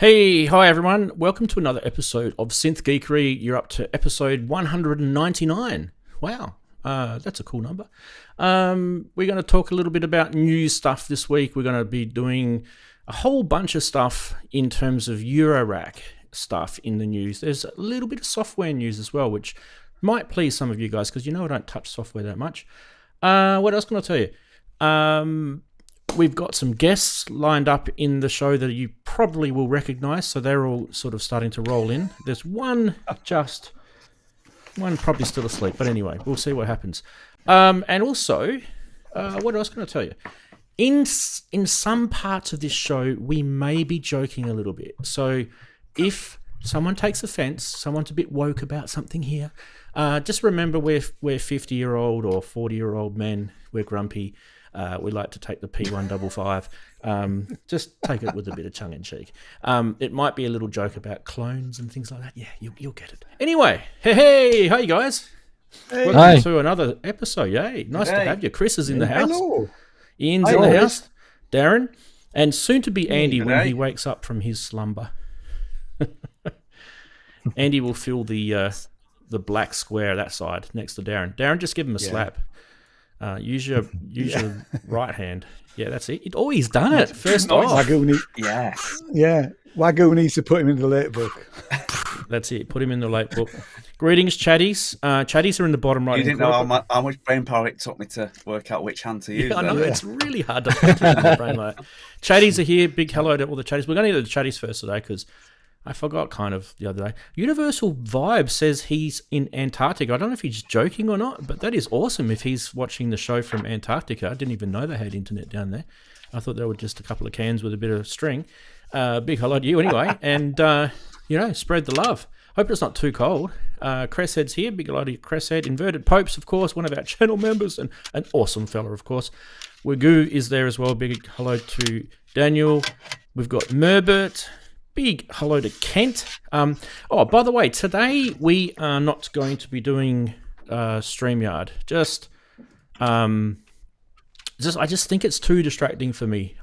Hey, hi everyone. Welcome to another episode of Synth Geekery. You're up to episode 199. Wow, that's a cool number. We're going to talk a little bit about news stuff this week. We're going to be doing a whole bunch of stuff in terms of eurorack stuff in the news. There's a little bit of software news as well, which might please some of you guys because you know I don't touch software that much. What else can I tell you? We've got some guests lined up in the show that you probably will recognise, so they're all sort of starting to roll in. There's one probably still asleep, but anyway, we'll see what happens. And also, what else can I tell you? In some parts of this show, we may be joking a little bit. So if someone takes offence, someone's a bit woke about something here, just remember we're 50-year-old or 40-year-old men. We're grumpy. We like to take the P155. Just take it with a bit of tongue in cheek. It might be a little joke about clones and things like that. Yeah, you'll get it. Anyway, hey, you guys? Hey. Welcome to another episode. Yay, nice to have you. Chris is in the house. Hello. Ian's in the house. Darren, and soon to be Andy when he wakes up from his slumber. Andy will fill the black square that side next to Darren. Darren, just give him a slap. Use your right hand. Yeah, that's it. Oh, he's done it. First off. Wagyu needs to put him in the late book. That's it. Put him in the late book. Greetings, chatties. Chatties are in the bottom right. You didn't know how much brain power it took me to work out which hand to use. I know. It's really hard to put it in my brain like that. Chatties are here. Big hello to all the chatties. We're going to do the chatties first today because I forgot kind of the other day. Universal Vibe says he's in Antarctica. I don't know if he's joking or not, but that is awesome if he's watching the show from Antarctica. I didn't even know they had internet down there. I thought they were just a couple of cans with a bit of string. Big hello to you anyway. And, spread the love. Hope it's not too cold. Cresshead's here. Big hello to Cresshead. Inverted Popes, of course, one of our channel members and an awesome fella, of course. Wagyu is there as well. Big hello to Daniel. We've got Merbert. Big hello to Kent. By the way, today we are not going to be doing StreamYard. I just think it's too distracting for me.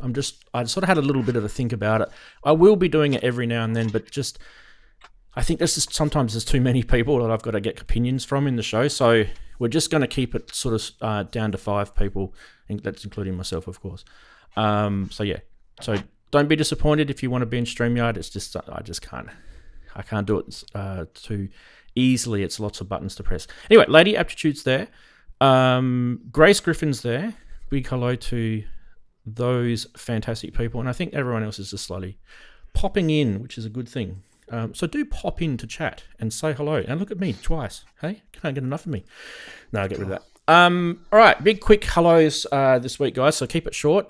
I sort of had a little bit of a think about it. I will be doing it every now and then, but I think sometimes there's too many people that I've got to get opinions from in the show. So we're just going to keep it sort of down to 5 people, and that's including myself, of course. So don't be disappointed if you want to be in StreamYard. It's just I can't do it too easily. It's lots of buttons to press. Anyway, Lady Aptitude's there. Grace Griffin's there. Big hello to those fantastic people. And I think everyone else is just slowly popping in, which is a good thing. So do pop in to chat and say hello. And look at me twice. Hey, can't get enough of me. No, I'll get rid of that. All right, big quick hellos this week, guys. So keep it short.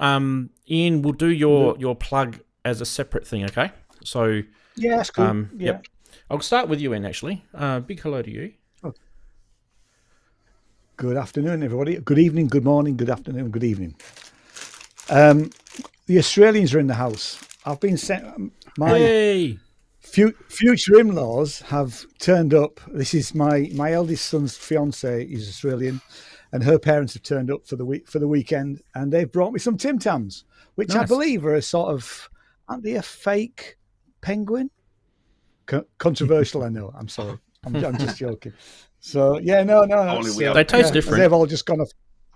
Ian, we'll do your plug as a separate thing, okay? So yeah, that's cool. Yep. I'll start with you, Ian. Actually, big hello to you. Oh. Good afternoon, everybody. Good evening, good morning, good afternoon, good evening. The Australians are in the house. I've been sent. My future in-laws have turned up. This is my eldest son's fiance is Australian, and her parents have turned up for the weekend, and they've brought me some Tim Tams, which nice. I believe are a sort of, aren't they a fake penguin? Controversial, I know. I'm sorry. I'm just joking. So yeah, no. They taste different. They've all just gone off.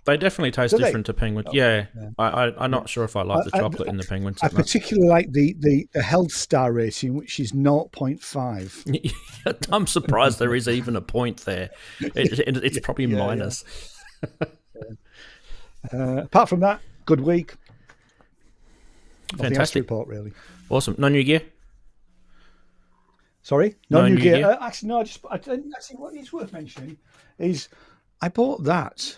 They definitely taste different to penguins. Oh, yeah. I'm not sure if I like the chocolate in the penguins. I particularly like the health star rating, which is 0.5. I'm surprised there is even a point there. It's probably minus. Apart from that, good week. Fantastic report, really. Awesome. No new gear? Sorry? No new gear. Actually, no, what is worth mentioning is I bought that,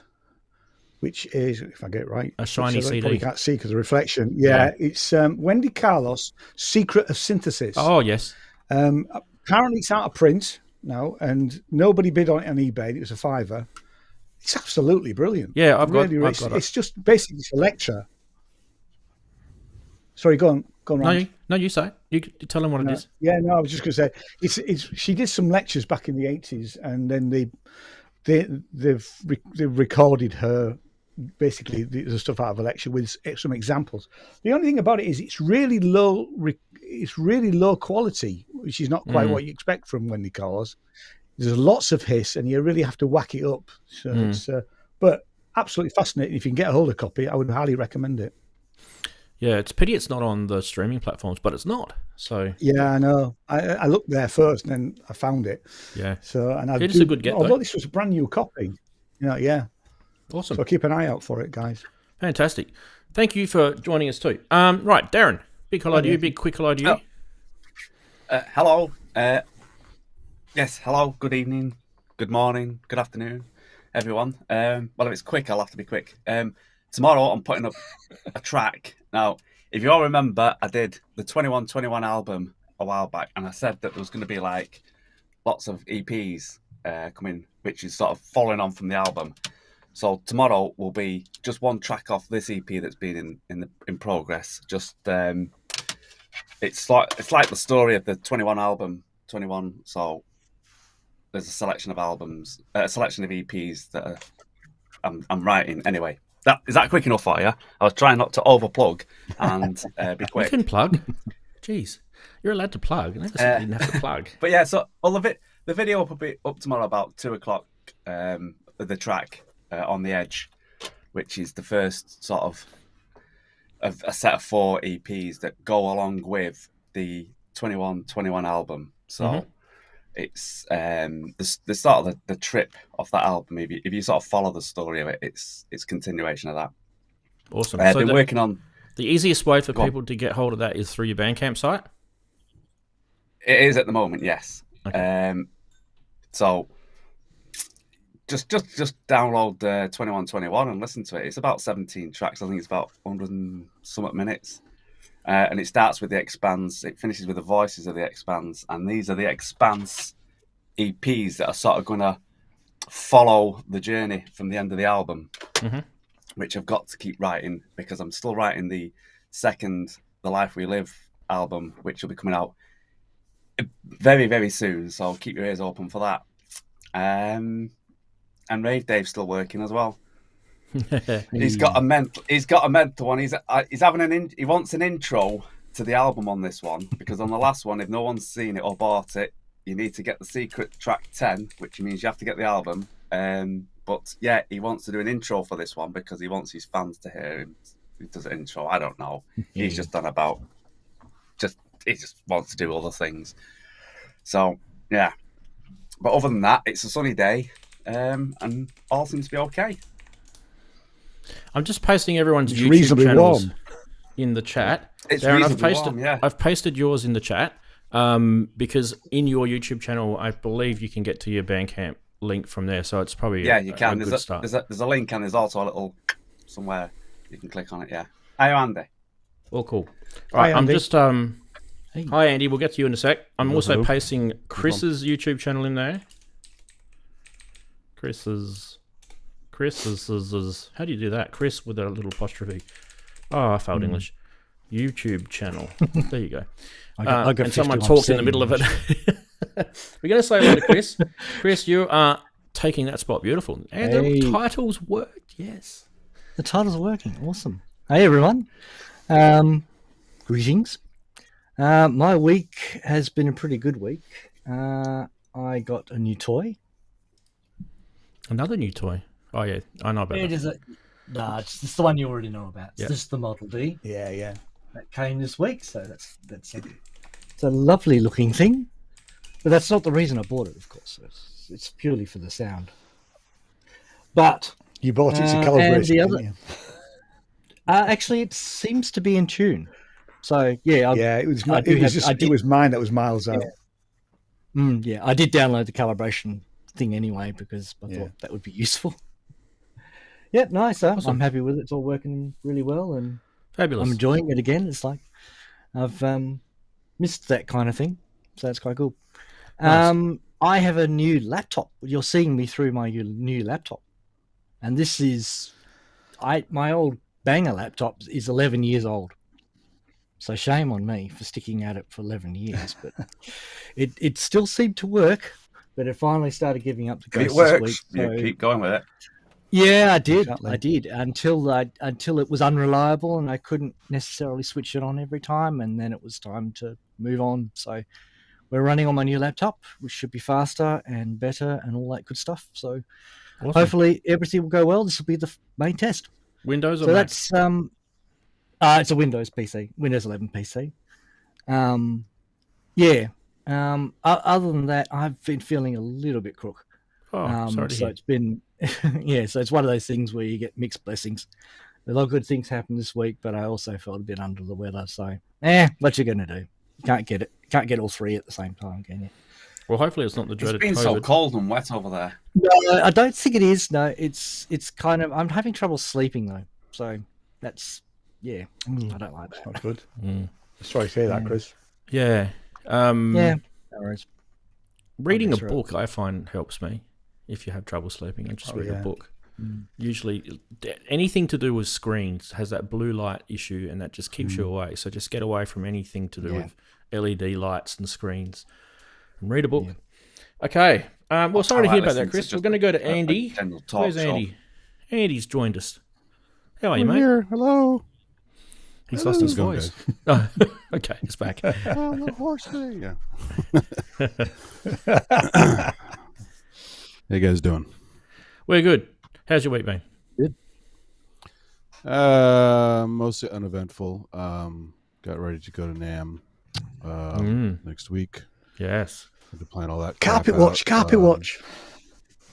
which is, if I get it right, a shiny CD. Probably can't see because of the reflection. Yeah, it's Wendy Carlos, Secret of Synthesis. Oh, yes. Apparently it's out of print now, and nobody bid on it on eBay. It was a $5. It's absolutely brilliant. Yeah, I've got it. It's just basically it's a lecture. Sorry, go on, Rant. No, you say. You tell them what it is. Yeah, no, I was just going to say, it's. She did some lectures back in the 80s, and then they've recorded her basically the stuff out of Electro with some examples. The only thing about it is it's really low. It's really low quality, which is not quite what you expect from Wendy Cars. There's lots of hiss, and you really have to whack it up. So it's, but absolutely fascinating. If you can get a hold of a copy, I would highly recommend it. Yeah, it's a pity it's not on the streaming platforms, but it's not. So yeah, I know. I looked there first, and then I found it. Yeah. So it's a good get. Although this was a brand new copy, yeah. Awesome. So keep an eye out for it, guys. Fantastic. Thank you for joining us too. Right, Darren. Big hello to you. Big quick hello to you. Hello. Yes, hello. Good evening. Good morning. Good afternoon, everyone. Well, if it's quick, I'll have to be quick. Tomorrow, I'm putting up a track. Now, if you all remember, I did the 2121 album a while back, and I said that there was going to be like lots of EPs coming, which is sort of following on from the album. So tomorrow will be just one track off this EP that's been in progress. Just it's like the story of the 21 album, 21. So there's a selection of albums, a selection of EPs that I'm writing. Anyway, is that quick enough for you? I was trying not to overplug and be quick. You can plug. Jeez, you're allowed to plug. I never said you didn't have to plug. But yeah, so the video will be up tomorrow about 2:00. The track On the Edge, which is the first sort of a set of 4 EPs that go along with the 2121 album. So it's the sort of the trip of that album. If you sort of follow the story of it, it's continuation of that. Awesome. I've So been working on. The easiest way for people to get hold of that is through your Bandcamp site? It is at the moment, yes. Okay. So just download 2121 and listen to it. It's about 17 tracks. I think it's about 100 and something minutes. And it starts with the Expanse. It finishes with the voices of the Expanse. And these are the Expanse EPs that are sort of going to follow the journey from the end of the album, which I've got to keep writing because I'm still writing the second The Life We Live album, which will be coming out very, very soon. So keep your ears open for that. And Rave Dave's still working as well. He's got a mental one. He's having he wants an intro to the album on this one, because on the last one, if no one's seen it or bought it, you need to get the secret track 10, which means you have to get the album. But yeah, he wants to do an intro for this one because he wants his fans to hear him. He does an intro. I don't know. He's just done about he just wants to do other things. So yeah, but other than that, it's a sunny day, and all seems to be okay. I'm just pasting everyone's YouTube channels in the chat. It's Darren, reasonably warm, yeah. I've pasted yours in the chat because in your YouTube channel, I believe you can get to your Bandcamp link from there. So it's probably you can. A good start. There's a link, and there's also a little somewhere you can click on it. Yeah. Hi, Andy. All cool. Right, I'm just Hi, Andy. We'll get to you in a sec. I'm also pasting Chris's YouTube channel in there. Chris's. How do you do that? Chris with a little apostrophe. Oh, I failed English. YouTube channel. There you go. I got and someone talks in the middle of it. We're going to say hello to Chris. Chris, you are taking that spot beautiful. And the titles worked, yes. The titles are working. Awesome. Hey, everyone. Greetings. My week has been a pretty good week. I got a new toy. Another new toy? Oh, yeah. I know about that. It's the one you already know about. It's just the Model D. Yeah. That came this week, so that's it's a lovely looking thing. But that's not the reason I bought it, of course. It's purely for the sound. But you bought it to calibrate. Didn't you? Actually, it seems to be in tune. So it was mine that was miles out. Yeah, I did download the calibration thing anyway because I thought that would be useful. Yeah, nice. Awesome. I'm happy with it. It's all working really well, and fabulous. I'm enjoying it again. It's like I've missed that kind of thing, so that's quite cool. Nice. I have a new laptop. You're seeing me through my new laptop, and this is my old banger laptop is 11 years old. So shame on me for sticking at it for 11 years, but it still seemed to work. But it finally started giving up the ghost this week. So, keep going with it. Yeah, I did. Exactly. I did until it was unreliable and I couldn't necessarily switch it on every time, and then it was time to move on. So we're running on my new laptop, which should be faster and better and all that good stuff. So hopefully everything will go well. This will be the main test. Windows or so Mac? That's it's a Windows PC, Windows 11 PC. Other than that, I've been feeling a little bit crook. Sorry to so hear. it's been so it's one of those things where you get mixed blessings. A lot of good things happened this week, but I also felt a bit under the weather. So what you gonna do? You can't get it. Can't get all three at the same time, can you? Well, hopefully it's not the dreaded It's been so COVID. cold and wet over there. No, I don't think it is. No, it's kind of. I'm having trouble sleeping though. So that's I don't like that. Not good. Mm. Sorry to hear that, Chris. Yeah. No worries. Reading a That's right. book, I find, helps me if you have trouble sleeping, and just read a book. Usually anything to do with screens has that blue light issue, and that just keeps you away. So just get away from anything to do with LED lights and screens and read a book. Okay. Well, sorry to hear about that, Chris. We're going to go to Andy. Where's Andy? Andy's joined us. How are you, mate? Here. Hello. He's lost his Going voice. Oh, okay, it's back. Oh, the horse day. Yeah. How you guys doing? We're good. How's your week been? Good. Mostly uneventful. Got ready to go to NAMM next week. Yes. Had to plan all that. Carpet crap watch, out. carpet watch.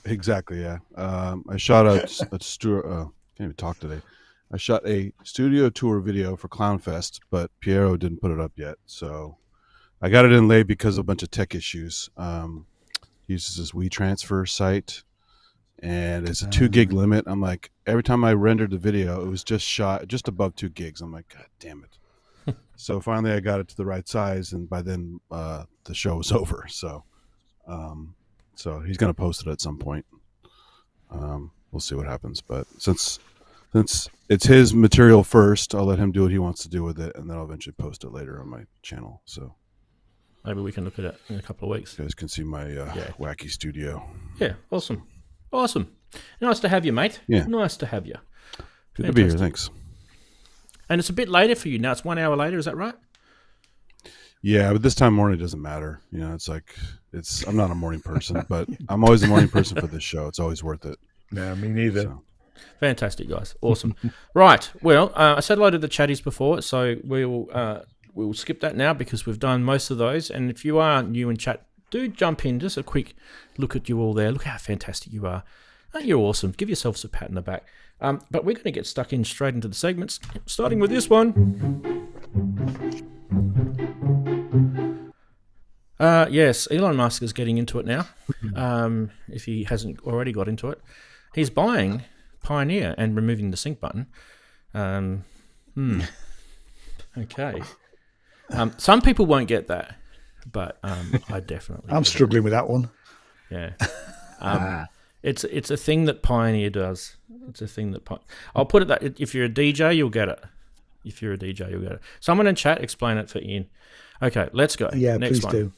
Exactly. Yeah. I shot a can't even talk today. I shot a studio tour video for Clownfest, but Piero didn't put it up yet. So I got it in late because of a bunch of tech issues. He uses this WeTransfer site, and it's a 2 gig limit. I'm like, every time I rendered the video, it was just shot just above 2 gigs. I'm like, God damn it. So finally I got it to the right size, and by then the show was over. So so he's going to post it at some point. We'll see what happens. But since it's his material first, I'll let him do what he wants to do with it, and then I'll eventually post it later on my channel. So Maybe we can look at it in a couple of weeks. you guys can see my wacky studio. Yeah, awesome. Nice to have you, mate. Yeah. Nice to have you. Good to be here. Fantastic. Thanks. And it's a bit later for you now. It's 1 hour later. Is that right? Yeah, but this time morning doesn't matter. You know, I'm not a morning person, but I'm always a morning person for this show. It's always worth it. No, me neither. So. Fantastic, guys. Awesome. Right. Well, I said hello to the chatties before, so we'll skip that now because we've done most of those. And if you are new in chat, do jump in. Just a quick look at you all there. Look how fantastic you are. You're awesome. Give yourselves a pat in the back. But we're going to get stuck in straight into the segments, starting with this one. Yes, Elon Musk is getting into it now. If he hasn't already got into it, he's buying Pioneer and removing the sync button. Okay. Some people won't get that, but I definitely. I'm struggling with that one. Yeah. It's a thing that Pioneer does. It's a thing that I'll put it that if you're a DJ, you'll get it. If you're a DJ, you'll get it. Someone in chat explain it for Ian. Okay, let's go. Yeah, Next please one.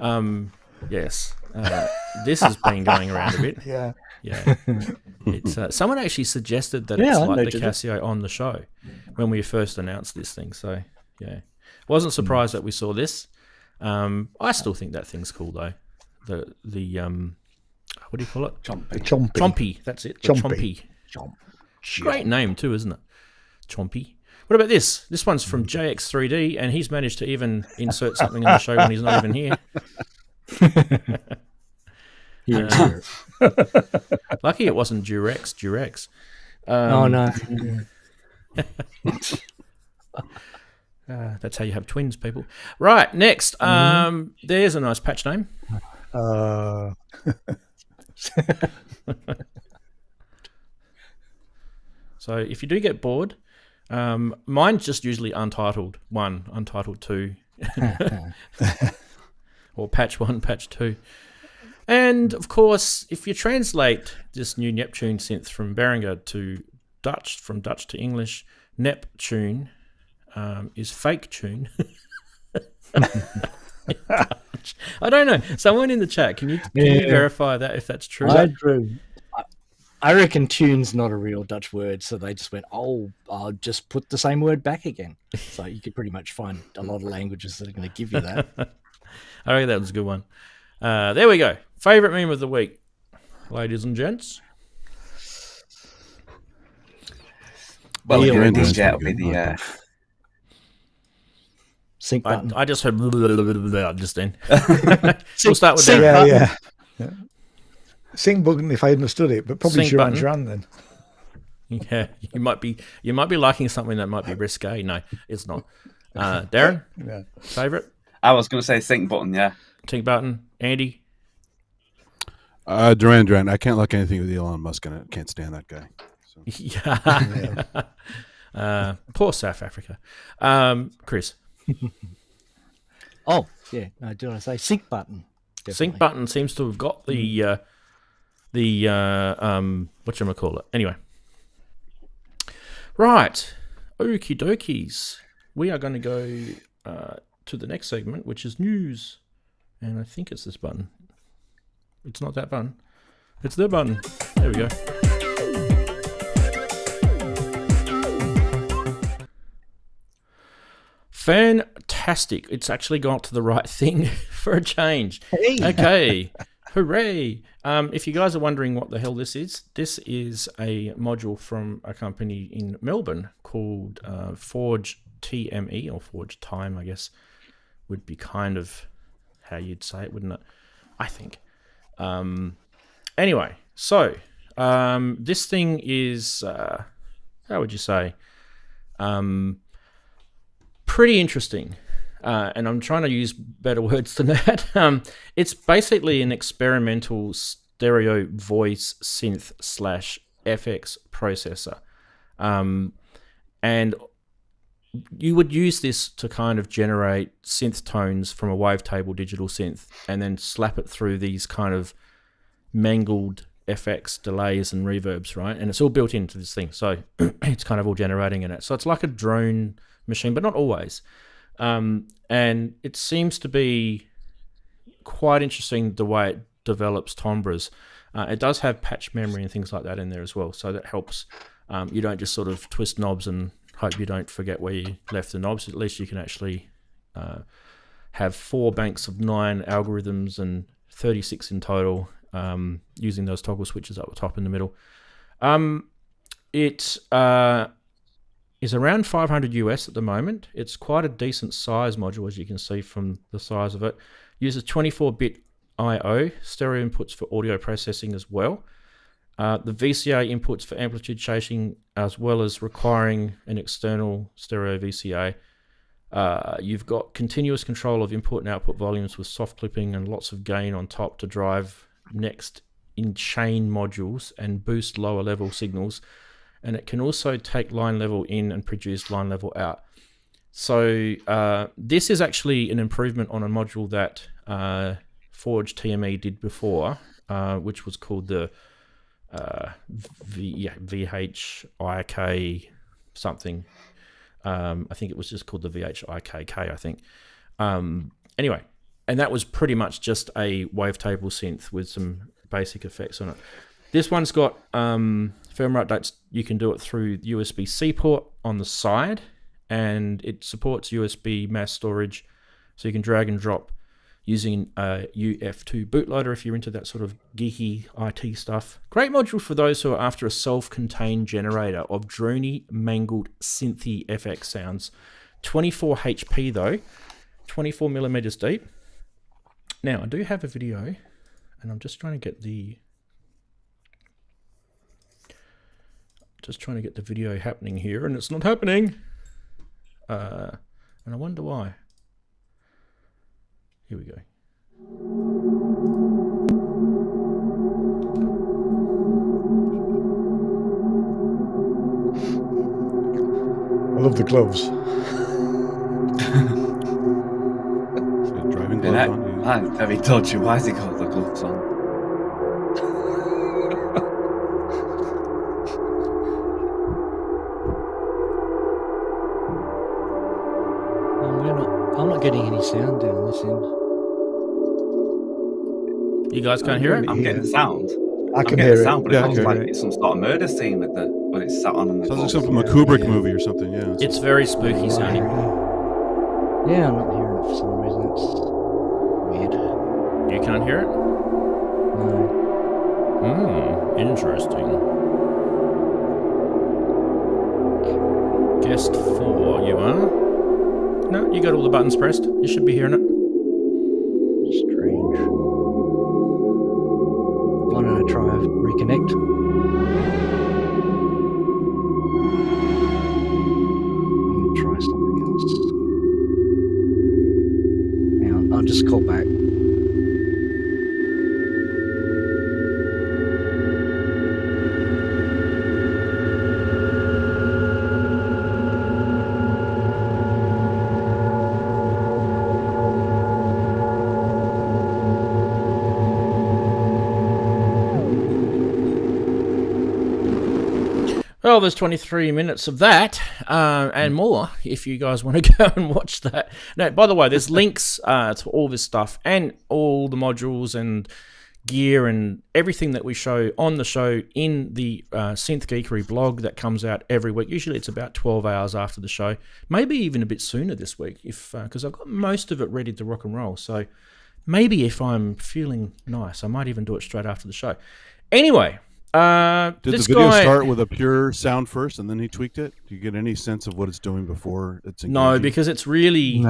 do. Yes. This has been going around a bit. Yeah. Yeah. It's someone actually suggested that Yeah, it's I like the noted it. Casio on the show when we first announced this thing. So yeah, wasn't surprised that we saw this. I still think that thing's cool though. The what do you call it? Chompy. Chompy. That's it. The Chompy. Chompy. Great name too, isn't it? Chompy. What about this? This one's from JX3D, and he's managed to even insert something in the show when he's not even here. Lucky it wasn't Durex. Oh no. That's how you have twins, people. Right, next. There's a nice patch name. So if you do get bored, mine's just usually Untitled 1, Untitled 2, or Patch 1, Patch 2. And, of course, if you translate this new Neptune synth from Behringer to Dutch, from Dutch to English, Neptune is fake tune. I don't know. Someone in the chat, can you verify that if that's true? I drew. I reckon tune's not a real Dutch word, so they just went, "Oh, I'll just put the same word back again." So you could pretty much find a lot of languages that are going to give you that. I reckon that was a good one. There we go. Favorite meme of the week, ladies and gents. Well, Yeah, you're in Ranzee, this jet pretty with good. the Sync button. I just heard just then. We'll start with Sync that. Yeah. Sync button if I understood it, but probably Sync Duran button. Duran then. Yeah, you might be liking something that might be risque. No, it's not. Darren, Yeah. favorite I was going to say sync button, yeah. sync button. Andy, Duran. I can't like anything with Elon Musk in it. Can't stand that guy. So. yeah. Poor South Africa. Chris, Oh, yeah. No, do I say sync button? sync button seems to have got the whatchamacallit. Anyway, right. Okie dokies. We are going to go to the next segment, which is news, and I think it's this button. It's not that button. It's the button. There we go. Fantastic. It's actually got to the right thing for a change. Hey. Okay. Hooray. If you guys are wondering what the hell this is a module from a company in Melbourne called Forge TME, or Forge Time, I guess, would be kind of how you'd say it, wouldn't it? I think. Anyway, so this thing is, how would you say, pretty interesting. And I'm trying to use better words than that. It's basically an experimental stereo voice synth / FX processor. And you would use this to kind of generate synth tones from a wavetable digital synth and then slap it through these kind of mangled FX delays and reverbs, right? And it's all built into this thing. So it's kind of all generating in it. So it's like a drone machine, but not always. And it seems to be quite interesting the way it develops timbres. It does have patch memory and things like that in there as well, so that helps. You don't just sort of twist knobs and hope you don't forget where you left the knobs. At least you can actually have 4 banks of 9 algorithms and 36 in total, using those toggle switches up the top in the middle. It is around 500 US at the moment. It's quite a decent size module, as you can see from the size of it. Uses 24-bit I/O, stereo inputs for audio processing as well. The VCA inputs for amplitude shaping, as well as requiring an external stereo VCA. You've got continuous control of input and output volumes with soft clipping and lots of gain on top to drive next in chain modules and boost lower level signals. And it can also take line level in and produce line level out. So this is actually an improvement on a module that Forge TME did before, which was called the VHIK something. I think it was just called the VHIKK, I think. Anyway, and that was pretty much just a wavetable synth with some basic effects on it. This one's got firmware updates. You can do it through USB-C port on the side, and it supports USB mass storage, so you can drag and drop using a UF2 bootloader if you're into that sort of geeky IT stuff. Great module for those who are after a self-contained generator of drony, mangled, synthy FX sounds. 24 HP though, 24 millimeters deep. Now, I do have a video, and I'm just trying to get the video happening here, and it's not happening. And I wonder why. Here we go. I love the gloves. Driving gloves on. I'm very dodgy. Why has he got the gloves on? I'm not getting any sound down this end. You guys can't hear it? I'm getting sound. I'm can getting hear the it. sound, but Yeah, it looks okay. like it's some sort of murder scene with the when it's sat on the Sounds like box. something from a Yeah, Kubrick yeah. movie or something. Yeah. It's very spooky sounding. Yeah, I'm not hearing it for some reason. It's weird. You can't hear it? No. Interesting. Guest 4, you are? No, you got all the buttons pressed. You should be hearing it. Strange. Why don't I try reconnect? I'm gonna try something else. Hang on, I'll just call back. Well, there's 23 minutes of that and more if you guys want to go and watch that. Now, by the way, there's links to all this stuff and all the modules and gear and everything that we show on the show in the Synth Geekery blog that comes out every week. Usually it's about 12 hours after the show, maybe even a bit sooner this week because I've got most of it ready to rock and roll. So maybe if I'm feeling nice, I might even do it straight after the show. Anyway. Did this the video guy, start with a pure sound first, and then he tweaked it? Do you get any sense of what it's doing before it's engaging? No, because it's really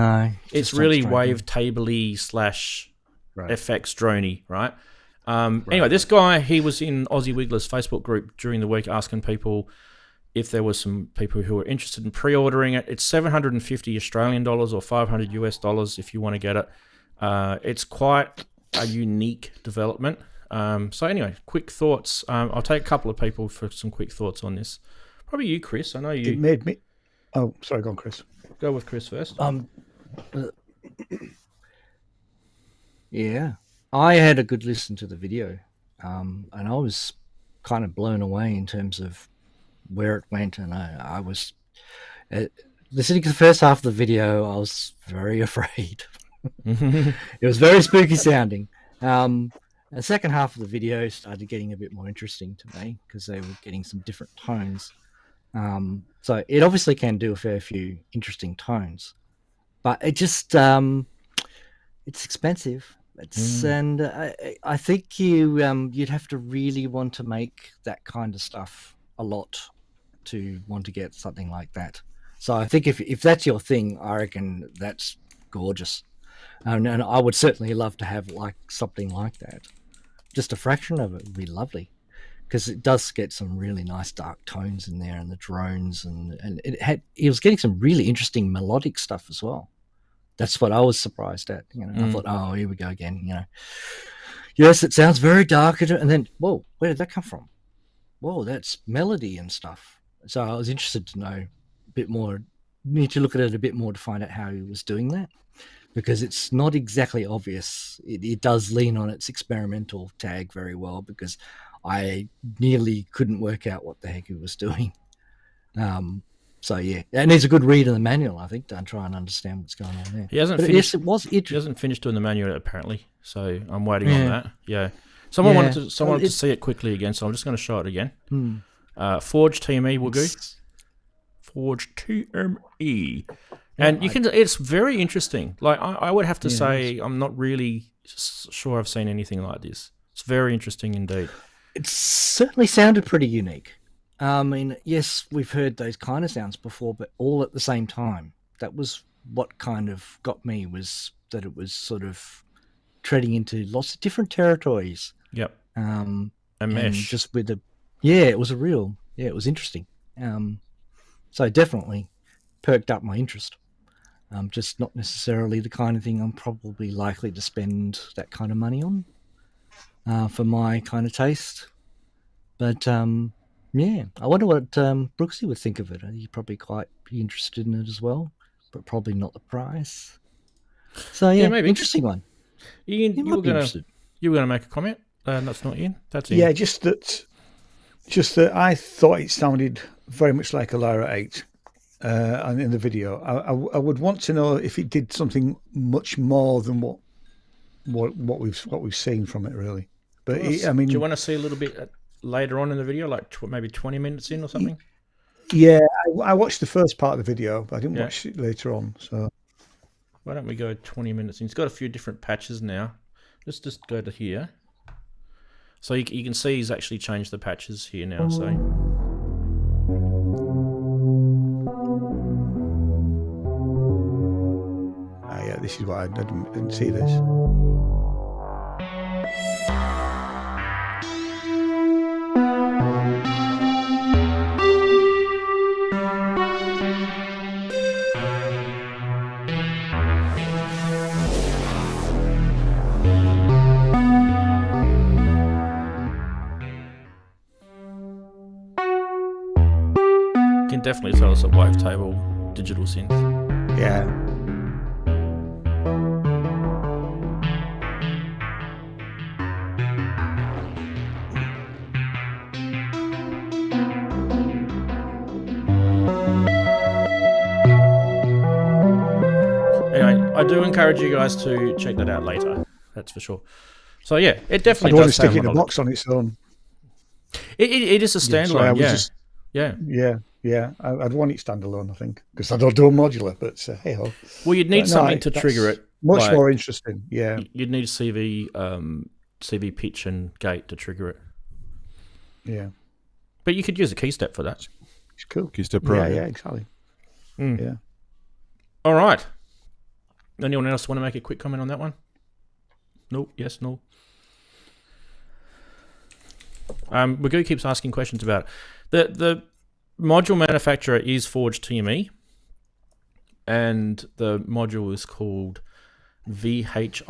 just really sounds wavetabley / Right. FX droney, right? Anyway, this guy, he was in Aussie Wiggler's Facebook group during the week asking people if there was some people who were interested in pre-ordering it. It's 750 Australian dollars or 500 US dollars if you want to get it. It's quite a unique development. So anyway, quick thoughts. I'll take a couple of people for some quick thoughts on this. Probably you, Chris. I know you. It made me. Oh, sorry, go on, Chris. Go with Chris first. Yeah, I had a good listen to the video, and I was kind of blown away in terms of where it went, and I was listening to the first half of the video. I was very afraid. It was very spooky sounding. The second half of the video started getting a bit more interesting to me because they were getting some different tones. So it obviously can do a fair few interesting tones, but it just it's expensive. And I think you'd have to really want to make that kind of stuff a lot to want to get something like that. So I think if that's your thing, I reckon that's gorgeous, and I would certainly love to have like something like that. Just a fraction of it would be lovely, because it does get some really nice dark tones in there, and the drones, and it was getting some really interesting melodic stuff as well. That's what I was surprised at. I thought, oh, here we go again. Yes, it sounds very dark, and then whoa, where did that come from? Whoa, that's melody and stuff. So I was interested to know a bit more. Need to look at it a bit more to find out how he was doing that, because it's not exactly obvious. It does lean on its experimental tag very well, because I nearly couldn't work out what the heck he was doing. So yeah, it needs a good read in the manual, I think, to try and understand what's going on there. He hasn't finished. He hasn't finished doing the manual apparently, so I'm waiting on that. Yeah, someone wanted to see it quickly again, so I'm just going to show it again. Forge TME will go. Forge TME. And you can. It's very interesting. Like I would have to say, I'm not really sure I've seen anything like this. It's very interesting indeed. It certainly sounded pretty unique. I mean, yes, we've heard those kind of sounds before, but all at the same time. That was what kind of got me, was that it was sort of treading into lots of different territories. Yep. A mesh. Just with it was it was interesting. So definitely perked up my interest. Just not necessarily the kind of thing I'm probably likely to spend that kind of money on for my kind of taste. But yeah, I wonder what Brooksy would think of it. He'd probably quite be interested in it as well, but probably not the price. So yeah, maybe. Interesting one. Ian, you were gonna make a comment. That's not Ian. That's Ian. Yeah, just that I thought it sounded very much like a Lyra 8. And in the video, I would want to know if it did something much more than what we've seen from it, really. But do I mean, you want to see a little bit later on in the video, like maybe 20 minutes in or something? Yeah, I watched the first part of the video, but I didn't watch it later on. So why don't we go 20 minutes in? It's got a few different patches now. Let's just go to here. So you can see he's actually changed the patches here now. So yeah, this is why I didn't see this. definitely tell us a wavetable digital synth. Yeah. Anyway, I do encourage you guys to check that out later. That's for sure. So yeah, it definitely I don't want to does stick sound it in a melodic. box on its own. It is a standalone. Yeah. I'd want it standalone, I think, because I don't do a modular. But hey ho. Well, you'd need something to trigger it. Much more interesting. Yeah. You'd need CV pitch and gate to trigger it. Yeah. But you could use a key step for that. It's cool. Key step pro. Yeah, exactly. Mm. Yeah. All right. Anyone else want to make a quick comment on that one? No. Yes. No. Magoo keeps asking questions about it. The module manufacturer is Forge TME, and the module is called VHIKKX.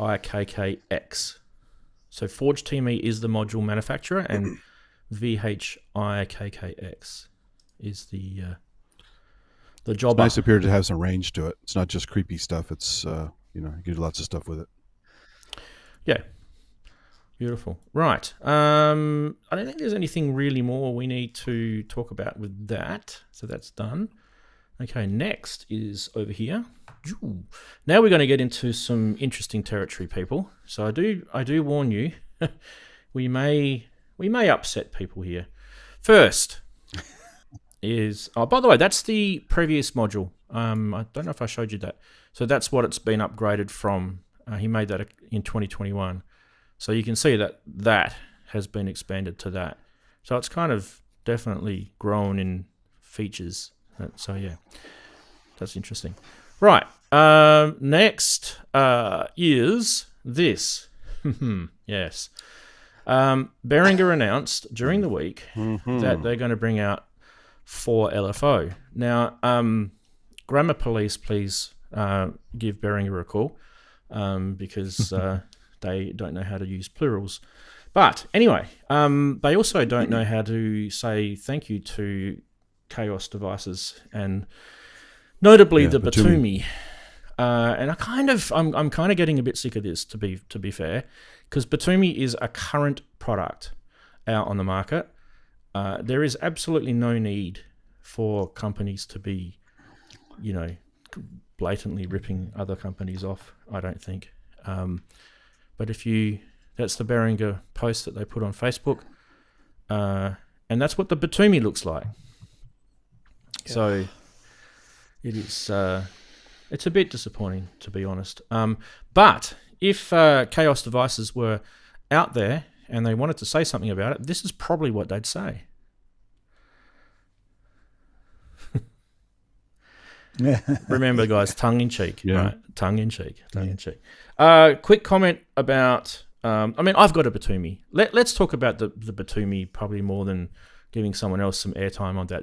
So Forge TME is the module manufacturer, and VHIKKX is the jobber. It's nice up here to have some range to it. It's not just creepy stuff. It's you can do lots of stuff with it. Yeah. Beautiful. Right. I don't think there's anything really more we need to talk about with that. So that's done. Okay, next is over here. Now we're going to get into some interesting territory, people. So I do warn you, we may upset people here. First is, by the way, that's the previous module. I don't know if I showed you that. So that's what it's been upgraded from. He made that in 2021. So you can see that has been expanded to that. So it's kind of definitely grown in features. So yeah, that's interesting. Right. Next is this. Yes. Behringer announced during the week that they're going to bring out 4 LFO. Now, Grammar Police, please give Behringer a call because... they don't know how to use plurals. But anyway, they also don't know how to say thank you to Chaos devices, and notably the Batumi. And I'm kind of getting a bit sick of this, to be fair, because Batumi is a current product out on the market. There is absolutely no need for companies to be, blatantly ripping other companies off, I don't think. But that's the Behringer post that they put on Facebook. And that's what the Batumi looks like. Yeah. So it is, it's a bit disappointing, to be honest. But if Chaos devices were out there and they wanted to say something about it, this is probably what they'd say. Remember, guys, tongue in cheek, right? Tongue in cheek. Quick comment about. I've got a Batumi. Let's talk about the Batumi probably more than giving someone else some airtime on that.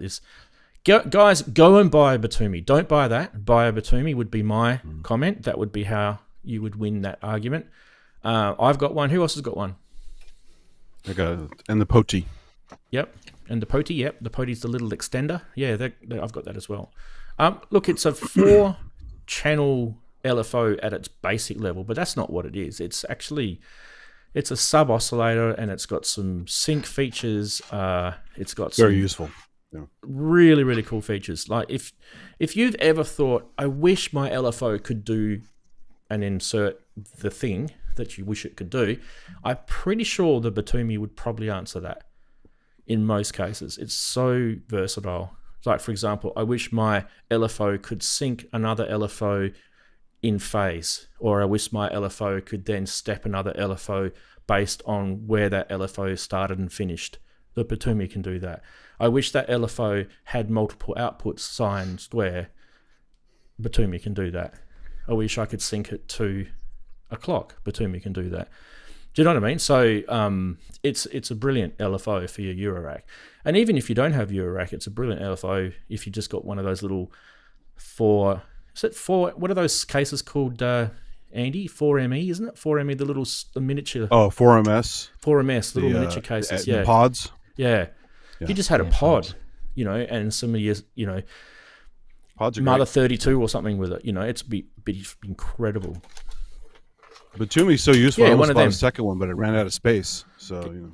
Guys, go and buy a Batumi. Don't buy that. Buy a Batumi would be my comment. That would be how you would win that argument. I've got one. Who else has got one? I got it. And the Poti. Yep, and the Poti. Yep, the Poti's the little extender. Yeah, I've got that as well. Look, it's a 4-channel LFO at its basic level, but that's not what it is. It's a sub oscillator, and it's got some sync features. It's got very useful. Yeah. Really, really cool features. Like if you've ever thought, I wish my LFO could do and insert the thing that you wish it could do, I'm pretty sure the Batumi would probably answer that in most cases. It's so versatile. Like, for example, I wish my LFO could sync another LFO in phase, or I wish my LFO could then step another LFO based on where that LFO started and finished. The Batumi can do that. I wish that LFO had multiple outputs signed where Batumi can do that. I wish I could sync it to a clock. Batumi can do that. Do you know what I mean? So it's a brilliant LFO for your Eurorack. And even if you don't have Eurorack, it's a brilliant LFO if you just got one of those little what are those cases called, Andy? 4ME, isn't it? 4ME, the miniature. Oh, 4MS. 4MS, little miniature cases. The pods. Yeah. If you just had a pod, and some of your, pods are Mother great. 32 or something with it, it's be incredible. Batumi's so useful. Yeah, I almost one of bought them. a second one, but it ran out of space. So,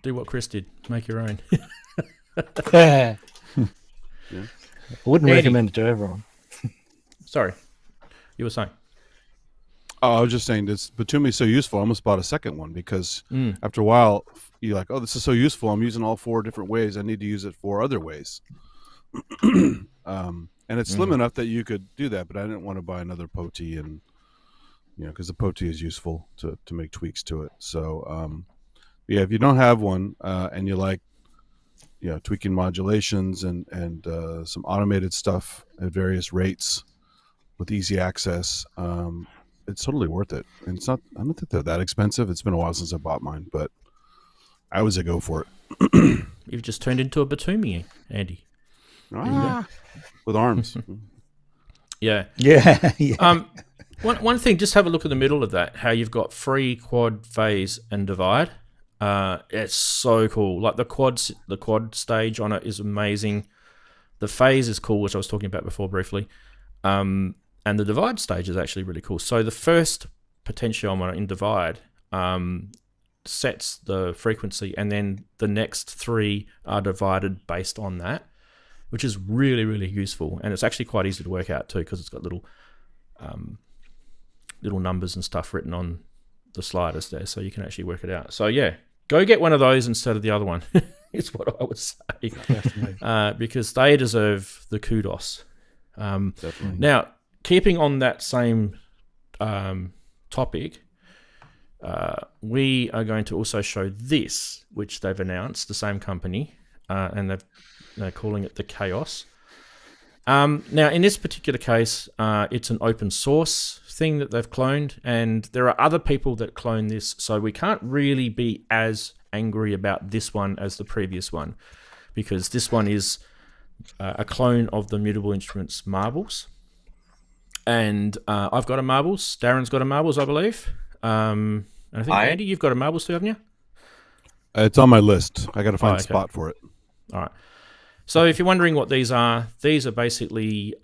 Do what Chris did. Make your own. I wouldn't Andy. recommend it to everyone. Sorry. You were saying? Oh, I was just saying this Batumi's so useful. I almost bought a second one because after a while, you're like, oh, this is so useful. I'm using all 4 different ways. I need to use it 4 other ways. And it's slim enough that you could do that, but I didn't want to buy another Poti, and because the Poti is useful to make tweaks to it. So, if you don't have one and you like, tweaking modulations and some automated stuff at various rates with easy access, it's totally worth it. And it's not. I don't think they're that expensive. It's been a while since I bought mine, but I was a go for it. You've just turned into a Batumi, Andy. With arms. Yeah. Yeah. Yeah. One thing, just have a look at the middle of that, how you've got free, quad, phase, and divide. It's so cool. Like the quad stage on it is amazing. The phase is cool, which I was talking about before briefly. And the divide stage is actually really cool. So the first potentiometer in divide sets the frequency, and then the next 3 are divided based on that, which is really, really useful. And it's actually quite easy to work out too, because it's got little numbers and stuff written on the sliders there, so you can actually work it out. So yeah, go get one of those instead of the other one. Is what I would say, because they deserve the kudos. Definitely. Now, keeping on that same topic, we are going to also show this, which they've announced, the same company, and they're calling it the Chaos. Now, in this particular case, it's an open source thing that they've cloned, and there are other people that clone this, so we can't really be as angry about this one as the previous one, because this one is a clone of the Mutable Instruments Marbles. And I've got a Marbles. Darren's got a Marbles, I believe. And I think, Andy, you've got a Marbles too, haven't you? It's on my list. I got to find a spot for it. All right. So if you're wondering what these are basically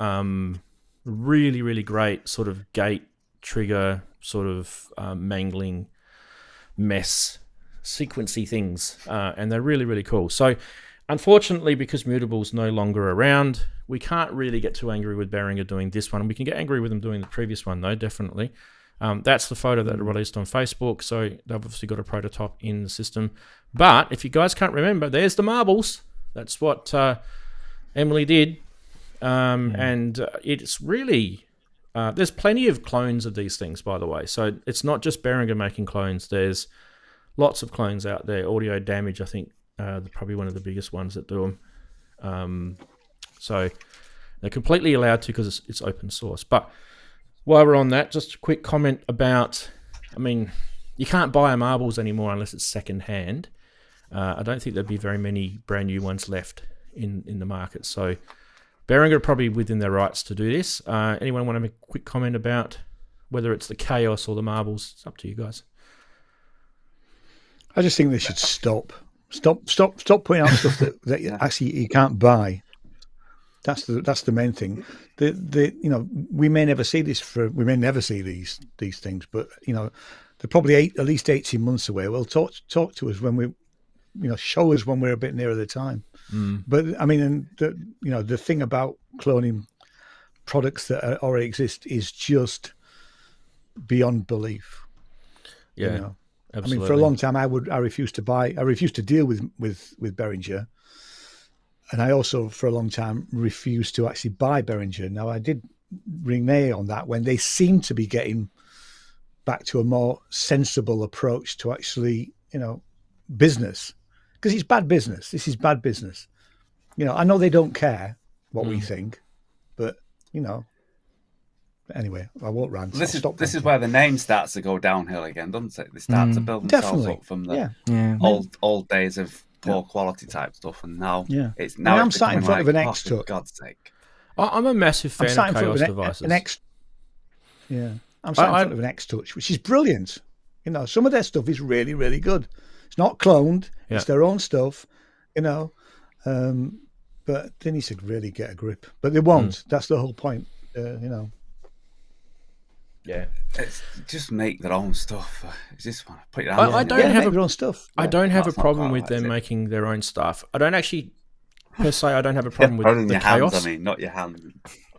really, really great sort of gate trigger sort of mangling mess sequency things, and they're really, really cool. So unfortunately, because Mutable's no longer around, we can't really get too angry with Behringer doing this one. We can get angry with them doing the previous one, though, definitely. That's the photo that I released on Facebook, so they've obviously got a prototype in the system. But if you guys can't remember, there's the Marbles. That's what Emily did. And it's really... there's plenty of clones of these things, by the way. So it's not just Behringer making clones. There's lots of clones out there. Audio Damage, I think, probably one of the biggest ones that do them. So they're completely allowed to because it's open source. But while we're on that, just a quick comment about, I mean, you can't buy a Marbles anymore unless it's second hand. I don't think there'd be very many brand new ones left in the market. So Behringer are probably within their rights to do this. Anyone want to make a quick comment about whether it's the Chaos or the Marbles? It's up to you guys. I just think they should stop putting out stuff that actually you can't buy. That's the main thing. We may never see these things, but they're probably at least 18 months away. Well, talk to us when we, show us when we're a bit nearer the time. But I mean, the thing about cloning products that already exist is just beyond belief. Yeah, you know? absolutely. I mean, for a long time, I refused to deal with Behringer, and I also, for a long time, refused to actually buy Behringer. Now, I did renege on that when they seemed to be getting back to a more sensible approach to actually, business, because it's bad business. This is bad business. I know they don't care what we think, but anyway, I won't rant. This is where the name starts to go downhill again, doesn't it? They start to build themselves up from the old days of poor quality type stuff, and now it's now. I'm sat in front of an X Touch. For God's sake, I'm a massive fan of Chaos devices. I'm sat in front of an X Touch, which is brilliant. Some of their stuff is really, really good. It's not cloned; it's their own stuff. But they need to really get a grip. But they won't. That's the whole point. Yeah, just make their own stuff. Just want to put it I don't have their own stuff. I don't have a problem with them making their own stuff. I don't actually, per se, I don't have a problem with the Chaos. Hands, I mean, not your hands.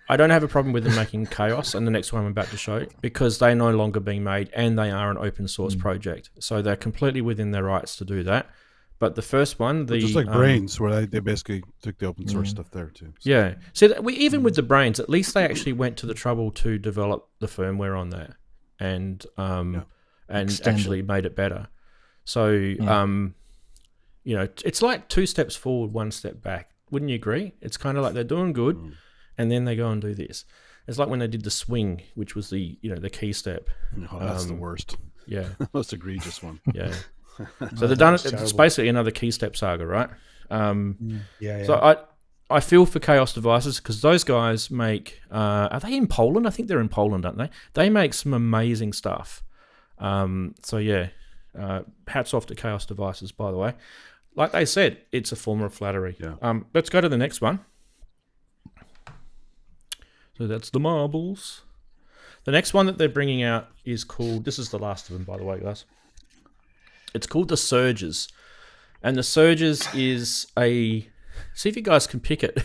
I don't have a problem with them making Chaos and the next one I'm about to show, because they're no longer being made and they are an open source project. So they're completely within their rights to do that. But the first one, just like Brains, where they basically took the open source stuff there too. So. Yeah. So even with the Brains, at least they actually went to the trouble to develop the firmware on there and actually made it better. So, it's like 2 steps forward, 1 step back. Wouldn't you agree? It's kind of like they're doing good and then they go and do this. It's like when they did the swing, which was the key step. Oh, that's the worst. Yeah. Most egregious one. Yeah. So they've done it. It's basically another key step saga, right? So I feel for Chaos Devices because those guys make. Are they in Poland? I think they're in Poland, aren't they? They make some amazing stuff. Hats off to Chaos Devices, by the way. Like they said, it's a form of flattery. Yeah. Let's go to the next one. So that's the marbles. The next one that they're bringing out is called. This is the last of them, by the way, guys. It's called the Surges, and the Surges is a. See if you guys can pick it.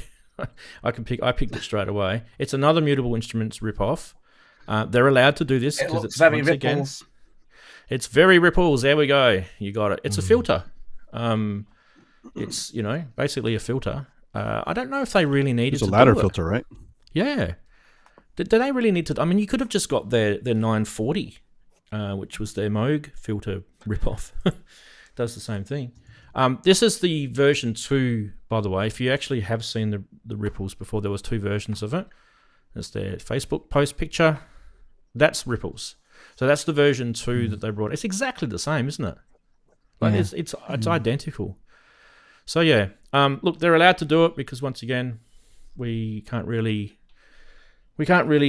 I picked it straight away. It's another Mutable Instruments ripoff. They're allowed to do this because it's very once again. ripples. It's very ripples. There we go. You got it. It's a filter. It's basically a filter. I don't know if they really needed. It's a ladder filter, right? Yeah. Did they really need to? I mean, you could have just got their 940. Which was their Moog filter ripoff. Does the same thing. This is the version 2, by the way. If you actually have seen the ripples before, there was 2 versions of it. There's their Facebook post picture. That's ripples. So that's the version 2 that they brought. It's exactly the same, isn't it? Like it's identical. So yeah, look, they're allowed to do it because once again, we can't really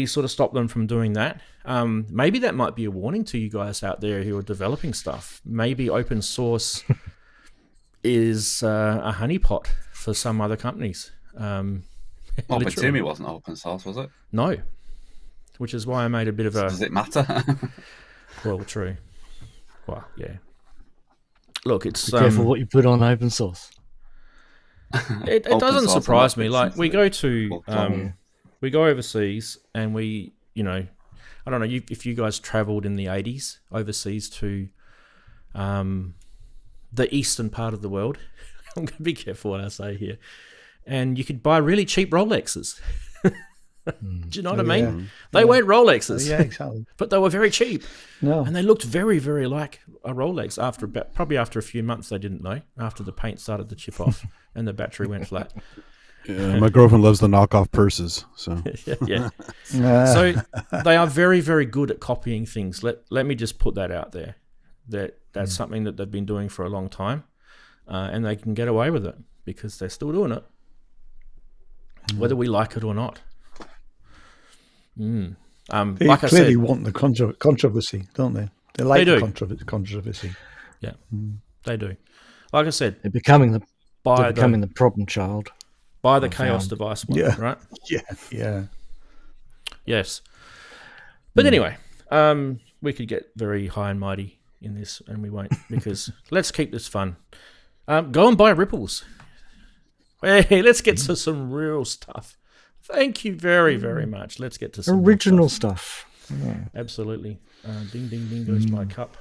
sort of stop them from doing that. Maybe that might be a warning to you guys out there who are developing stuff. Maybe open source is a honeypot for some other companies. Well, Batumi wasn't open source, was it? No, which is why I made a bit of a... Does it matter? Well, true. Well, yeah. Look, it's... Be careful what you put on open source. It doesn't surprise me. Like, we go to... we go overseas and we, I don't know if you guys traveled in the 80s overseas to the eastern part of the world. I'm going to be careful what I say here. And you could buy really cheap Rolexes. Do you know what I mean? Yeah. They weren't Rolexes. Yeah, exactly. But they were very cheap. No. And they looked very, very like a Rolex. Probably after a few months, they didn't know. After the paint started to chip off and the battery went flat. Yeah, my girlfriend loves the knockoff purses. So yeah. So they are very, very good at copying things. Let me just put that out there. That's something that they've been doing for a long time, and they can get away with it because they're still doing it, whether we like it or not. They like I clearly said, want the controversy, don't they? They like the controversy. Yeah, they do. Like I said, they're becoming the problem child. By the Chaos device one, right? Yeah. Yes. But anyway, we could get very high and mighty in this, and we won't because let's keep this fun. Go and buy ripples. Hey, let's get to some real stuff. Thank you very, very much. Let's get to some original stuff. Yeah. Absolutely. Ding, ding, ding goes my cup.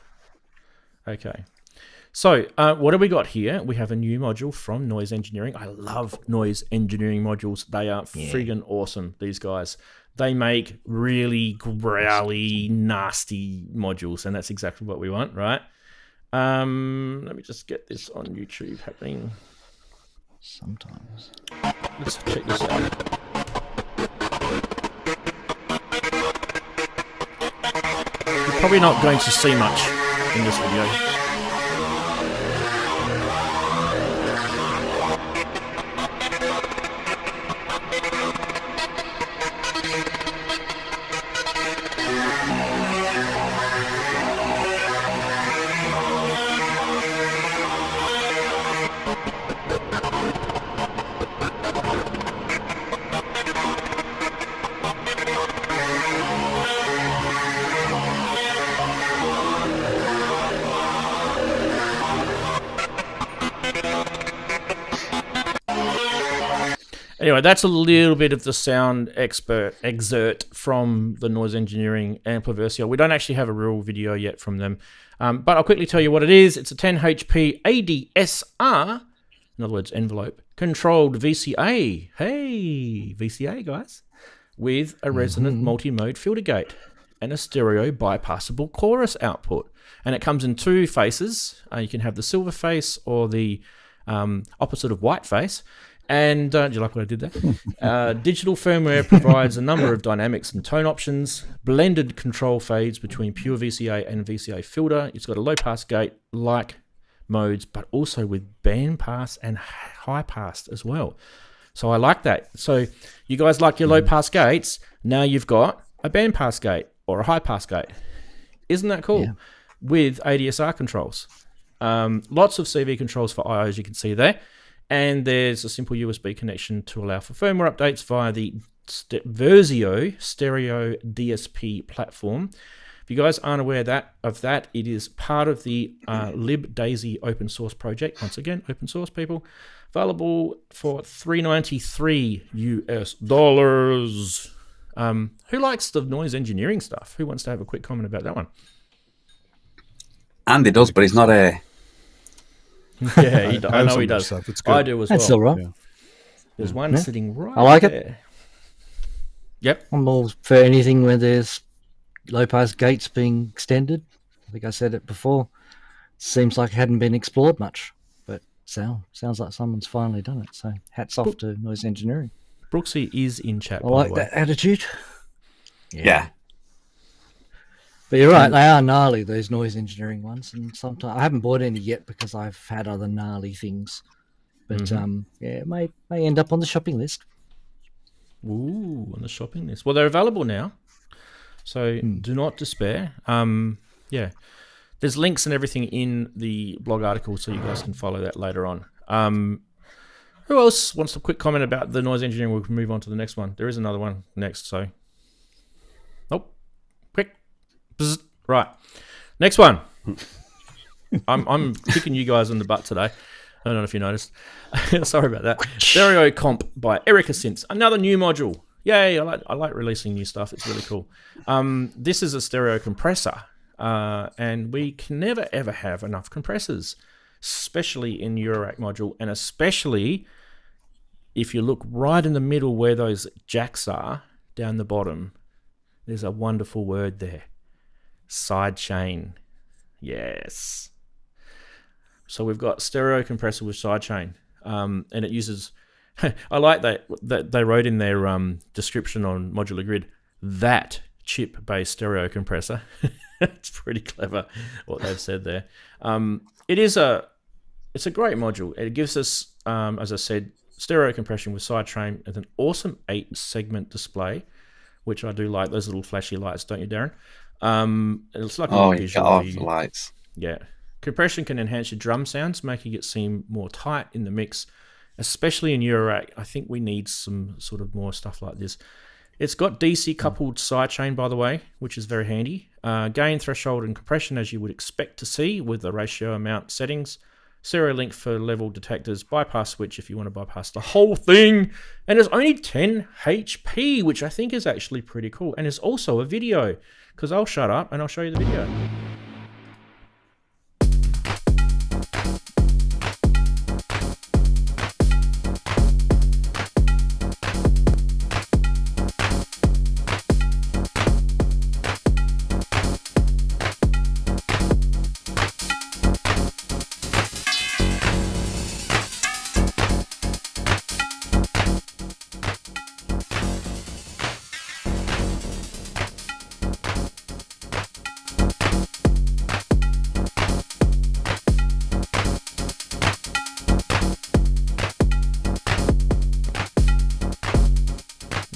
Okay. So what have we got here? We have a new module from Noise Engineering. I love Noise Engineering modules. They are friggin' awesome, these guys. They make really growly, nasty modules, and that's exactly what we want, right? Let me just get this on YouTube happening. Sometimes. Let's check this out. You're probably not going to see much in this video. Anyway, that's a little bit of the sound excerpt from the Noise Engineering Ampliversio. We don't actually have a real video yet from them, but I'll quickly tell you what it is. It's a 10 HP ADSR, in other words, envelope, controlled VCA. Hey, VCA, guys. With a resonant multi-mode filter gate and a stereo bypassable chorus output. And it comes in two faces. You can have the silver face or the opposite of white face. And do you like what I did there? Digital firmware provides a number of dynamics and tone options, blended control fades between pure VCA and VCA filter. It's got a low pass gate like modes, but also with band pass and high pass as well. So I like that. So you guys like your low pass gates. Now you've got a band pass gate or a high pass gate. Isn't that cool? Yeah. With ADSR controls. Lots of CV controls for I/O, as you can see there. And there's a simple USB connection to allow for firmware updates via the Versio Stereo DSP platform. If you guys aren't aware of that, it is part of the LibDaisy open source project. Once again, open source, people. Available for $393 US. Who likes the Noise Engineering stuff? Who wants to have a quick comment about that one? Andy does, but he's not a... Yeah, he does. I know he does. I do as well. That's all right. Yeah. There's one sitting right I like there. it. Yep. I'm all for anything where there's low pass gates being extended. I think I said it before. Seems like it hadn't been explored much, but sounds like someone's finally done it. So hats off to Noise Engineering. Brooksy is in chat. I like that attitude. Yeah. But you're right, they are gnarly, those Noise Engineering ones, and sometimes I haven't bought any yet because I've had other gnarly things. But yeah, it may end up on the shopping list. Ooh, on the shopping list. Well, they're available now, so do not despair. Yeah, there's links and everything in the blog article, so you guys can follow that later on. Who else wants a quick comment about the Noise Engineering? We can move on to the next one. There is another one next, so nope. Quick. Bzz. Right, next one. I'm kicking you guys in the butt today. I don't know if you noticed. Sorry about that. Stereo Comp by Erica Synths. Another new module. Yay! I like releasing new stuff. It's really cool. This is a stereo compressor, and we can never ever have enough compressors, especially in Eurorack module, and especially if you look right in the middle where those jacks are down the bottom. There's a wonderful word there. Sidechain. Yes. So we've got stereo compressor with sidechain, and it uses. I like that they wrote in their description on Modular Grid that chip-based stereo compressor. It's pretty clever what they've said there. It's a great module. It gives us, as I said, stereo compression with sidechain and an awesome 8-segment display, which I do like. Those little flashy lights, don't you, Darren? It's like a you got off the lights. Yeah. Compression can enhance your drum sounds, making it seem more tight in the mix, especially in Eurorack. I think we need some sort of more stuff like this. It's got DC coupled sidechain, by the way, which is very handy. Gain, threshold, and compression, as you would expect to see with the ratio amount settings. Serial link for level detectors, bypass switch if you want to bypass the whole thing. And it's only 10 HP, which I think is actually pretty cool. And it's also a video, because I'll shut up and I'll show you the video.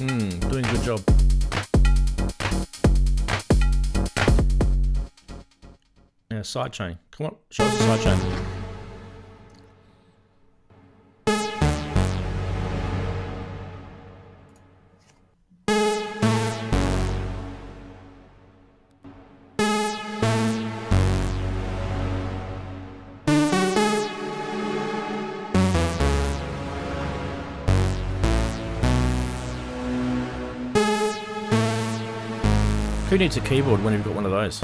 Doing a good job. Yeah, sidechain. Come on, show us the sidechain. Who needs a keyboard when you've got one of those?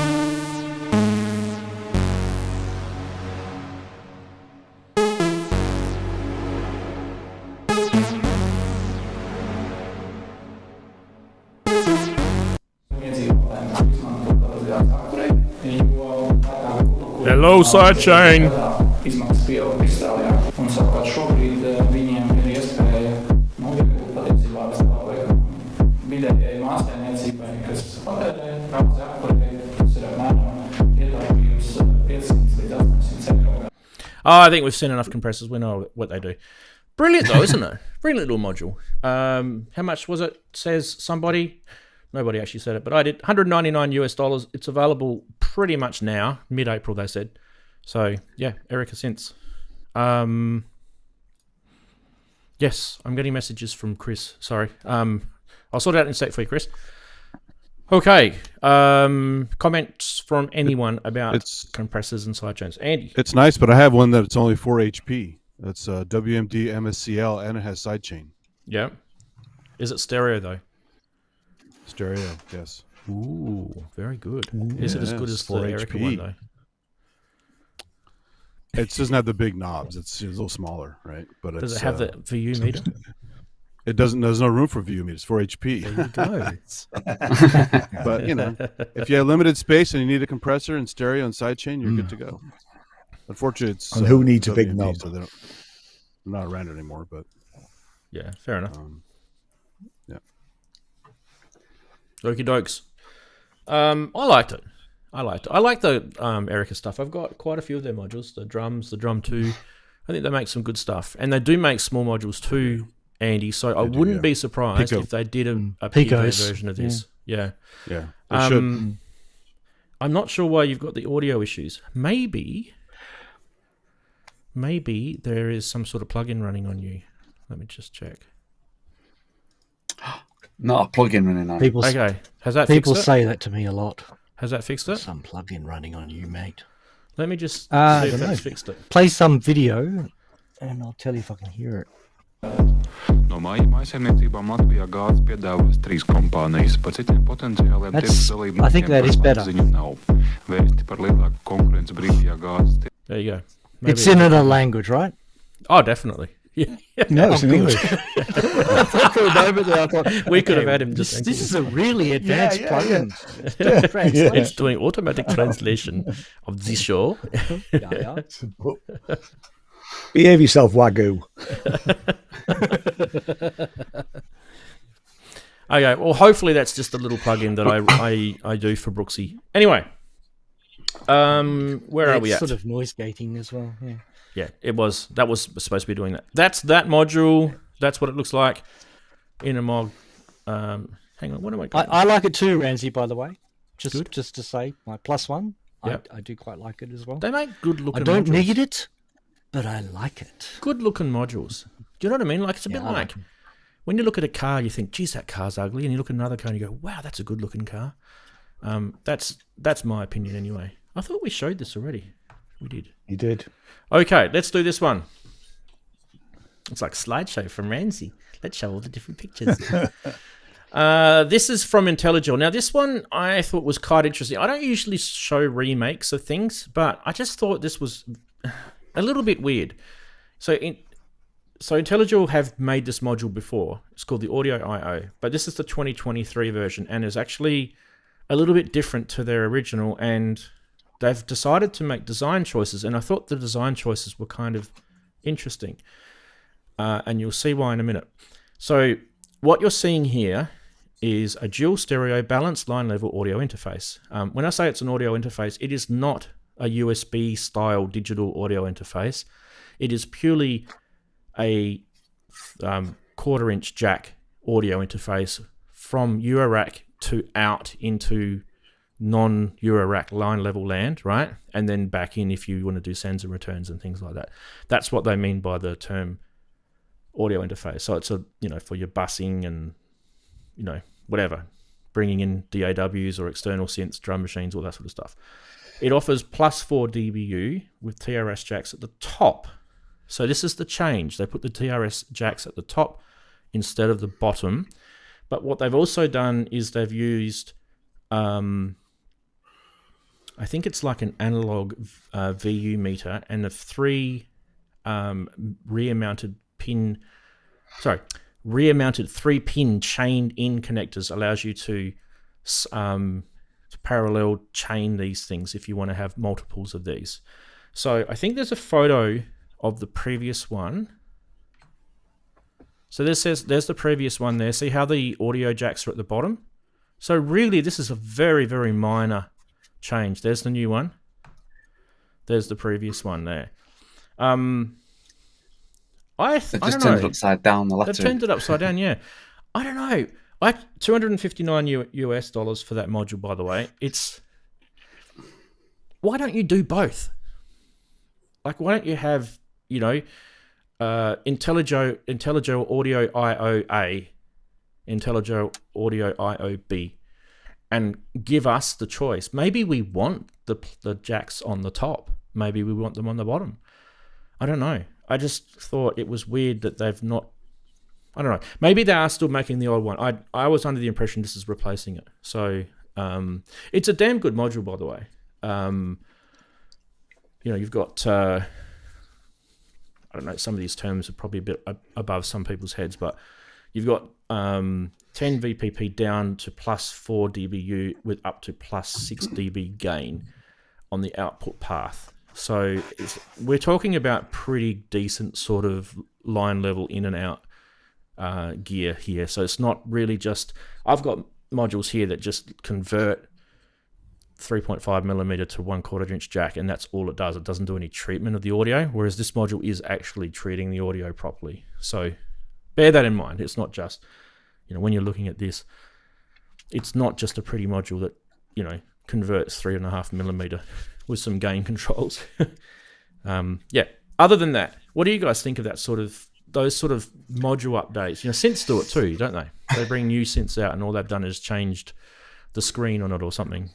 Hello, sidechain! Oh, I think we've seen enough compressors. We know what they do. Brilliant, though, isn't it? Brilliant little module. How much was it? Says somebody. Nobody actually said it, but I did. $199 US. It's available pretty much now, mid-April, they said. So, yeah, Erica Synths. Yes, I'm getting messages from Chris. Sorry. I'll sort it out in a sec for you, Chris. Okay. Comments from anyone about compressors and sidechains? Andy? It's nice, but I have one that's only 4 HP. That's WMD MSCL, and it has sidechain. Yeah. Is it stereo, though? Stereo, yes. Ooh, very good. Is it as good as the Erica one, though? It doesn't have the big knobs. It's a little smaller, right? But does it have the VU meter? It doesn't. There's no room for VU meters. 4 HP. There you go. But, you know, if you have limited space and you need a compressor and stereo and sidechain, you're good to go. Unfortunately, it's... And who needs a big WMD, knob? So they're not around anymore, but... Yeah, fair enough. Yeah. Okie dokes. I liked it. I like the Erica stuff. I've got quite a few of their modules. The drums, the drum 2. I think they make some good stuff. And they do make small modules too, Andy. So I wouldn't be surprised if they did a Pico version of this. Yeah. Yeah. They should. I'm not sure why you've got the audio issues. Maybe there is some sort of plugin running on you. Let me just check. Not a plugin running on. Okay. Has that people fixed it? say that to me a lot. Has that fixed it? Some plugin running on you, mate. Let me just see if that's fixed it. Play some video, and I'll tell you if I can hear it. No mājsaimniecībām Latvijā gāzes piedāvās 3 kompānijas. Par citiem potenciāliem tirgus dalībniekiem I think that is better. ziņu nav. Vēsti par lielāku konkurenci brīvajā gāzes tirgū. There you go. Maybe it's in another language, right? Oh, definitely. Yeah. No, it's in English. For a moment there, I thought, We could have had him just... This is a really advanced plugin. It's doing automatic translation of the show. Yeah. Behave yourself, Wagyu. Okay, well, hopefully that's just a little plug-in that I do for Brooksy. Anyway, where are we at? Sort of noise gating as well. Yeah. Yeah, that was supposed to be doing that. That's that module. That's what it looks like in a Moog. Hang on, what am I going? I like it too, Ranzee, by the way. Just to say, my +1. Yep. I do quite like it as well. They make good looking. I don't modules. need it, but I like it. Good looking modules. Do you know what I mean? Like it's a bit like when you look at a car, you think, "Geez, that car's ugly," and you look at another car and you go, "Wow, that's a good looking car." That's my opinion anyway. I thought we showed this already. We did. You did. Okay, let's do this one. It's like slideshow from Ranzee. Let's show all the different pictures. This is from Intelligil. Now, this one I thought was quite interesting. I don't usually show remakes of things, but I just thought this was a little bit weird. So Intelligil have made this module before. It's called the Audio I/O, but this is the 2023 version, and is actually a little bit different to their original, and they've decided to make design choices, and I thought the design choices were kind of interesting. And you'll see why in a minute. So what you're seeing here is a dual stereo balanced line level audio interface. When I say it's an audio interface, it is not a USB style digital audio interface. It is purely a 1/4 inch jack audio interface from Eurorack to out into non-Eurorack line level land, right? And then back in if you want to do sends and returns and things like that. That's what they mean by the term audio interface. So it's for your busing and, whatever, bringing in DAWs or external synths, drum machines, all that sort of stuff. It offers plus 4 dBu with TRS jacks at the top. So this is the change. They put the TRS jacks at the top instead of the bottom. But what they've also done is they've used, I think it's like an analog VU meter and the 3 rear-mounted 3-pin chained in connectors allows you to parallel chain these things if you want to have multiples of these. So I think there's a photo of the previous one. So there's the previous one there. See how the audio jacks are at the bottom? So really this is a very, very minor change. There's the new one. There's the previous one there. They've just turned it upside down. They've turned it upside down, yeah. I don't know. $259 US for that module, by the way. Why don't you do both? Like, why don't you have, IntelliJ Audio IO-A, IntelliJ Audio IO-B, and give us the choice. Maybe we want the jacks on the top. Maybe we want them on the bottom. I don't know. I just thought it was weird that they've not. I don't know. Maybe they are still making the old one. I was under the impression this is replacing it. So it's a damn good module, by the way. You've got. I don't know. Some of these terms are probably a bit above some people's heads, but you've got 10 VPP down to plus 4 dBu with up to plus 6 dB gain on the output path. So we're talking about pretty decent sort of line level in and out gear here. So it's not really just, I've got modules here that just convert 3.5 millimeter to 1/4 inch jack, and that's all it does. It doesn't do any treatment of the audio, whereas this module is actually treating the audio properly. So bear that in mind. It's not just, when you're looking at this, it's not just a pretty module that, converts 3.5 millimeter with some gain controls. Other than that, what do you guys think of those sort of module updates? Synths do it too, don't they? They bring new synths out and all they've done is changed the screen on it or something.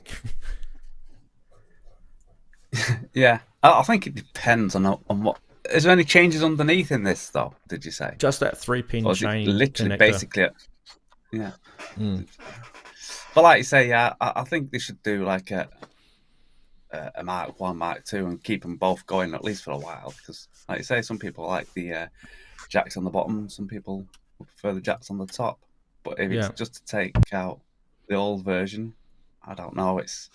Yeah, I think it depends on what. Is there any changes underneath in this though? Did you say just that 3-pin chain? Literally, connector? Basically, yeah. But like you say, yeah, I think they should do like a Mark 1, Mark 2 and keep them both going at least for a while, because like you say, some people like the jacks on the bottom, some people would prefer the jacks on the top. But if it's just to take out the old version, I don't know. It's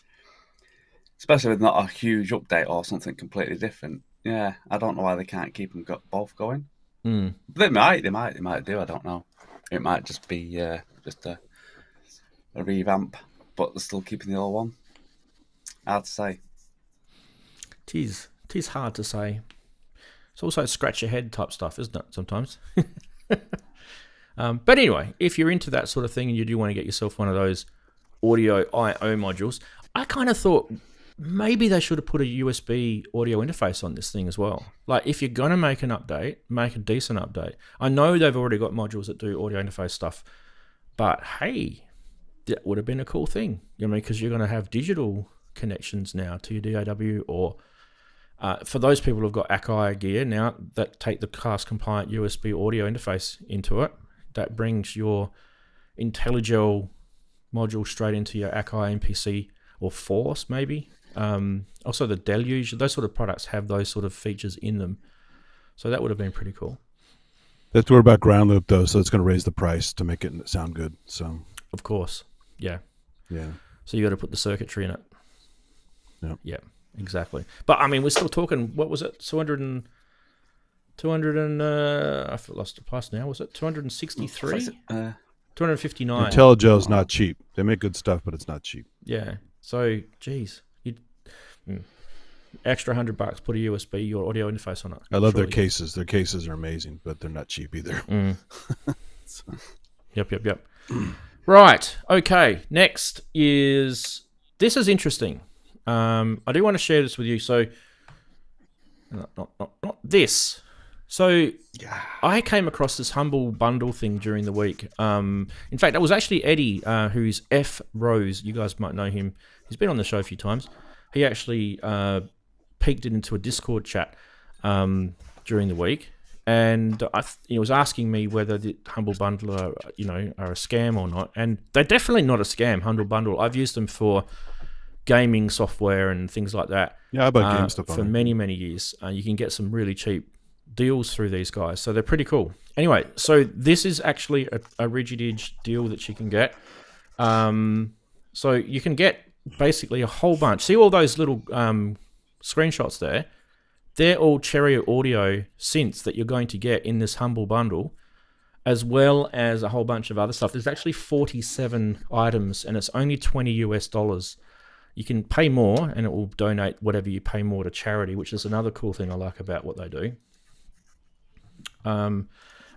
especially with not a huge update or something completely different. Yeah, I don't know why they can't keep them both going. But they might do. I don't know. It might just be just a revamp, but they're still keeping the old one. Hard to say. Tis hard to say. It's also scratch your head type stuff, isn't it? Sometimes. But anyway, if you're into that sort of thing and you do want to get yourself one of those audio I/O modules, I kind of thought maybe they should have put a USB audio interface on this thing as well. Like, if you're going to make an update, make a decent update. I know they've already got modules that do audio interface stuff, but hey, that would have been a cool thing. Because you're going to have digital connections now to your DAW, or for those people who've got Akai gear now that take the class compliant USB audio interface into it, that brings your IntelliJ module straight into your Akai MPC or Force maybe. Also the Deluge, those sort of products have those sort of features in them. So that would have been pretty cool. That's what about ground loop though, so it's going to raise the price to make it sound good. So of course, yeah. So you got to put the circuitry in it. Yeah, exactly. But I mean, we're still talking. What was it? 200 and I've lost the price now. Was it 263? 259. IntelliJ's not cheap. They make good stuff, but it's not cheap. Yeah. So, geez, extra $100, put a USB or audio interface on it. I love their cases. Their cases are amazing, but they're not cheap either. Yep. Right. Okay. Next is this is interesting. I do want to share this with you. So, not this. So, I came across this Humble Bundle thing during the week. In fact, it was actually Eddie, who's F Rose. You guys might know him. He's been on the show a few times. He actually peeked it into a Discord chat during the week, and he was asking me whether the Humble Bundle are a scam or not. And they're definitely not a scam. Humble Bundle. I've used them for gaming software and things like that. Yeah, I bought game stuff for many years. You can get some really cheap deals through these guys, so they're pretty cool. Anyway, so this is actually a Rigid Edge deal that you can get. So you can get basically a whole bunch. See all those little screenshots there? They're all Cherry Audio synths that you're going to get in this Humble Bundle, as well as a whole bunch of other stuff. There's actually 47 items, and it's only $20 US. You can pay more, and it will donate whatever you pay more to charity, which is another cool thing I like about what they do. I'm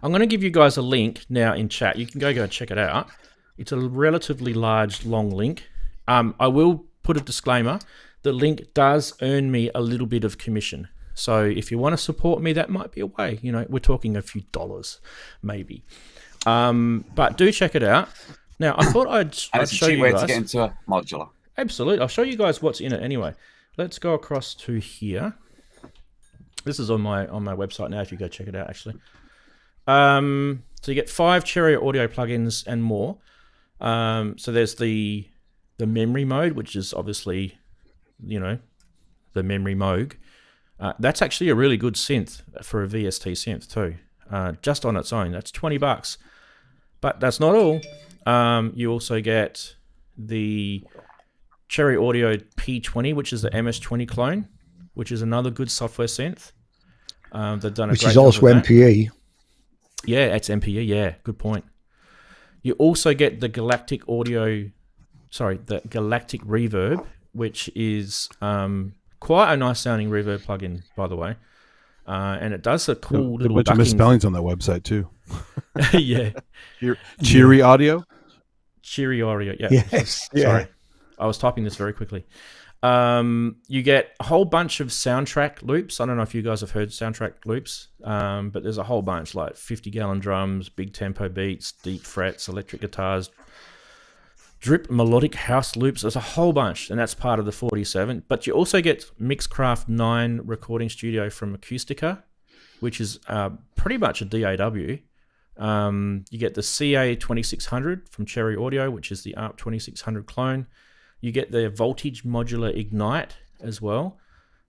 going to give you guys a link now in chat. You can go check it out. It's a relatively large, long link. I will put a disclaimer. The link does earn me a little bit of commission. So if you want to support me, that might be a way. We're talking a few dollars, maybe. But do check it out. Now, I thought I'd show you guys. It's a cheap way to get into a modular. Absolutely. I'll show you guys what's in it anyway. Let's go across to here. This is on my website now if you go check it out, actually. So you get 5 Cherry Audio plugins and more. So there's the memory mode, which is obviously, the memory Moog. That's actually a really good synth for a VST synth too. Just on its own, that's $20. But that's not all. You also get the Cherry Audio P20, which is the MS-20 clone, which is another good software synth. They've done a which great is job also with that. MPE. Yeah, it's MPE. Yeah, good point. You also get the Galactic Reverb, which is quite a nice sounding reverb plugin, by the way. And it does a cool little bunch of misspellings on that website too. Yeah. Cheery Audio? Cheery Audio, yeah. Yes. Sorry. I was typing this very quickly. You get a whole bunch of soundtrack loops. I don't know if you guys have heard soundtrack loops, but there's a whole bunch, like 50-gallon drums, big tempo beats, deep frets, electric guitars, drip melodic house loops. There's a whole bunch, and that's part of the 47. But you also get Mixcraft 9 recording studio from Acoustica, which is pretty much a DAW. You get the CA 2600 from Cherry Audio, which is the ARP 2600 clone. You get the Voltage Modular Ignite as well.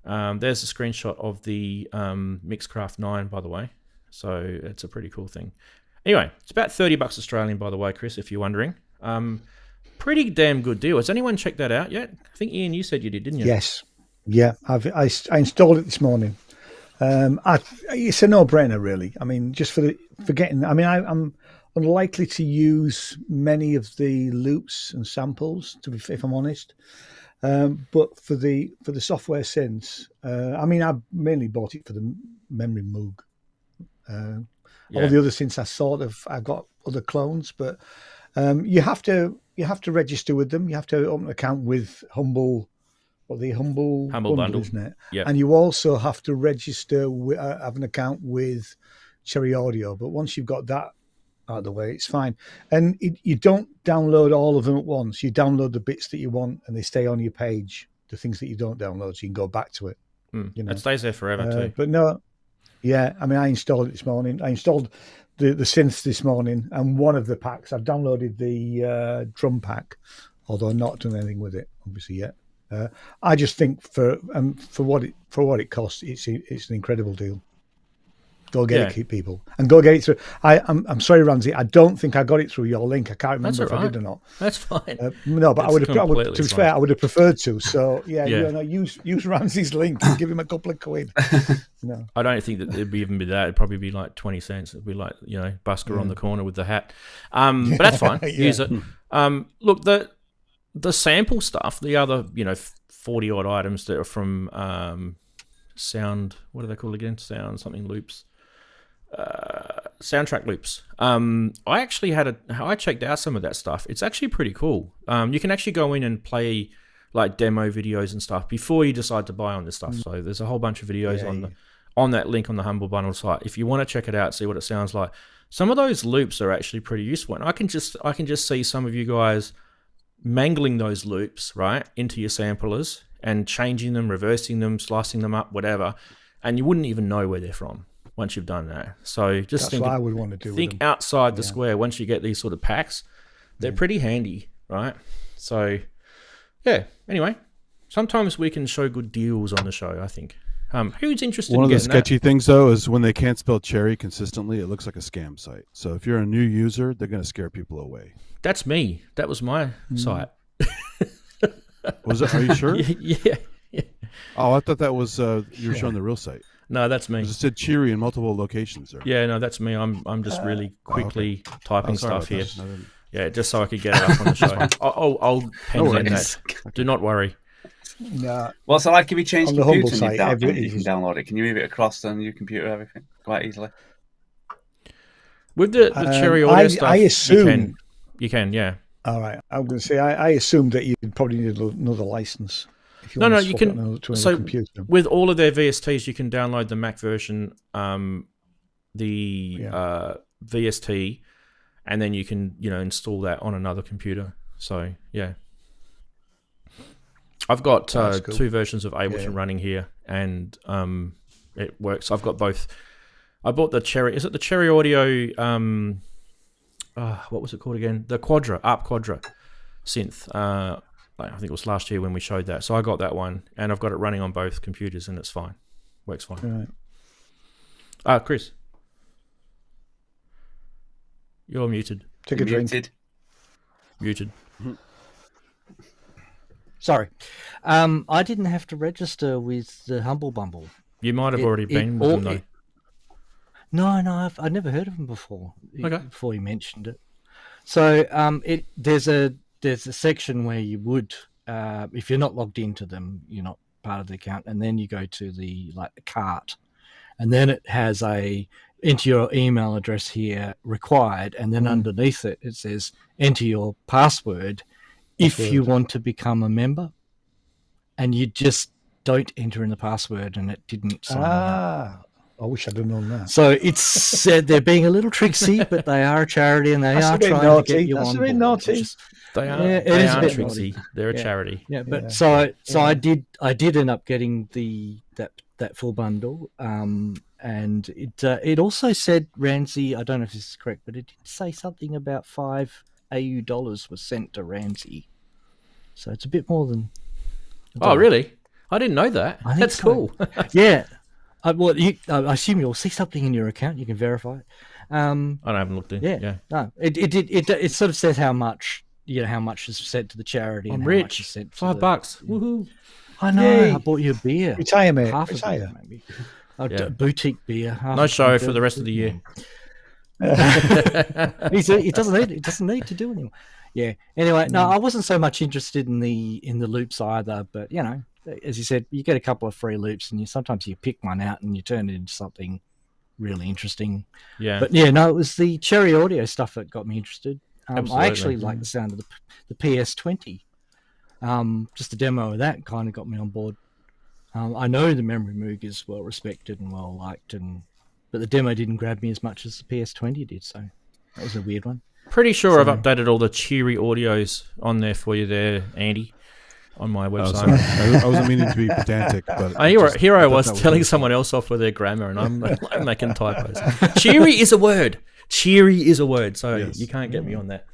There's a screenshot of the Mixcraft 9, by the way. So it's a pretty cool thing. Anyway, it's about $30 Australian, by the way, Chris, if you're wondering. Pretty damn good deal. Has anyone checked that out yet? I think, Ian, you said you did, didn't you? Yes. Yeah, I installed it this morning. It's a no-brainer, really. I mean, just for getting... I mean, I'm unlikely to use many of the loops and samples, if I'm honest. But for the software synths, I mean, I mainly bought it for the memory Moog. All the other synths, I got other clones, but you have to register with them. You have to open an account with Humble Bundle, isn't it? Yeah. And you also have to register have an account with Cherry Audio. But once you've got that out of the way, it's fine. And you don't download all of them at once. You download the bits that you want, and they stay on your page. The things that you don't download, so you can go back to it. It stays there forever too. But no, yeah. I mean, I installed it this morning. I installed the synths this morning, and one of the packs I've downloaded the drum pack, although I've not done anything with it obviously yet. I just think for what it costs, it's an incredible deal. Go get it, people, and go get it through. I'm sorry, Ranzee. I don't think I got it through your link. I can't remember if I did or not. That's fine. No, but I would have. To be fair, I would have preferred to. So yeah. Use Ranzee's link and give him a couple of quid. No, I don't think that it'd even be that. It'd probably be like 20 cents. It'd be like Busker on the corner with the hat. But that's fine. Use it. Look, the sample stuff, the other 40 odd items that are from sound. What are they called again? Sound something loops. soundtrack loops. I actually I checked out some of that stuff. It's actually pretty cool. You can actually go in and play like demo videos and stuff before you decide to buy on this stuff. So there's a whole bunch of videos on that link on the Humble Bundle site. If you want to check it out, see what it sounds like. Some of those loops are actually pretty useful, and I can just see some of you guys mangling those loops right into your samplers and changing them, reversing them, slicing them up, whatever, and you wouldn't even know where they're from once you've done that. So just That's what I would want to do. Think outside the square. Once you get these sort of packs, they're pretty handy, right? So yeah. Anyway, sometimes we can show good deals on the show, I think. Who's interested One in of the getting sketchy things, though, is when they can't spell cherry consistently, it looks like a scam site. So if you're a new user, they're going to scare people away. That's me. That was my site. Was it? Are you sure? Yeah. Oh, I thought that was you were showing the real site. No, that's me. It said cheery in multiple locations there. Yeah, no, that's me. I'm just really quickly typing stuff here. That. Yeah, just so I could get it up on the show. I'll pen in that. Do not worry. No. Well, so like if you change On the computer Humble and site, you can download it. Can you move it across on your computer, everything, quite easily? With the Cherry Audio stuff, I assume you can, yeah. All right, I'm going to say I assumed that you'd probably need another license. If you No, want to you swap it can. to So another computer. with all of their VSTs, you can download the Mac version, the VST, and then you can install that on another computer. So yeah. I've got cool. 2 versions of Ableton running here, and it works. I've got both. I bought the Cherry. Is it the Cherry Audio? What was it called again? The ARP Quadra synth. I think it was last year when we showed that. So I got that one, and I've got it running on both computers, and it's fine. Works fine. Right. Chris, you're muted. Take a drink. Muted. Sorry. I didn't have to register with the Humble Bundle. You might have already been with them, though. No, I've never heard of them before. Okay. Before you mentioned it. So there's a section where you would, if you're not logged into them, you're not part of the account, and then you go to the cart, and then it has enter your email address here required, and then underneath it says enter your password if you want to become a member, and you just don't enter in the password, and it didn't sign me up. I wish I'd have known that. So it's said they're being a little tricksy, but they are a charity and they are trying to get you on board. Naughty. They are. Yeah, they is a are bit tricksy. They're a charity. Yeah, but so I did end up getting that full bundle, and it also said, Ranzee, I don't know if this is correct, but it did say something about $5 AU was sent to Ranzee. So it's a bit more than. Oh, really? I didn't know that. That's so. cool. Yeah. I assume you'll see something in your account. You can verify it. I haven't looked in. Yeah. No. It sort of says how much is sent to the charity. I'm and rich. How much is sent to $5. Woohoo! I know. Yay. I bought you a beer. Retire, mate. Half Retire. of it, maybe. Boutique beer. No show for the rest of the year. It doesn't need to do anymore. Yeah. Anyway, no, I wasn't so much interested in the loops either, but as you said, you get a couple of free loops, and sometimes you pick one out and you turn it into something really interesting. Yeah. But it was the Cherry Audio stuff that got me interested. Absolutely. I actually like the sound of the PS20. Just a demo of that kind of got me on board. I know the Memory Moog is well respected and well liked, but the demo didn't grab me as much as the PS20 did, so that was a weird one. Pretty sure I've updated all the Cheery audios on there for you there, Andy, on my website. I wasn't meaning to be pedantic, but here I was telling someone else off with their grammar, and I'm making typos. Cheery is a word. Cheery is a word, so you can't get me on that.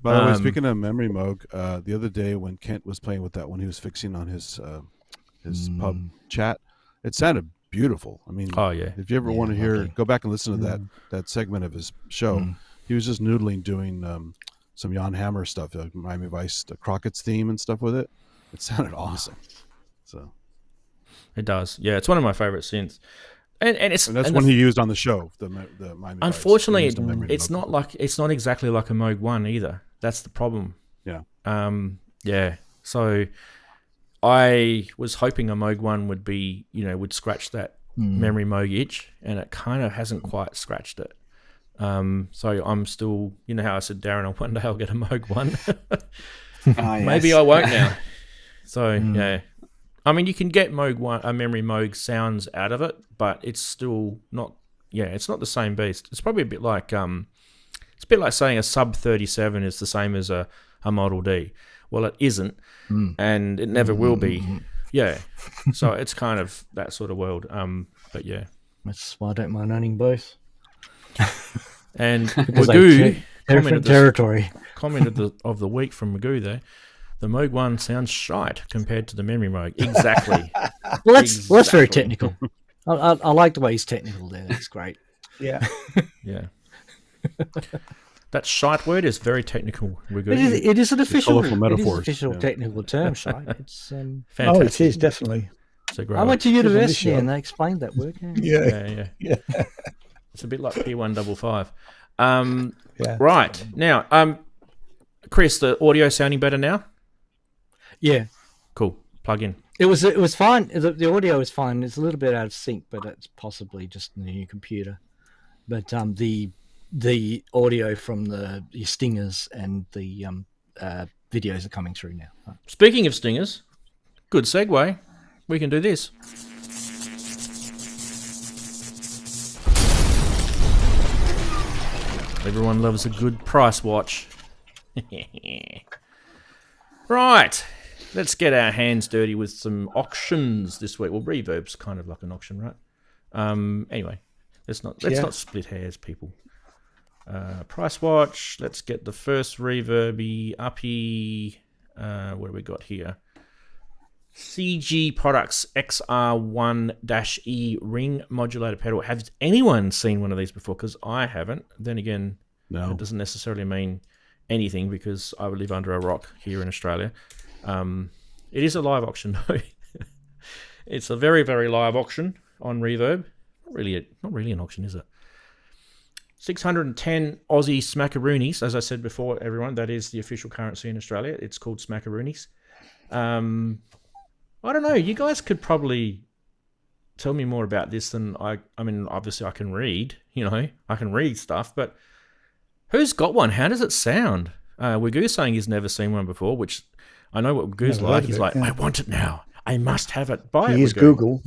By the way, speaking of Memory Moog, the other day when Kent was playing with that one, he was fixing on his pub chat. It sounded beautiful. I mean, if you ever want to hear, go back and listen to that segment of his show. He was just noodling, doing some Jan Hammer stuff, like Miami Vice, the Crockett's theme and stuff with it. It sounded awesome. So it does. Yeah, it's one of my favorite synths. And that's one he used on the show. The Miami unfortunately, Vice. it's not exactly like a Moog 1 either. That's the problem. Yeah. So I was hoping a Moog 1 would be, would scratch that memory Moog itch, and it kind of hasn't quite scratched it. So I'm still, you know how I said, Darren, one day I'll get a Moog one. Yes. Maybe I won't now. So yeah, I mean, you can get Moog a memory Moog sounds out of it, but it's still not. Yeah, it's not the same beast. It's probably a bit like it's a bit like saying a sub 37 is the same as a Model D. Well, it isn't, and it never will be. Yeah, so it's kind of that sort of world. But yeah, That's why I don't mind owning both. and Because Magoo different territory. commented of the week from Magoo there. The Moog one sounds shite compared to the memory Moog. Exactly. Well, that's very technical. I like the way he's technical there. That's great. Yeah. Yeah. That shite word is very technical. It is an official, colourful metaphors, official yeah. technical term, shite. It's Fantastic. Oh, it is definitely. It's a great I went to on this university show. and they explained that word. Yeah. Yeah. It's a bit like P155. Yeah. Right. Now, Chris, the audio sounding better now? Yeah. Cool. Plug in. It was fine. The audio is fine. It's a little bit out of sync, but it's possibly just the new computer. But the audio from the stingers and the videos are coming through now. Speaking of stingers, good segue. We can do this. Everyone loves a good price watch. Right. Let's get our hands dirty with some auctions this week. Well, Reverb's kind of like an auction, right? Anyway, let's not split hairs, people. Price watch. Let's get the first Reverby uppy. What do we got here? CG Products XR1-E ring modulator pedal. Has anyone seen one of these before? Because I haven't. Then again, No. it doesn't necessarily mean anything because I live under a rock here in Australia. It is a live auction though. It's a very, very live auction on Reverb. Not really an auction, is it? 610 Aussie smackaroonies. As I said before, everyone, that is the official currency in Australia. It's called smackaroonies. I don't know. You guys could probably tell me more about this than I mean, obviously I can read, I can read stuff, but who's got one? How does it sound? Wagoo's saying he's never seen one before, which I know what Wagoo's Never like. heard of He's it, like, yeah. I want it now. I must have it. Buy it. He is Wagoo. Google.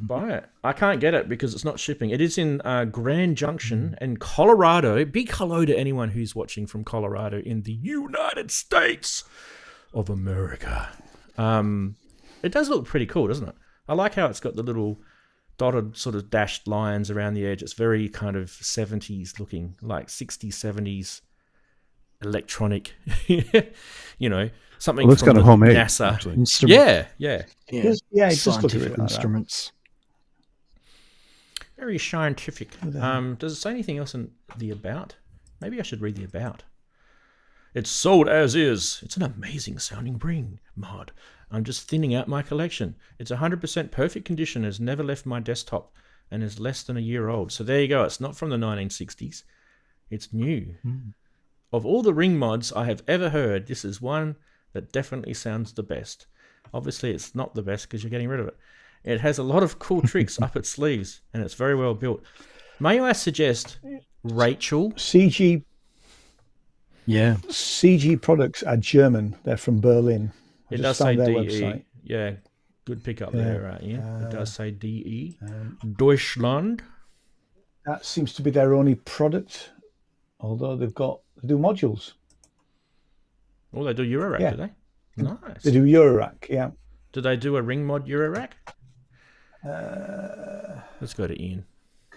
Buy it. I can't get it because it's not shipping. It is in Grand Junction in Colorado. Big hello to anyone who's watching from Colorado in the United States of America. It does look pretty cool, doesn't it? I like how it's got the little dotted sort of dashed lines around the edge. It's very kind of 70s looking, like 60s, 70s electronic, something Looks from kind of the homemade, NASA. actually. Yeah. Yeah, it does look a Scientific bit like that. instruments. Very scientific. Does it say anything else in the about? Maybe I should read the about. It's sold as is. It's an amazing sounding ring mod. I'm just thinning out my collection. It's 100% perfect condition, has never left my desktop, and is less than a year old. So there you go. It's not from the 1960s. It's new. Of all the ring mods I have ever heard, this is one that definitely sounds the best. Obviously, it's not the best because you're getting rid of it. It has a lot of cool tricks up its sleeves, and it's very well built. May I suggest Rachel? CG products are German. They're from Berlin. I It just does say found their DE. website. Yeah, good pickup there, right? Yeah, it does say DE. Deutschland. That seems to be their only product, although they do modules. Oh, they do Eurorack, Yeah. do they? Nice. They do Eurorack, yeah. Do they do a ring mod Eurorack? Let's go to Ian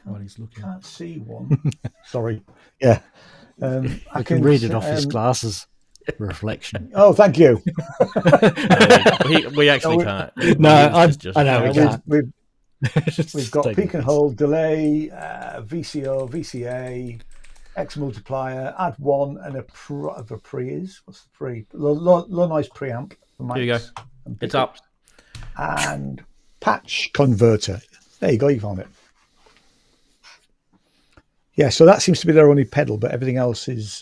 while he's looking. Can't see one. Sorry. Yeah. I can read it off his glasses. Reflection. Oh, thank you. We actually can't. No, I I know we can't. We've got peak and hold, delay, VCO, VCA, X multiplier, add one, and a pre-is. What's the pre? Low noise preamp. For mics. Here you go. And It's up. And patch converter. There you go. You found it. Yeah, so that seems to be their only pedal, but everything else is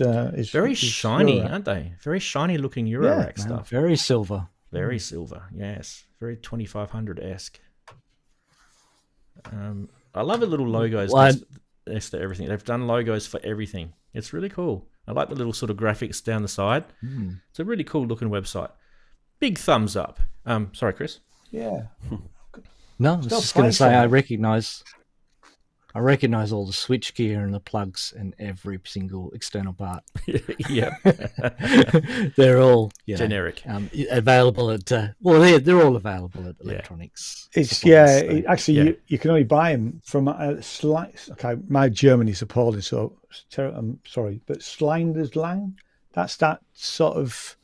Very shiny, Eurorack. aren't they? Very shiny looking Eurorack Yeah, stuff. Very silver. Very silver, yes. Very 2500-esque. I love the little logos next to everything. They've done logos for everything. It's really cool. I like the little sort of graphics down the side. It's a really cool looking website. Big thumbs up. Sorry, Chris. Yeah. No, I was just going to say I recognise all the switch gear and the plugs and every single external part. Yeah, they're all generic. Available at they're all available at electronics. It's you can only buy them from my German is appalling, so I'm sorry, but Schlinderslang, that's that sort of,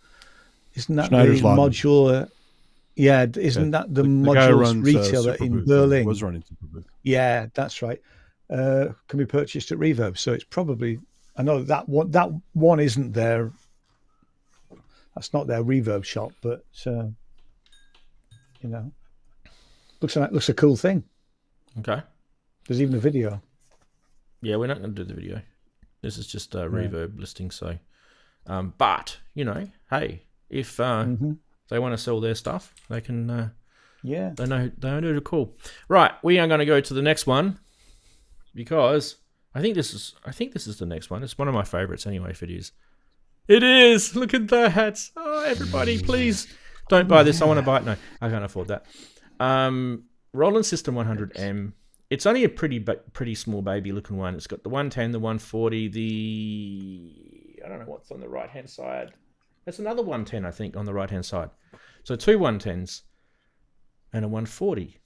isn't that the modular? Yeah, isn't that the modular retailer in Berlin? Was running Superbooth. Yeah, that's right. Can be purchased at Reverb, so it's probably, I know that one isn't there. That's not their Reverb shop, but looks a cool thing. Okay. There's even a video. Yeah, we're not going to do the video. This is just a Reverb listing. So, but hey, if they want to sell their stuff, they can. They know they're cool. Right, we are going to go to the next one because I think this is the next one. It's one of my favorites anyway. If it is, it is. Look at that! Oh, everybody, please don't buy this. I want to buy it. No, I can't afford that. Roland System 100M. It's only a pretty small baby looking one. It's got the 110, the 140, I don't know what's on the right hand side. That's another 110, I think, on the right hand side. So 2 110s and a 140,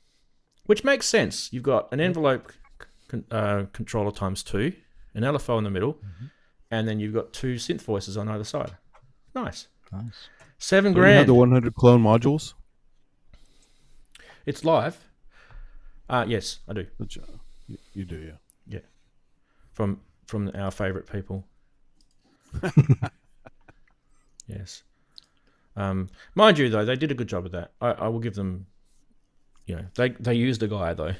which makes sense. You've got an envelope controller times 2, an LFO in the middle, and then you've got 2 synth voices on either side. Nice. $7,000. You have the 100 clone modules? It's live. Yes, I do. You do, yeah. Yeah. From our favourite people. Yes. Mind you, though, they did a good job of that. I will give them, they used a guy, though.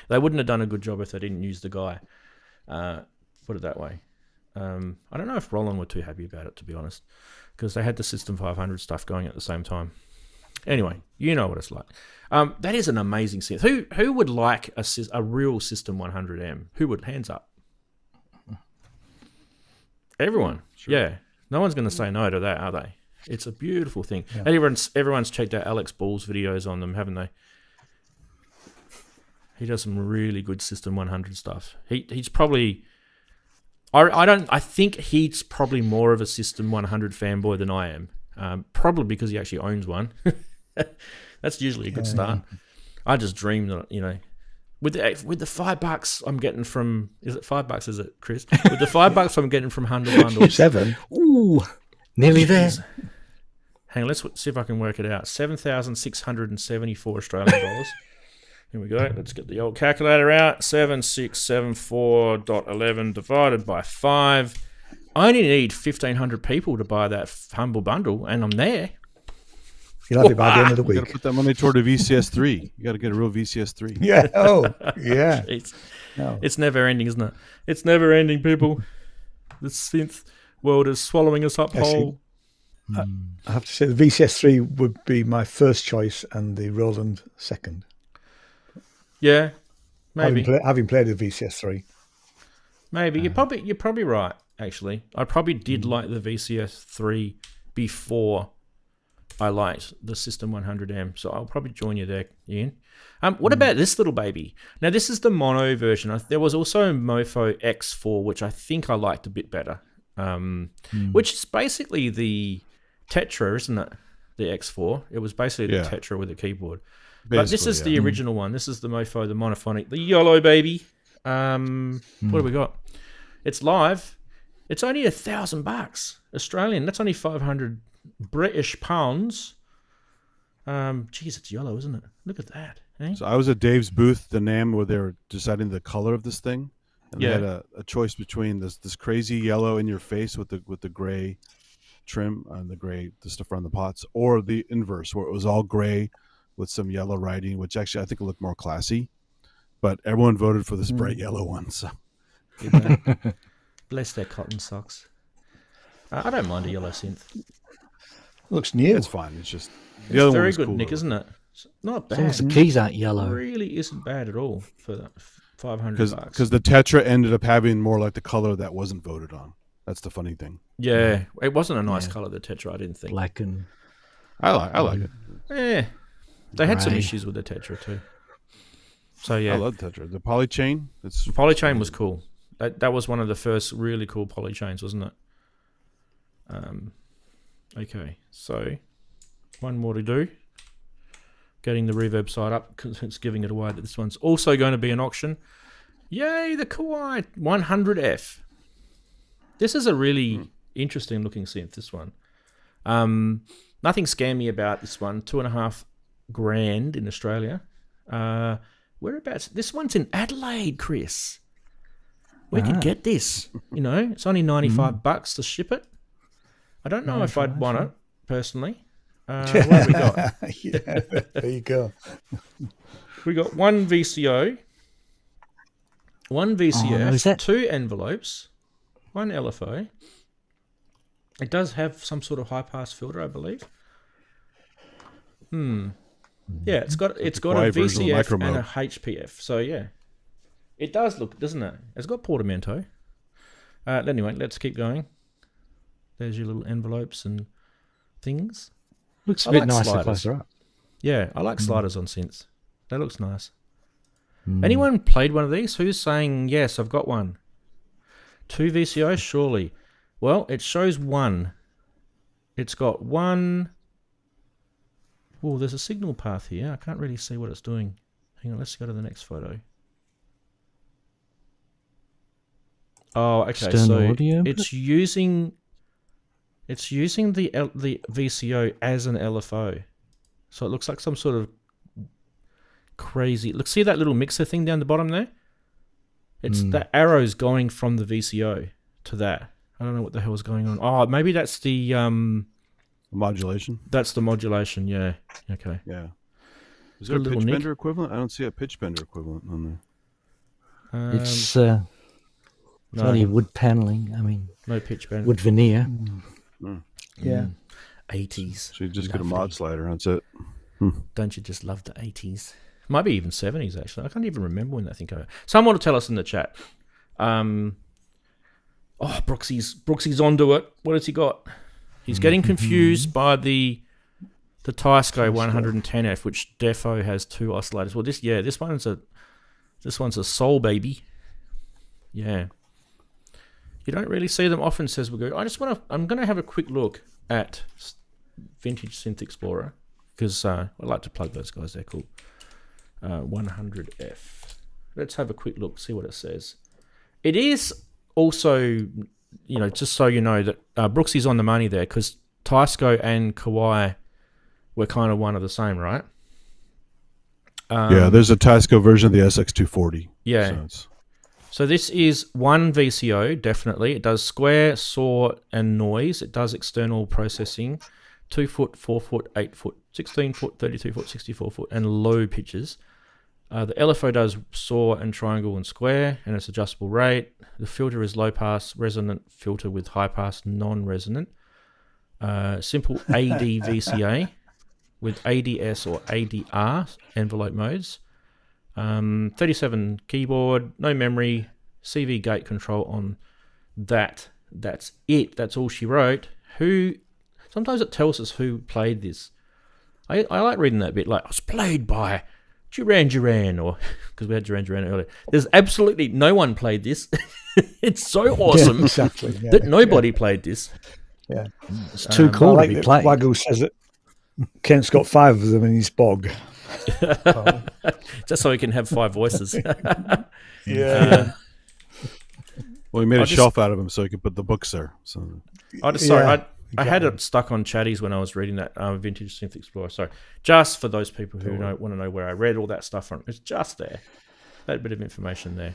They wouldn't have done a good job if they didn't use the guy. Put it that way. I don't know if Roland were too happy about it, to be honest, because they had the System 500 stuff going at the same time. Anyway, you know what it's like. That is an amazing synth. Who would like a real System 100M? Who would? Hands up. Everyone. Sure. Yeah. No one's going to say no to that, are they? It's a beautiful thing. Yeah. And everyone's checked out Alex Ball's videos on them, haven't they? He does some really good System 100 stuff. He's probably... I think he's probably more of a System 100 fanboy than I am. Probably because he actually owns one. That's usually a good start. I just dream that, with the $5 I'm getting from, is it $5? Is it, Chris? With the $5 I'm getting from Humble Bundle. 7. Ooh, nearly there. Hang on, let's see if I can work it out. 7,674 Australian dollars. Here we go. Let's get the old calculator out. 7674.11 divided by 5. I only need 1,500 people to buy that Humble Bundle, and I'm there. You'll have it by the end of the week. You got to put that money toward a VCS3. You got to get a real VCS3. Yeah. Oh, yeah. It's never ending, isn't it? It's never ending, people. The synth world is swallowing us up whole. I have to say the VCS3 would be my first choice and the Roland second. Yeah, maybe. Having played the VCS3. Maybe. You're probably right, actually. I probably did like the VCS3 before I liked the System 100M, so I'll probably join you there, Ian. What about this little baby? Now, this is the mono version. There was also a Mofo X4, which I think I liked a bit better, which is basically the Tetra, isn't it? The X4. It was basically the Tetra with a keyboard. But this is the original one. This is the Mofo, the monophonic, the yellow baby. What do we got? It's live. It's only $1,000 Australian. That's only 500 British pounds. Geez, it's yellow, isn't it? Look at that. Eh? So I was at Dave's booth, the NAMM, where they were deciding the color of this thing, and they had a choice between this crazy yellow in your face with the gray trim and the stuff around the pots, or the inverse, where it was all gray with some yellow writing, which actually I think it looked more classy. But everyone voted for this bright yellow one. So bless their cotton socks. I don't mind a yellow synth. Looks new. It's fine. It's just the other very good, cool, Nick, isn't it? It's not As long bad. as the keys aren't yellow. Really isn't bad at all for that $500. Because the Tetra ended up having more like the color that wasn't voted on. That's the funny thing. Yeah, it wasn't a nice color, the Tetra, I didn't think. Black and I like it. Yeah. They had some Grey. issues with the Tetra too. So yeah. I love Tetra. The polychain. It's Polychain was cool. That was one of the first really cool polychains, wasn't it? Okay, so one more to do. Getting the reverb side up because it's giving it away that this one's also going to be an auction. Yay, the Kawai 100F. This is a really interesting looking synth, this one. Nothing scammy about this one. $2.5 grand in Australia. Whereabouts? This one's in Adelaide, Chris. We could get this. You know, it's only $95 to ship it. I don't know if I'd want it personally. What have we got? Yeah, there you go. We got one VCO, one VCF, is that- 2 envelopes, one LFO. It does have some sort of high pass filter, I believe. Yeah, it's got a quiet version of VCF Micro and a Moog. HPF. So yeah, it does look, doesn't it? It's got portamento. Anyway, let's keep going. There's your little envelopes and things. looks a I bit like nicer sliders. closer up. Yeah, I like sliders on synths. That looks nice. Anyone played one of these? Who's saying, yes, I've got one? 2 VCOs, surely. Well, it shows one. It's got one. Oh, there's a signal path here. I can't really see what it's doing. Hang on, let's go to the next photo. Oh, okay. External So audio? it's using the VCO as an LFO. So it looks like some sort of crazy. Look, see that little mixer thing down the bottom there? It's the arrows going from the VCO to that. I don't know what the hell's going on. Oh, maybe that's the modulation. That's the modulation. Yeah. Okay. Yeah. Is there a little pitch nick. bender equivalent? I don't see a pitch bender equivalent on there. It's no, only wood paneling. I mean, no pitch bend. wood veneer. Yeah. 80s. So you just get a Lovely. mod slider. That's it. Don't you just love the 80s? Might be even 70s, actually. I can't even remember when that thing came out. Someone will tell us in the chat. Brooksy's onto it. What has he got? He's getting confused by the Tysco 110F, which defo has 2 oscillators. Well, this one's a soul baby. Yeah. You don't really see them often, says Wagoo. I'm going to have a quick look at Vintage Synth Explorer because I like to plug those guys. They're cool. 100F. Let's have a quick look, see what it says. It is also, just so you know that Brooksy's on the money there because Tysco and Kawai were kind of one of the same, right? Yeah, there's a Tysco version of the SX240. Yeah. So this is one VCO, definitely. It does square, saw, and noise. It does external processing, 2 foot, 4 foot, 8 foot, 16 foot, 32 foot, 64 foot, and low pitches. The LFO does saw and triangle and square, and it's adjustable rate. The filter is low pass, resonant filter with high pass, non-resonant. Simple AD VCA with ADS or ADR envelope modes. 37 keyboard, no memory, CV gate control on that. That's it. That's all she wrote. Sometimes it tells us who played this. I like reading that bit, like, it was played by Duran, or because we had Duran earlier. There's absolutely no one played this. It's so awesome that nobody played this. Yeah. It's too cool I like to be that played. Wagoo says that Kent's got 5 of them in his bog. Just so he can have 5 voices. Yeah. Well, he made a shelf out of them so he could put the books there. So I had it stuck on chatties when I was reading that Vintage Synth Explorer. So just for those people who want to know where I read all that stuff from, it's just there. That bit of information there.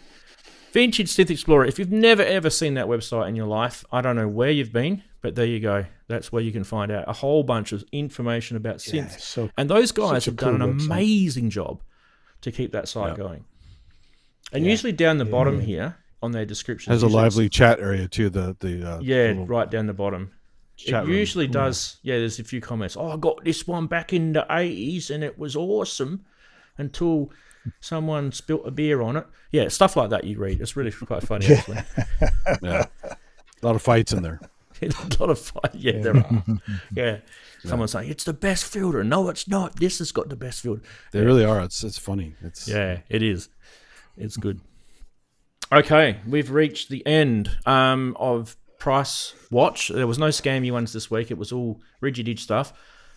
Vintage Synth Explorer. If you've never ever seen that website in your life, I don't know where you've been, but there you go. That's where you can find out a whole bunch of information about synths. And those guys have done an amazing job to keep that site going. And usually down the bottom here on their description has a lively chat area too. The right down the bottom. chat It room. usually does. Yeah, there's a few comments. Oh, I got this one back in the 80s and it was awesome until someone spilt a beer on it. Yeah, stuff like that you read. It's really quite funny, actually. Yeah. A lot of fights in there. A lot of fight. Yeah, there are. Yeah. Someone's saying, it's the best filter. No, it's not. This has got the best filter. They really are. It's funny. Yeah, it is. It's good. Okay, we've reached the end of Price Watch. There was no scammy ones this week. It was all rigid stuff.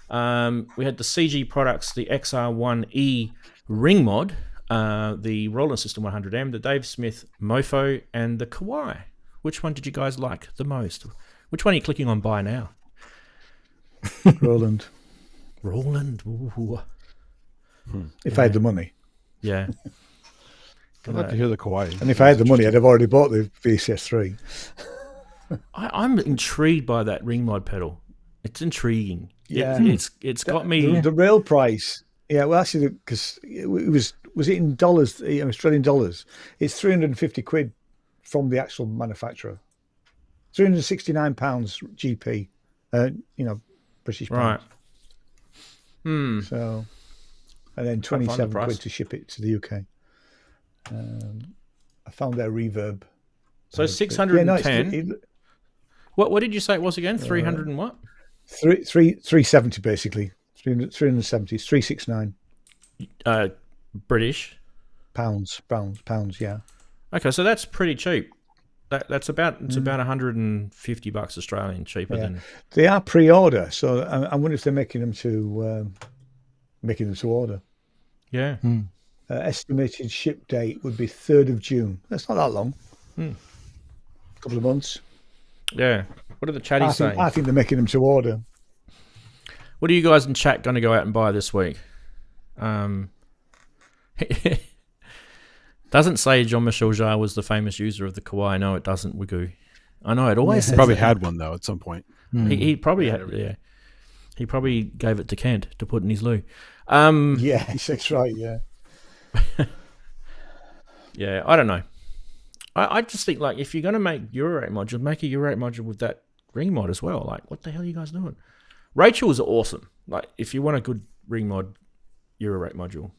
We had the CG products, the XR1E ring mod, the Roland System 100M, the Dave Smith Mofo, and the Kawai. Which one did you guys like the most? Which one are you clicking on buy now? Roland. Roland. Ooh. If I had the money. Yeah. I'd like to hear the Kawai. And if I had the money, I'd have already bought the VCS3. I'm intrigued by that ring mod pedal. It's intriguing. Yeah. It's got me. The rail price. Yeah, well, actually, because it was it in dollars, Australian dollars? It's 350 quid from the actual manufacturer. £369 GP, British pounds. Right. So, and then 27 quid to ship it to the UK. I found their reverb. So 610. What did you say it was again? 300 and what? 370 basically. 370. It's 369. British pounds. Yeah. Okay, so that's pretty cheap. That's about $150 Australian cheaper than. They are pre-order, so I wonder if they're making them to order. Yeah. Estimated ship date would be 3rd of June. That's not that long. A couple of months. Yeah. What are the chatties saying? I think they're making them to order. What are you guys in chat going to go out and buy this week? Doesn't say Jean-Michel Jarre was the famous user of the Kawai. No, it doesn't, Wigoo. I know, it always says probably that. had one, though, at some point. He probably had, yeah. He probably gave it to Kent to put in his loo. Yeah, that's right, yeah. Yeah, I don't know. I just think, like, if you're going to make Eurorack module, make a Eurorack module with that ring mod as well. Like, what the hell are you guys doing? Rachel's awesome. Like, if you want a good ring mod, Eurorack module.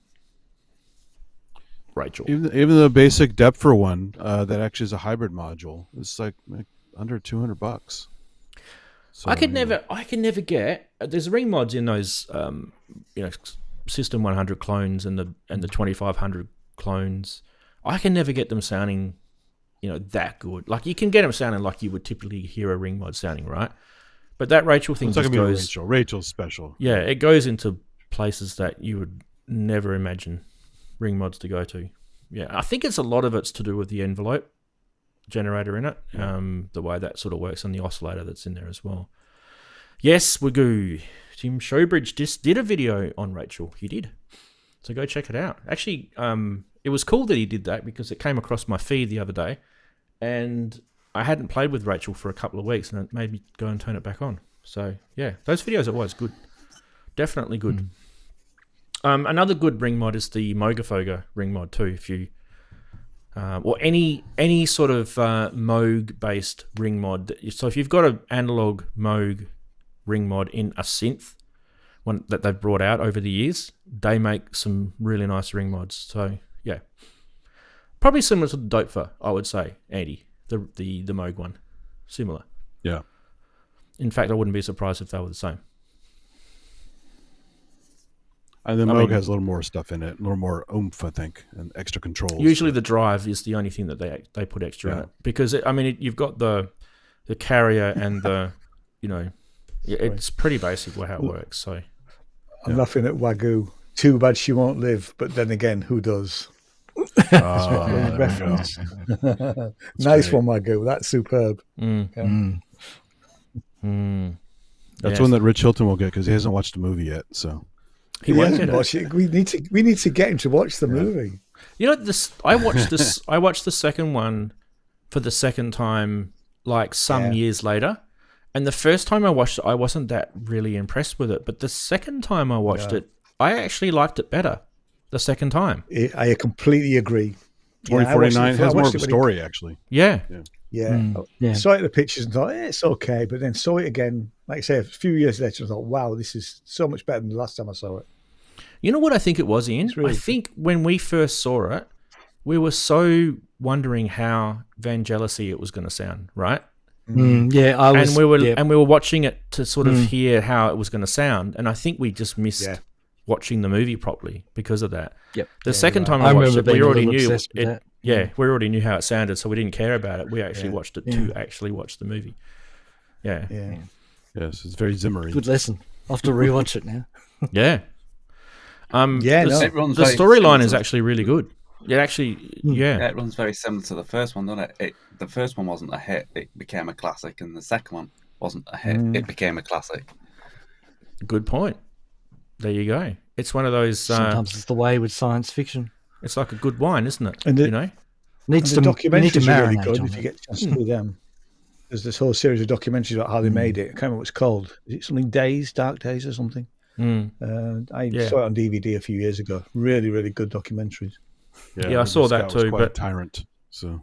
Rachel. Even the basic Deptford one that actually is a hybrid module, it's like under $200. So, I can never get. There's ring mods in those, System 100 clones and the 2500 clones. I can never get them sounding, that good. Like, you can get them sounding like you would typically hear a ring mod sounding, right? But that Rachel thing just goes. Rachel's special. Yeah, it goes into places that you would never imagine ring mods to go to. Yeah, I think a lot of it's to do with the envelope generator in it, the way that sort of works, and the oscillator that's in there as well. Yes, Wigoo. Tim Showbridge just did a video on Rachel. He did. So go check it out. Actually, it was cool that he did that because it came across my feed the other day, and I hadn't played with Rachel for a couple of weeks, and it made me go and turn it back on. So, yeah, those videos are always good. Definitely good. Another good ring mod is the Moog ring mod too. If you or any sort of Moog based ring mod. So if you've got an analog Moog ring mod in a synth, one that they've brought out over the years, they make some really nice ring mods. So yeah, probably similar to the Dopefer, I would say, Andy, the Moog one, similar. Yeah. In fact, I wouldn't be surprised if they were the same. And the Moog has a little more stuff in it, a little more oomph, I think, and extra controls. Usually the drive is the only thing that they put extra in it. Because, you've got the carrier and the, it's pretty basic how it works. So I'm laughing at Wagyu. Too bad she won't live, but then again, who does? Reference. Nice great. One, Wagyu. That's superb. That's one that Rich Hilton will get because he hasn't watched the movie yet. So he hasn't watched it. We need to get him to watch the movie. I watched the second one for the second time, like some years later. And the first time I watched it, I wasn't that really impressed with it. But the second time I watched it, I actually liked it better the second time. I completely agree. 2049 has more of a story, actually. Yeah. Yeah. Yeah. Saw it in the pictures and thought, it's okay. But then saw it again, like I say, a few years later, and thought, wow, this is so much better than the last time I saw it. You know what I think it was, Ian? Really I think when we first saw it, we were so wondering how Vangelisy it was going to sound, right? Yeah, I was. And we were watching it to sort of hear how it was going to sound, and I think we just missed watching the movie properly because of that. Yep. The second time I watched it, we already knew it. Yeah, we already knew how it sounded, so we didn't care about it. We actually watched it to actually watch the movie. Yeah. Yes, it's very Zimmery. Good lesson. I'll have to rewatch it now. Yeah. It runs the very storyline similar is to- actually really good. It actually, Yeah, it runs very similar to the first one, doesn't it? The first one wasn't a hit; it became a classic, and the second one wasn't a hit; it became a classic. Good point. There you go. It's one of those. Sometimes it's the way with science fiction. It's like a good wine, isn't it? And the- you know. Needs And to the you need to documentaries are really marinate good on if you it. get a chance to do them. There's this whole series of documentaries about how they made it. I can't remember what it's called. Is it something Dark Days or something? I saw it on DVD a few years ago. Really, really good documentaries. Yeah, I saw that Scott was too, quite but- a tyrant. So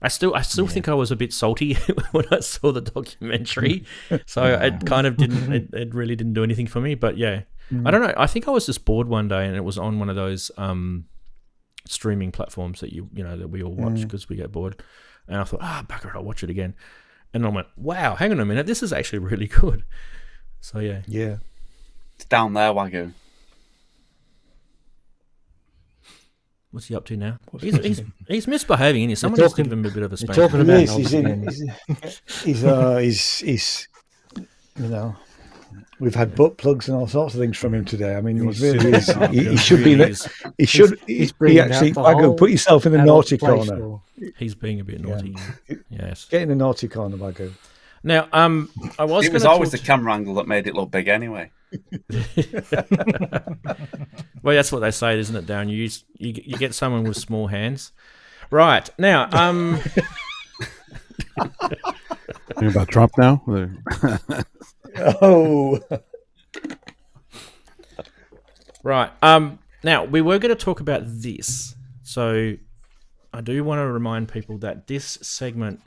I still think I was a bit salty when I saw the documentary, so it kind of didn't. It really didn't do anything for me. But yeah, I don't know. I think I was just bored one day, and it was on one of those streaming platforms that you know that we all watch because we get bored. And I thought, bugger, I'll watch it again. And I went, wow, hang on a minute, this is actually really good. So yeah, It's down there, Wagyu. what's he up to now? He's misbehaving, isn't he? Someone needs to give him a bit of a You're spanking. talking about He's you know, we've had butt plugs and all sorts of things from him today. I mean, You're he really is. serious. He should be. He should. He's He bringing actually. out the Wagyu, whole put yourself in the adult naughty play corner. store. He's being a bit naughty. Yes. Get in the naughty corner, Wagyu. Now, I was. It was gonna always the talk camera angle that made it look big, anyway. Well, that's what they say, isn't it, Darren? You get someone with small hands, right? Now, Think about Trump now. Oh, right. Now we were going to talk about this, so I do want to remind people that this segment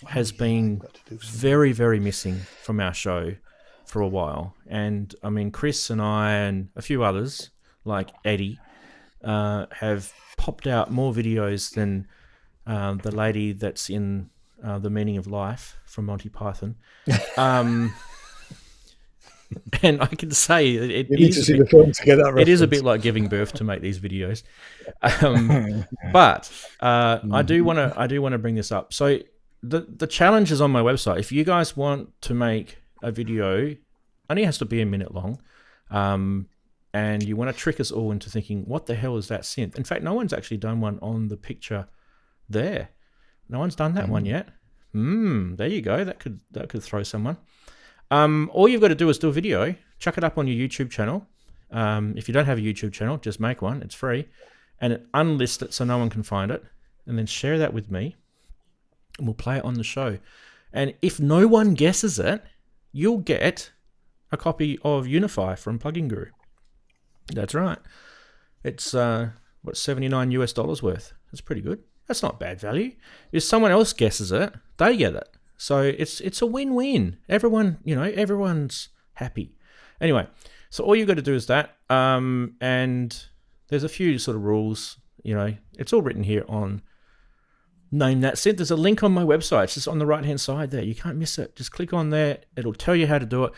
has been very, very missing from our show for a while, and I mean, Chris and I and a few others like Eddie have popped out more videos than the lady that's in The Meaning of Life from Monty Python. And I can say it you need to is see the film to get that reference. it is a bit like giving birth to make these videos, but I do want to bring this up. So the challenge is on my website. If you guys want to make a video, only has to be a minute long, and you want to trick us all into thinking, what the hell is that synth? In fact, no one's actually done one on the picture there. No one's done that one yet. There you go. That could throw someone. All you've got to do is do a video, chuck it up on your YouTube channel. If you don't have a YouTube channel, just make one. It's free. And unlist it so no one can find it. And then share that with me. And we'll play it on the show. And if no one guesses it, you'll get a copy of Unify from Plugin Guru. That's right. It's, $79 US worth. That's pretty good. That's not bad value. If someone else guesses it, they get it. So it's a win-win. Everyone's happy. Anyway, so all you've got to do is that. And there's a few sort of rules. It's all written here on Name That Synth. There's a link on my website. It's just on the right-hand side there. You can't miss it. Just click on there. It'll tell you how to do it.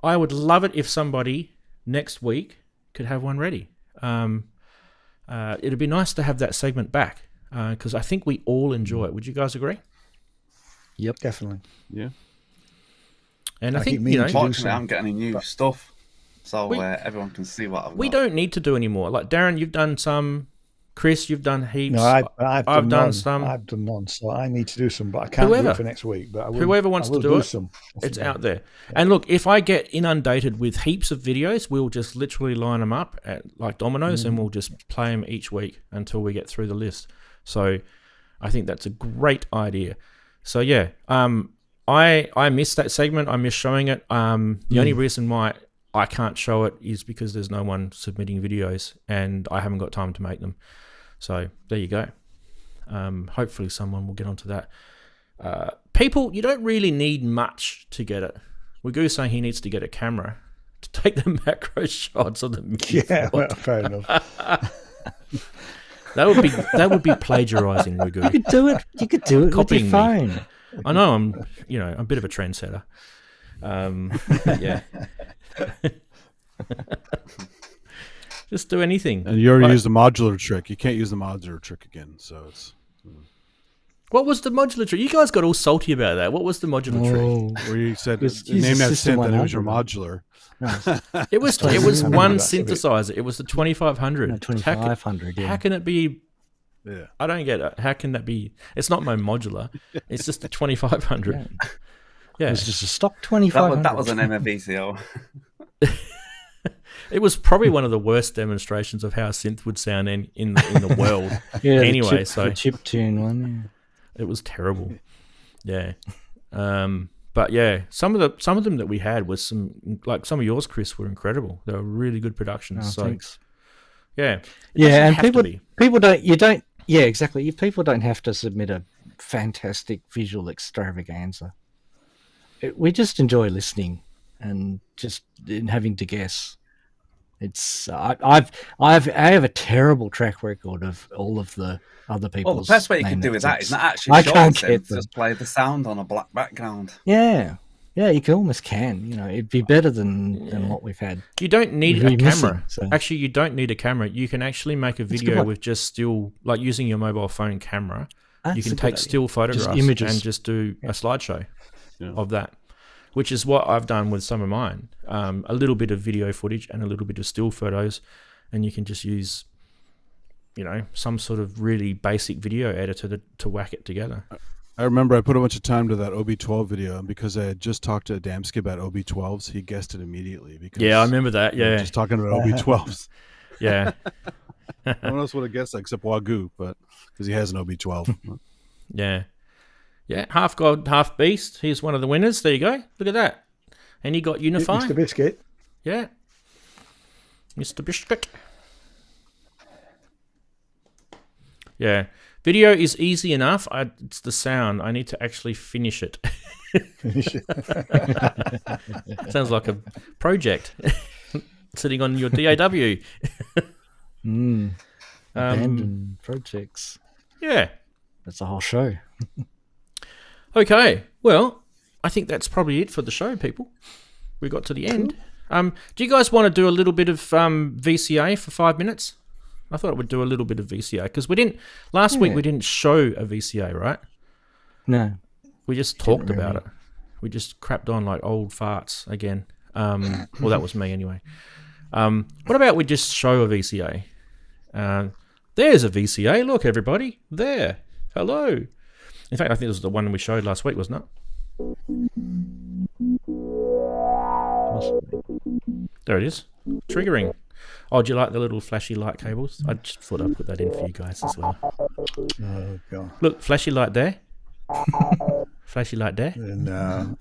I would love it if somebody next week could have one ready. It'd be nice to have that segment back because I think we all enjoy it. Would you guys agree? Yep, Definitely. Yeah. And I I think, keep meaning to do Fortunately, I some. haven't got any new stuff, so We- everyone can see what I've got. we don't need to do any more. Like Darren, you've done some. Chris, you've done heaps. No, I've done done none. some. I've done none, so I need to do some, but I can't do Whoever. it for next week. But I will, Whoever wants I will to do it, some. It's out there. And look, if I get inundated with heaps of videos, we'll just literally line them up like dominoes and we'll just play them each week until we get through the list. So I think that's a great idea. So yeah, I missed that segment. I missed showing it. The only reason why I can't show it is because there's no one submitting videos and I haven't got time to make them. So there you go. Hopefully someone will get onto that People, you don't really need much to get it. Wagoo's saying he needs to get a camera to take the macro shots of the MIDI. Yeah, well, fair enough. That would be plagiarizing, Wagoo. You could do it. You could do it Copying with your phone. I know I'm a bit of a trendsetter. Yeah. Just do anything. And you already used the modular trick. You can't use the modular trick again. So it's. What was the modular trick? You guys got all salty about that. What was the modular trick? Where you said Use name the that System synth and it was your 100. modular. It was one synthesizer. It was the 2500. No, 2500. How Yeah. can it be? Yeah. I don't get it. How can that be? It's not my modular. It's just the 2500. Yeah. It was just a stock 2500. That was the name of VCO. It was probably one of the worst demonstrations of how a synth would sound in the world. Yeah, Anyway, the chip tune one. it was terrible. Yeah. But yeah, some of them that we had was some of yours, Chris, were incredible. They were really good productions. Yeah. So Thanks. yeah, it Yeah, doesn't and have to be. people don't. Yeah, exactly. People don't have to submit a fantastic visual extravaganza. We just enjoy listening and just having to guess. It's I have a terrible track record of all of the other people. Well, the best way you can do with that is not actually I show can't the get synths, them. just play the sound on a black background. Yeah, you can almost can. It'd be better than what we've had. You don't need We're a missing, camera. so- Actually, you don't need a camera. You can actually make a good video one. with just still, like using your mobile phone camera. That's You a can good take idea. still photographs images. and just do a slideshow Yeah. of that, which is what I've done with some of mine. A little bit of video footage and a little bit of still photos, and you can just use, some sort of really basic video editor to whack it together. I remember I put a bunch of time to that OB12 video, and because I had just talked to Adamski about OB12s, he guessed it immediately. Because Yeah, I remember that. we were Yeah, just talking about OB12s. yeah, No one else would have guessed that except Wagoo, but because he has an OB12. yeah. Half god, half beast. He's one of the winners. There you go. Look at that. And he got Unify. Mr. Biscuit. Yeah. Mr. Biscuit. Yeah. Video is easy enough. It's the sound. I need to actually finish it. Sounds like a project sitting on your DAW. Abandoned projects. Yeah. That's the whole show. Okay. Well, I think that's probably it for the show, people. We got to the end. Do you guys want to do a little bit of VCA for 5 minutes? I thought I would do a little bit of VCA because last week we didn't show a VCA, right? No. We just talked about it. We just crapped on like old farts again. Well, that was me anyway. What about we just show a VCA? There's a VCA. Look, everybody. There. Hello. In fact, I think it was the one we showed last week, wasn't it? Possibly. There it is. Triggering. Oh, do you like the little flashy light cables? I just thought I'd put that in for you guys as well. Oh, God. Look, flashy light there. Flashy light there. No.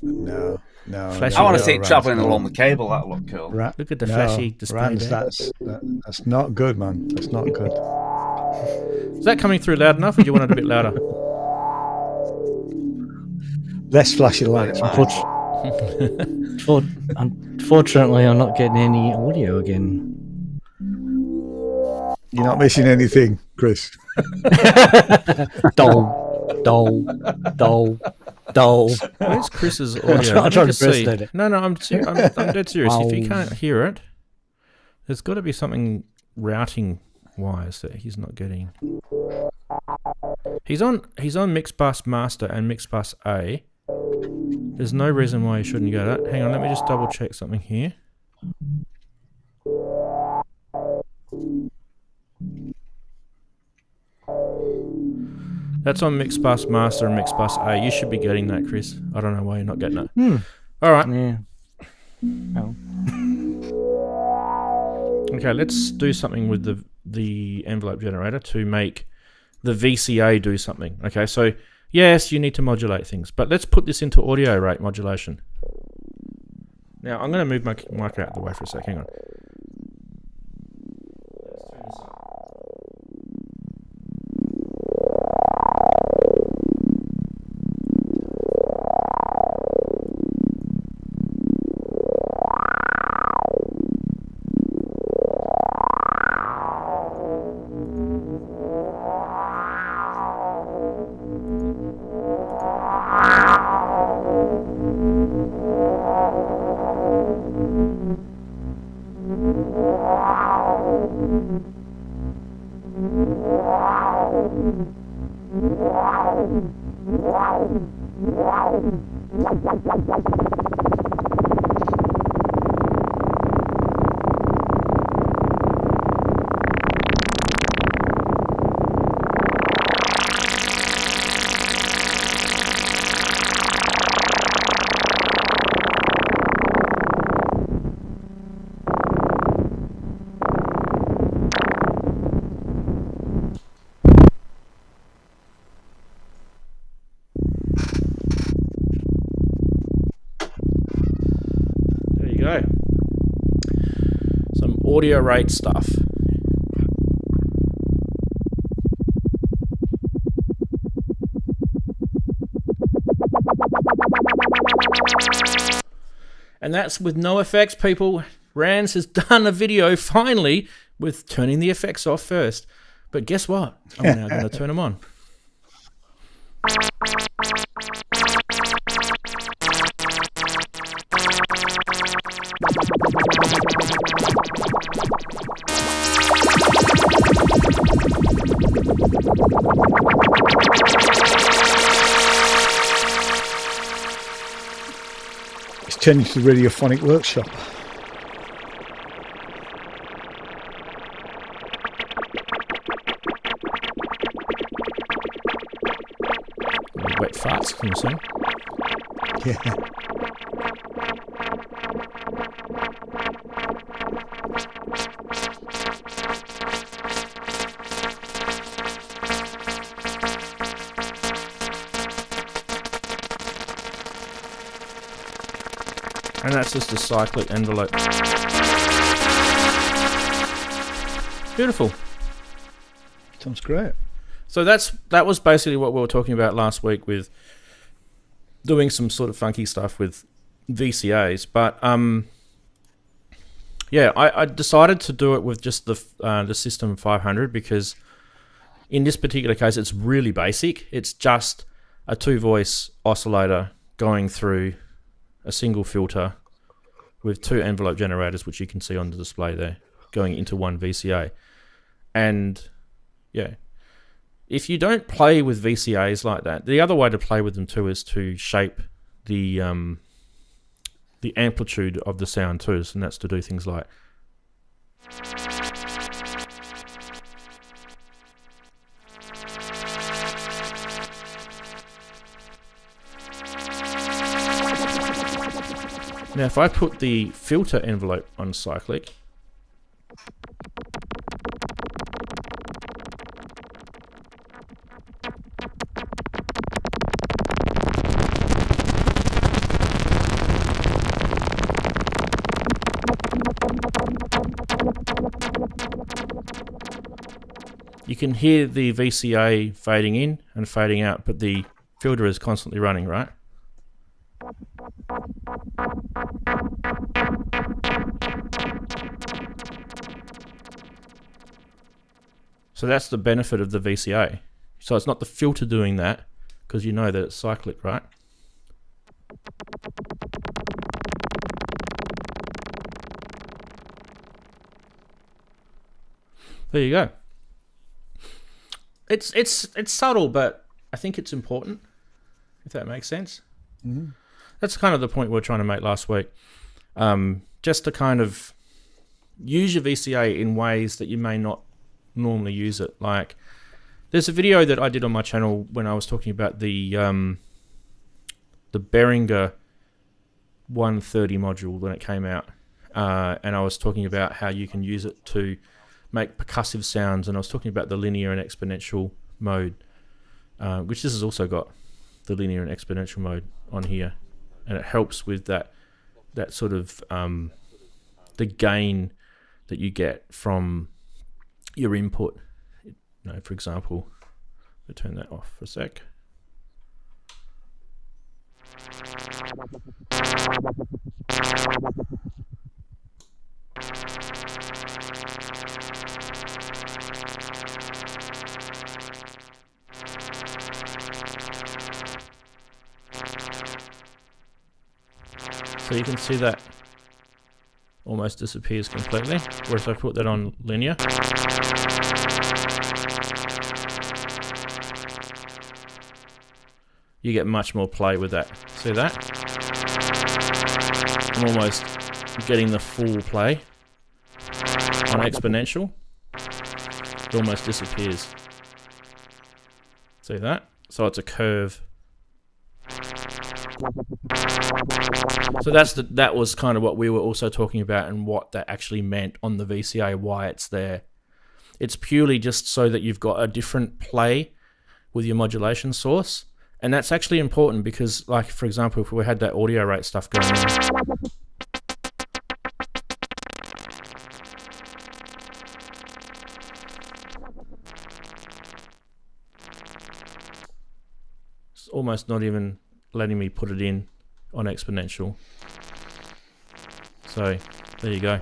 Flashy I want to Yeah, see it Rant, traveling no. along the cable. That'll look cool. Look at the flashy display Rant, there. that's not good, man. That's not good. Is that coming through loud enough, or do you want it a bit louder? Less flashy lights. Unfortunately, I'm not getting any audio again. You're not missing anything, Chris. Dole. Where's Chris's audio? I'm trying to see. impersonate it. No, I'm dead serious. If you can't hear it, there's got to be something routing wise that he's not getting. He's on Mixbus Master and Mixbus A. There's no reason why he shouldn't go that. Hang on, let me just double check something here. That's on Mixbus Master and Mixbus A. You should be getting that, Chris. I don't know why you're not getting it. All right. Yeah. Oh. Okay, let's do something with the envelope generator to make the VCA do something. Okay, so yes, you need to modulate things, but let's put this into audio rate modulation. Now, I'm going to move my mic out of the way for a sec. Hang on. Some audio rate stuff. And that's with no effects, people. Ranzee has done a video finally with turning the effects off first. But guess what? I'm now going to turn them on. It's turned into the radiophonic workshop. Wet farts from soon. Yeah. And that's just a cyclic envelope. Beautiful. Sounds great. So that was basically what we were talking about last week with doing some sort of funky stuff with VCAs. But yeah, I decided to do it with just the System 500 because in this particular case it's really basic. It's just a 2-voice oscillator going through a single filter with 2 envelope generators, which you can see on the display there, going into one VCA. And yeah, if you don't play with VCAs like that, the other way to play with them too is to shape the amplitude of the sound too, and that's to do things like now. If I put the filter envelope on cyclic, you can hear the VCA fading in and fading out, but the filter is constantly running, right? So that's the benefit of the VCA. So it's not the filter doing that, because you know that it's cyclic, right? There you go. It's subtle, but I think it's important, if that makes sense. Mm-hmm. That's kind of the point we were trying to make last week. Just to kind of use your VCA in ways that you may not normally use it. Like, there's a video that I did on my channel when I was talking about the Behringer 130 module when it came out, and I was talking about how you can use it to make percussive sounds, and I was talking about the linear and exponential mode, which this has also got the linear and exponential mode on here, and it helps with that sort of the gain that you get from your input. You know, for example, I'll turn that off for a sec. So you can see that almost disappears completely, whereas I put that on linear. You get much more play with that. See that? I'm almost getting the full play on exponential. It almost disappears. See that? So it's a curve. So that was kind of what we were also talking about and what that actually meant on the VCA, why it's there. It's purely just so that you've got a different play with your modulation source. And that's actually important because, like, for example, if we had that audio rate stuff going on, it's almost not even letting me put it in on exponential. So there you go.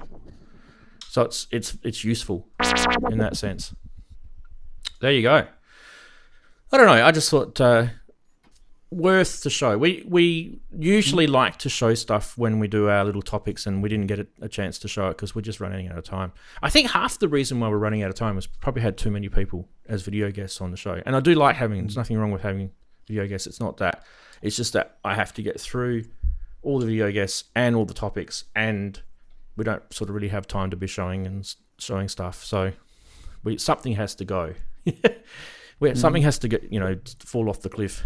So it's useful in that sense. There you go. I don't know. I just thought worth to show. We usually like to show stuff when we do our little topics, and we didn't get a chance to show it because we're just running out of time. I think half the reason why we're running out of time is probably had too many people as video guests on the show. And I do like having. There's nothing wrong with having video guests. It's not that. It's just that I have to get through all the video guests and all the topics, and we don't sort of really have time to be showing stuff. So something has to go. Something has to get, fall off the cliff.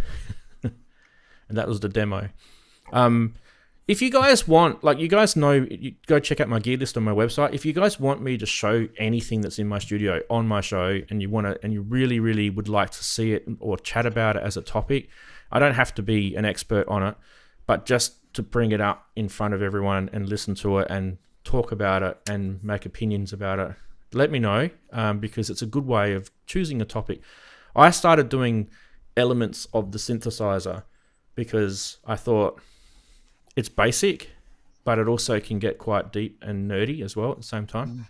And that was the demo. If you guys want, like, you guys know, you go check out my gear list on my website. If you guys want me to show anything that's in my studio on my show, and you really, really would like to see it or chat about it as a topic, I don't have to be an expert on it, but just to bring it up in front of everyone and listen to it and talk about it and make opinions about it, let me know, because it's a good way of choosing a topic. I started doing elements of the synthesizer because I thought it's basic, but it also can get quite deep and nerdy as well at the same time.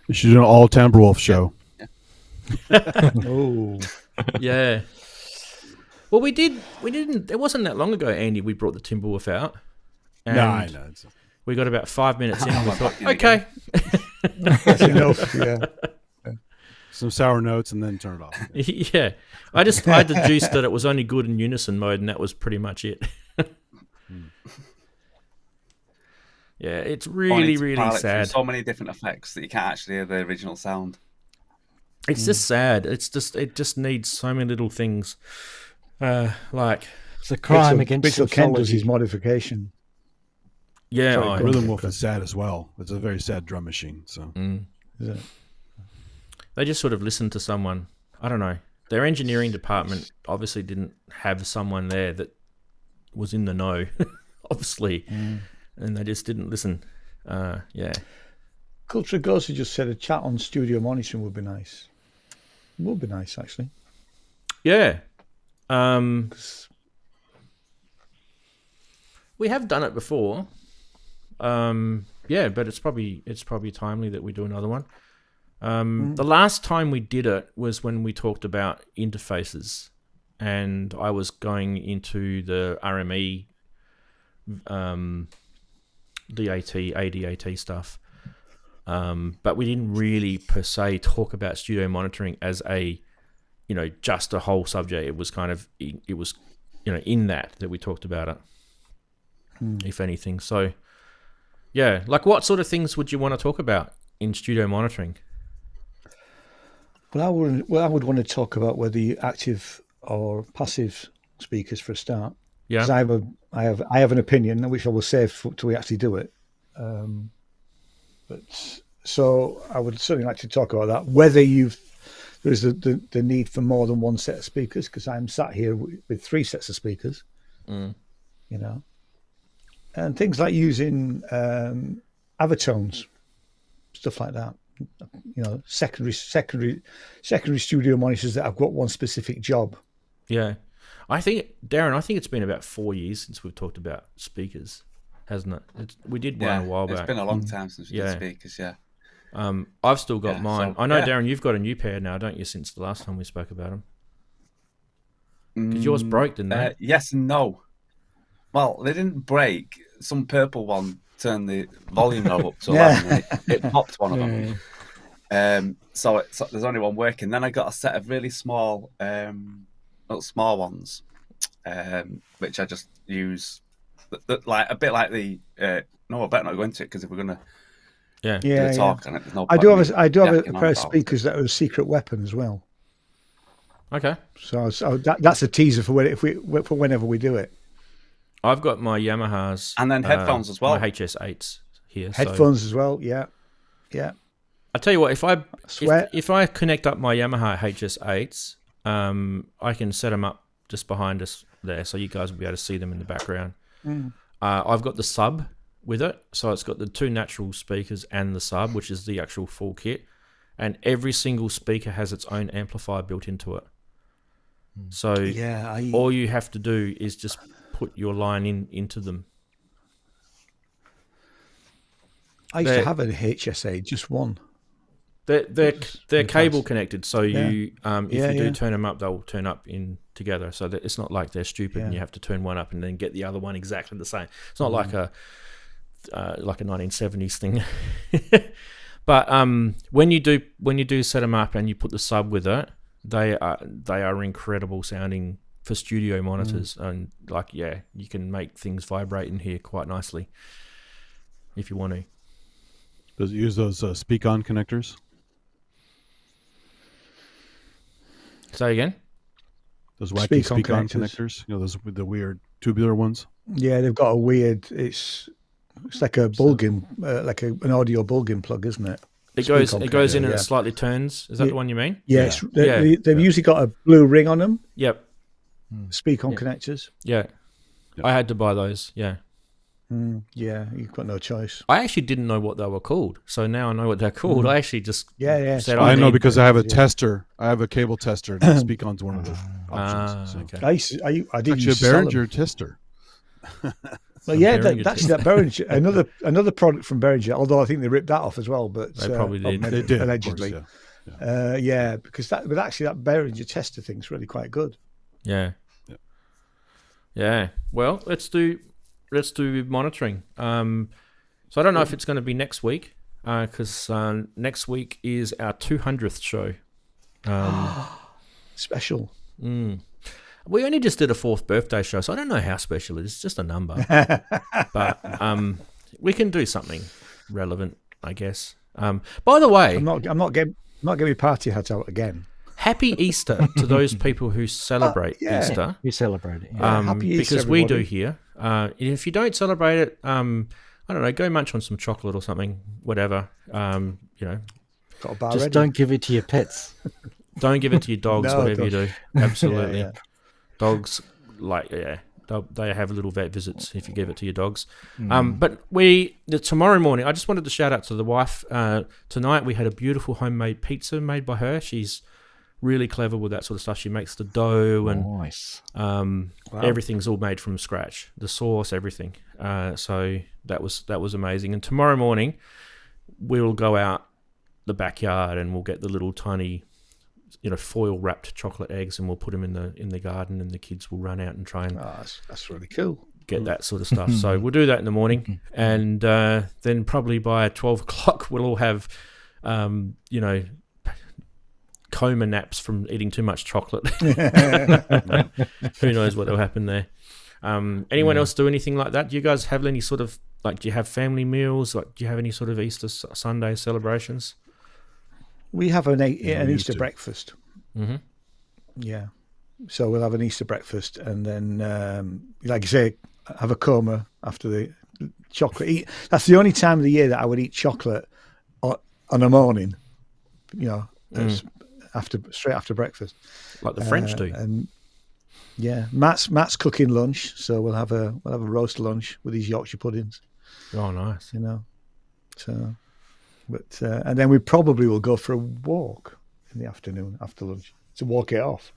You should do an all Timberwolf show. Oh, yeah. Well, we didn't. It wasn't that long ago, Andy. We brought the Timberwolf out. And I know. we got about 5 minutes in, and we thought, okay, that's enough. Yeah. Some sour notes, and then turn it off. Yeah. I deduced that it was only good in unison mode, and that was pretty much it. Yeah, it's really, really sad. So many different effects that you can't actually hear the original sound. It's just sad. It just needs so many little things. Like it's a crime against Mitchell Kent does his modification. Yeah, Rhythm Wolf is sad as well. It's a very sad drum machine. So they just sort of listened to someone. I don't know. Their engineering department obviously didn't have someone there that was in the know, obviously, and they just didn't listen. Yeah. Culture Ghost just said a chat on studio monitoring would be nice. It would be nice, actually. Yeah. We have done it before. Yeah, but it's probably timely that we do another one. The last time we did it was when we talked about interfaces, and I was going into the RME, DAT, ADAT stuff. But we didn't really per se talk about studio monitoring as a, just a whole subject. It was kind of, in that we talked about it, if anything. So, yeah, like what sort of things would you want to talk about in studio monitoring? Well, I would want to talk about whether you active or passive speakers for a start. Yeah, because I have an opinion which I will save till we actually do it. But so I would certainly like to talk about that. Whether there's the need for more than one set of speakers, because I'm sat here with 3 sets of speakers, and things like using Avatones, stuff like that. Secondary studio monitors that have got one specific job. Yeah, Darren, it's been about 4 years since we've talked about speakers, hasn't it? We did one a while back. It's been a long time since we did speakers. Yeah. I've still got mine. So, I know, Darren, you've got a new pair now, don't you? Since the last time we spoke about them, because yours broke, didn't they? Yes and no. Well, they didn't break. Some purple one turned the volume knob up to 11 and it popped one of them. So there's only one working. Then I got a set of really small, little small ones, which I just use like a bit like the. No, I better not go into it because if we're gonna Yeah. do a talk on it, there's no. I point do in have a yakking on pair of about speakers that are a secret weapon as well. Okay. So that's a teaser for whenever we do it. I've got my Yamahas And then headphones as well. My HS8s here. Headphones as well. Yeah. I tell you what, if swear- if I connect up my Yamaha HS8s, I can set them up just behind us there, so you guys will be able to see them in the background. I've got the sub with it, so it's got the 2 natural speakers and the sub, which is the actual full kit, and every single speaker has its own amplifier built into it. So all you have to do is just put your line into them. I used to have a HSA, just one. They're cable connected, so you if you do yeah. turn them up, they'll turn up in together. So that it's not like they're stupid and you have to turn one up and then get the other one exactly the same. It's not like a 1970s thing. But when you do set them up and you put the sub with it, they are incredible sounding for studio monitors, and you can make things vibrate in here quite nicely if you want to. Does it use those speak-on connectors? Say again? Those wacky Speak-on speak-on connectors. connectors? You know, those with the weird tubular ones? Yeah, they've got a weird. It's like a bulging, like an audio bulging plug, isn't it? It goes in and it slightly turns. Is that the one you mean? Yeah, they've usually got a blue ring on them. Yep. Speak-on connectors. Yeah. I had to buy those. Yeah. Yeah, you've got no choice. I actually didn't know what they were called, so now I know what they're called. I actually just said I know need- because I have a tester. I have a cable tester. And speak-on's one of the options. So. Okay. I did Actually, a use to sell them. Behringer tester. Well, yeah, Behringer actually, that Behringer, another product from Behringer. Although I think they ripped that off as well, but They probably did. They did, allegedly. of course, yeah. Because that Behringer tester thing's really quite good. Yeah. Well, let's do monitoring. So I don't know if it's going to be next week, because next week is our 200th show. Special. We only just did a 4th birthday show, so I don't know how special it is. It's just a number. But we can do something relevant, I guess. By the way, I'm not getting my party hat out again. Happy Easter to those people who celebrate Easter. You celebrate it. Happy Easter, because we do everybody. here. If you don't celebrate it, I don't know, go munch on some chocolate or something, whatever. Got a bar Just ready. don't give it to your pets. Don't give it to your dogs, No, whatever you do. Absolutely. Yeah. Dogs, they have little vet visits if you give it to your dogs. But tomorrow morning, I just wanted to shout out to the wife. Tonight we had a beautiful homemade pizza made by her. She's really clever with that sort of stuff. She makes the dough and Nice. everything's all made from scratch. The sauce, everything. So that was amazing. And tomorrow morning we'll go out the backyard and we'll get the little tiny, foil wrapped chocolate eggs, and we'll put them in the garden, and the kids will run out and try and that's really cool. get that sort of stuff. So we'll do that in the morning, and then probably by 12 o'clock we'll all have, coma naps from eating too much chocolate. Who knows what will happen there. Anyone else do anything like that? Do you guys have any sort of, do you have family meals? Do you have any sort of Easter Sunday celebrations? We have an Easter breakfast. Mm-hmm. Yeah. So we'll have an Easter breakfast, and then, like you say, have a coma after the chocolate. That's the only time of the year that I would eat chocolate on a morning, straight after breakfast. Like the French do. And yeah, Matt's cooking lunch, so we'll have a roast lunch with these Yorkshire puddings. Oh, nice. So, but and then we probably will go for a walk in the afternoon after lunch to walk it off.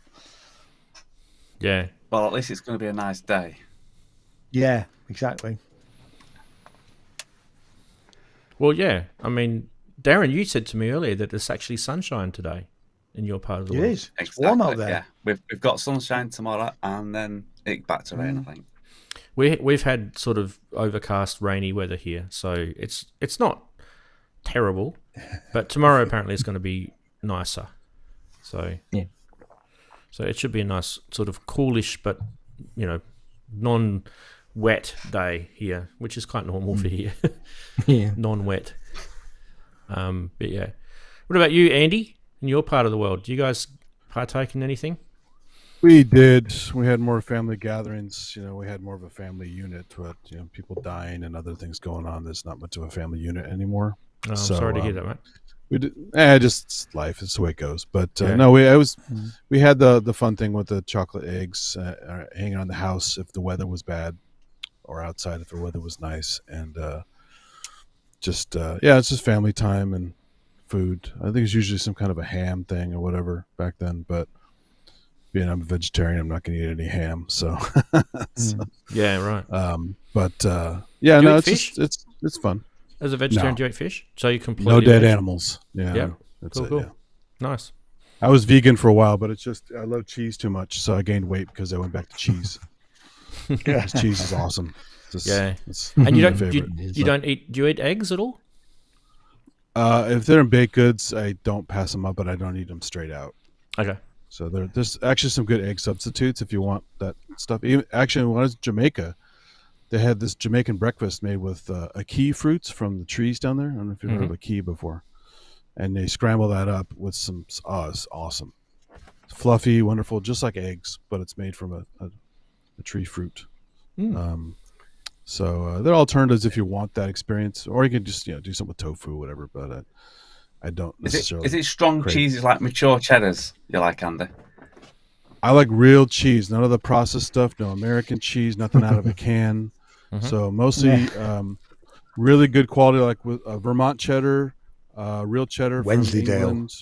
Yeah. Well, at least it's going to be a nice day. Yeah, exactly. Well, yeah. I mean, Darren, you said to me earlier that it's actually sunshine today in your part of the world. It is. It's warm out there. Yeah, we've got sunshine tomorrow, and then it back to rain. I think We've had sort of overcast, rainy weather here, so it's not terrible. But tomorrow apparently it's going to be nicer. So yeah. So it should be a nice sort of coolish, but non wet day here, which is quite normal for here. Yeah. Non-wet. But yeah. What about you, Andy? In your part of the world, do you guys partake in anything? We did. We had more family gatherings. We had more of a family unit, but people dying and other things going on. There's not much of a family unit anymore. I'm sorry to hear that, mate. We did. Just life. It's the way it goes. But Yeah. no, we had the fun thing with the chocolate eggs hanging on the house if the weather was bad, or outside if the weather was nice, and it's just family time and food. I think it's usually some kind of a ham thing or whatever back then, but being I'm a vegetarian, I'm not going to eat any ham. So, Yeah, right. It's fun. As a vegetarian, No. do you eat fish? So you completely No dead veg? animals. Yeah, Yeah. that's Cool, it. cool. Yeah. Nice. I was vegan for a while, but it's just I love cheese too much, so I gained weight because I went back to cheese. Because cheese is awesome. It's And you my don't favorite. you don't eat? Do you eat eggs at all? If they're in baked goods, I don't pass them up, but I don't eat them straight out. Okay. So there's actually some good egg substitutes if you want that stuff. Actually, when I was in Jamaica, they had this Jamaican breakfast made with Akai fruits from the trees down there. I don't know if you've heard of Akai before. And they scramble that up with some. It's awesome. It's fluffy, wonderful, just like eggs, but it's made from a tree fruit. So there are alternatives if you want that experience, or you can just do something with tofu, whatever. But I don't necessarily. Is it strong cheeses like mature cheddars you like, Andy? I like real cheese, none of the processed stuff. No American cheese, nothing out of a can. So mostly really good quality, like with Vermont cheddar, real cheddar from England.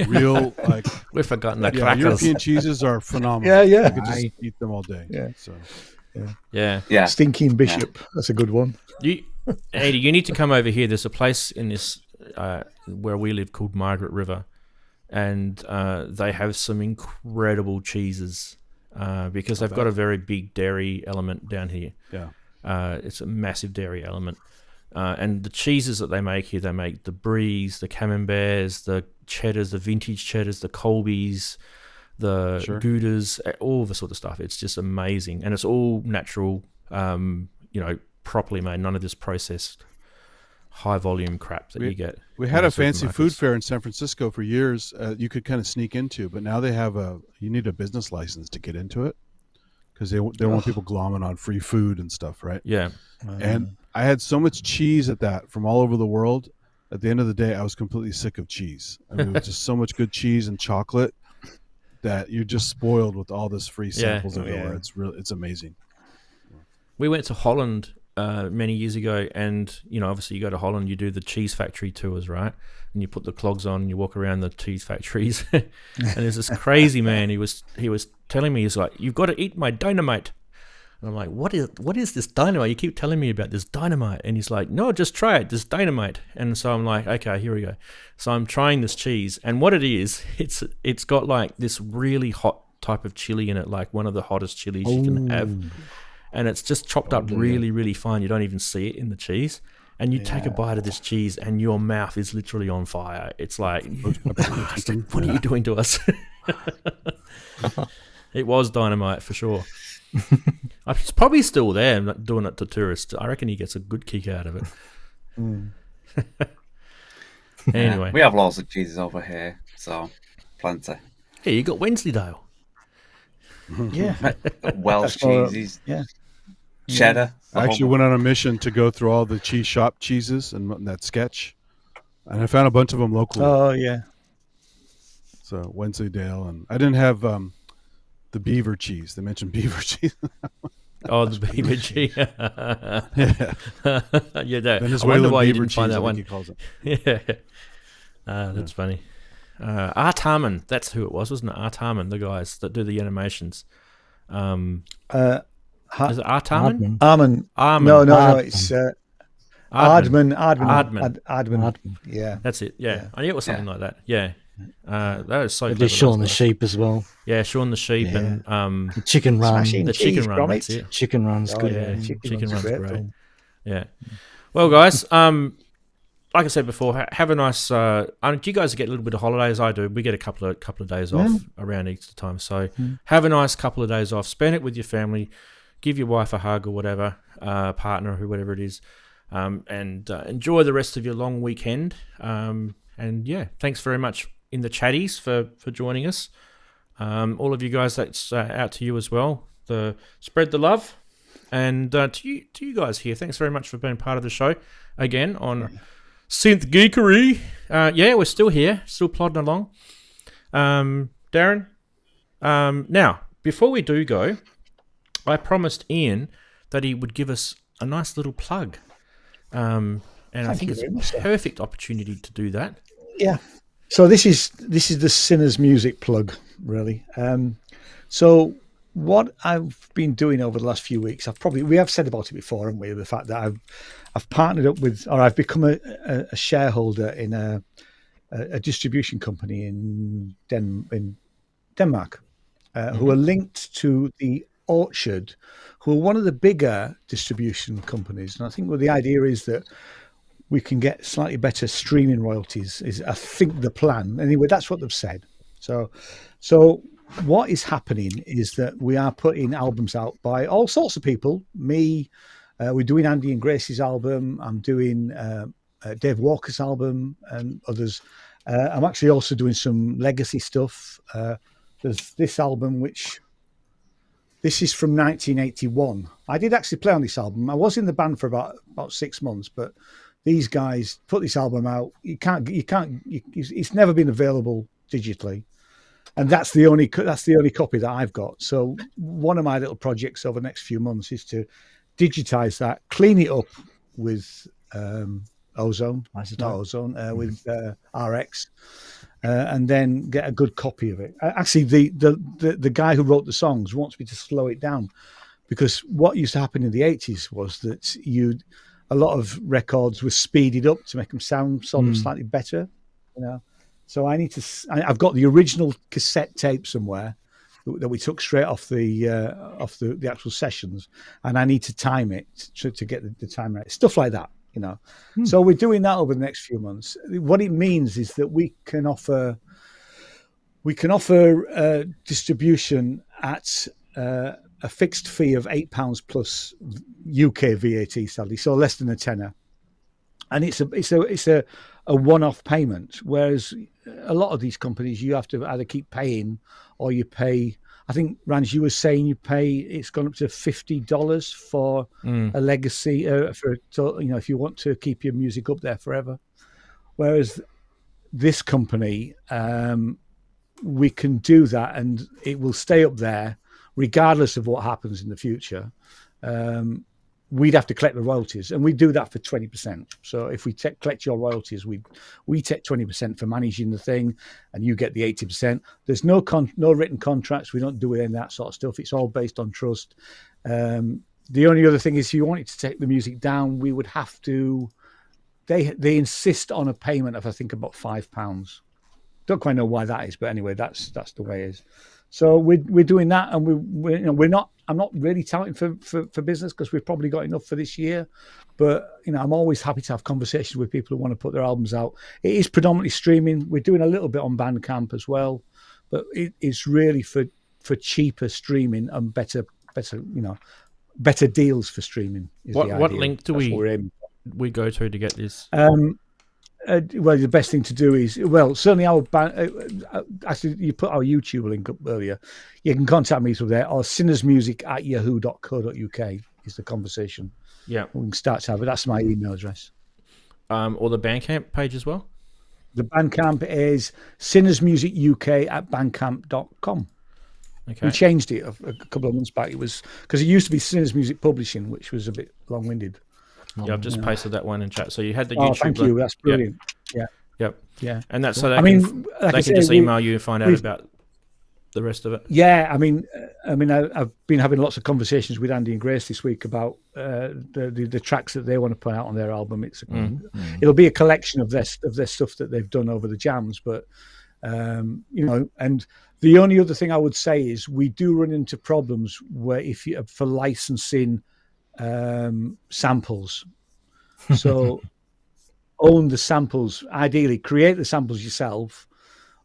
Real like we've forgotten that. Yeah, European cheeses are phenomenal. Yeah. You could just eat them all day. Yeah. So Yeah. Stinking Bishop. That's a good one. Andy, you need to come over here. There's a place in this where we live called Margaret River, and they have some incredible cheeses because they've got a very big dairy element down here. Yeah, it's a massive dairy element. And the cheeses that they make here, they make the Bries, the Camemberts, the cheddars, the vintage cheddars, the Colbys, the Goudas, all the sort of stuff. It's just amazing. And it's all natural, properly made, none of this processed high volume crap that you get. We had a fancy food fair in San Francisco for years. You could kind of sneak into, but now they have you need a business license to get into it because they want people glomming on free food and stuff, right? Yeah. And I had so much cheese at that from all over the world. At the end of the day, I was completely sick of cheese. I mean, it was just so much good cheese and chocolate that you're just spoiled with all this free samples everywhere. It's amazing. We went to Holland many years ago, and obviously you go to Holland, you do the cheese factory tours, right? And you put the clogs on and you walk around the cheese factories. And there's this crazy man. He was telling me, he's like, "You've got to eat my dynamite." And I'm like, what is this dynamite? You keep telling me about this dynamite. And he's like, "No, just try it. This dynamite." And so I'm like, okay, here we go. So I'm trying this cheese, and what it is, it's got like this really hot type of chili in it, like one of the hottest chilies you can have. And it's just chopped up really, really fine. You don't even see it in the cheese. And you take a bite of this cheese and your mouth is literally on fire. It's like, what are you doing to us? It was dynamite for sure. It's probably still there, not doing it to tourists. I reckon he gets a good kick out of it. Anyway. We have lots of cheeses over here, so plenty. Yeah, you got Wensleydale. Yeah. Welsh cheeses. Yeah. Cheddar. I actually went on a mission to go through all the cheese shop cheeses and that sketch, and I found a bunch of them locally. Oh yeah. So Wensleydale, and I didn't have the beaver cheese. They mentioned beaver cheese. Oh, the beaver cheese. Yeah, I wonder why you didn't find that one. He calls it. Yeah, that's funny. Art Harmon, that's who it was, wasn't it? Art Harmon, the guys that do the animations. Is it Art Harmon? Armin. No, it's Ardman. Yeah, that's it. Yeah, I knew it was something like that. Yeah, that was so. There's Shaun the Sheep as well. Yeah, Shaun the Sheep and the Chicken Run. Smashing the cheese, Chicken Run. Gromit. That's it. Chicken Run's good. Yeah, Chicken Run's great. film. Yeah. Well, guys, like I said before, have a nice. Do you guys get a little bit of holidays? I do. We get a couple of days off around Easter time. So have a nice couple of days off. Spend it with your family. give your wife a hug or whatever, partner or whatever it is, and enjoy the rest of your long weekend. And yeah, thanks very much in the chatties for joining us. All of you guys, that's out to you as well. Spread the love. And to you guys here, thanks very much for being part of the show again on Synth Geekery. Yeah, we're still here, still plodding along. Darren, now, before we do go, I promised Ian that he would give us a nice little plug. And I think it's a perfect opportunity to do that. Yeah. So this is the Sinner's Music plug, really. So what I've been doing over the last few weeks, we have said about it before, haven't we? The fact that I've partnered up with, or I've become a shareholder in a distribution company in Denmark, who are linked to the Orchard, who are one of the bigger distribution companies. And I think the idea is that we can get slightly better streaming royalties, is I think the plan. Anyway, that's what they've said. So what is happening is that we are putting albums out by all sorts of people. Me, we're doing Andy and Grace's album. I'm doing Dave Walker's album and others. I'm actually also doing some legacy stuff. There's this album, this is from 1981. I did actually play on this album. I was in the band for about 6 months, but these guys put this album out. It's never been available digitally. And that's the only copy that I've got. So one of my little projects over the next few months is to digitize that, clean it up with Ozone, with RX, and then get a good copy of it. Actually, the guy who wrote the songs wants me to slow it down, because what used to happen in the 80s was that a lot of records were speeded up to make them sound sort of slightly better, So I've got the original cassette tape somewhere that we took straight off the actual sessions, and I need to time it to get the time right. Stuff like that, So we're doing that over the next few months. What it means is that we can offer distribution at a fixed fee of £8 plus UK VAT, sadly, so less than a tenner. And it's a one-off payment, whereas a lot of these companies you have to either keep paying or you pay. I think Ranzee, you were saying it's gone up to $50 for a legacy if you want to keep your music up there forever. Whereas this company, we can do that and it will stay up there regardless of what happens in the future. We'd have to collect the royalties, and we do that for 20%. So if we collect your royalties, we take 20% for managing the thing, and you get the 80%. There's no written contracts. We don't do any of that sort of stuff. It's all based on trust. The only other thing is, if you wanted to take the music down, we would have to. They insist on a payment of, I think, about £5. Don't quite know why that is, but anyway, that's the way it is. So we're doing that, and we're not. I'm not really touting for business, because we've probably got enough for this year. But I'm always happy to have conversations with people who want to put their albums out. It is predominantly streaming. We're doing a little bit on Bandcamp as well, but it's really for cheaper streaming and better deals for streaming. What link do we go to get this? Well, the best thing to do is, certainly our band. Actually, you put our YouTube link up earlier. You can contact me through there, or sinnersmusic@yahoo.co.uk is the conversation. Yeah, we can start to have it. That's my email address. Or the Bandcamp page as well. The Bandcamp is sinnersmusicuk@bandcamp.com. Okay. We changed it a couple of months back. It was because it used to be Sinners Music Publishing, which was a bit long-winded. Yeah, I've just pasted that one in chat. So you had the YouTube. Oh, thank you. That's brilliant. Yeah. Yep. Yeah. And that's so they can just email you and find out about the rest of it. Yeah. I've been having lots of conversations with Andy and Grace this week about the tracks that they want to put out on their album. It'll be a collection of their stuff that they've done over the jams, but and the only other thing I would say is we do run into problems where for licensing samples. So own the samples, ideally create the samples yourself,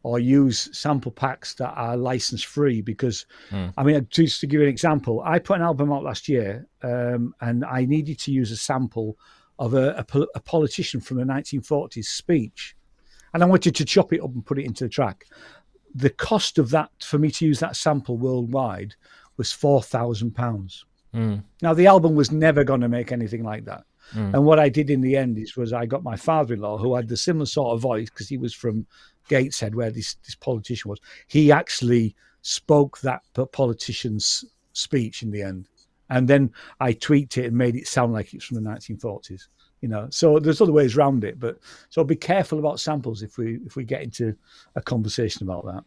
or use sample packs that are license free. Because, I mean, just to give you an example, I put an album out last year, and I needed to use a sample of a politician from the 1940s speech, and I wanted to chop it up and put it into the track. The cost of that for me to use that sample worldwide was £4,000. Now, the album was never going to make anything like that. And what I did in the end was I got my father-in-law, who had the similar sort of voice, because he was from Gateshead, where this politician was. He actually spoke that politician's speech in the end. And then I tweaked it and made it sound like it's from the 1940s. So there's other ways around it, but so be careful about samples if we get into a conversation about that.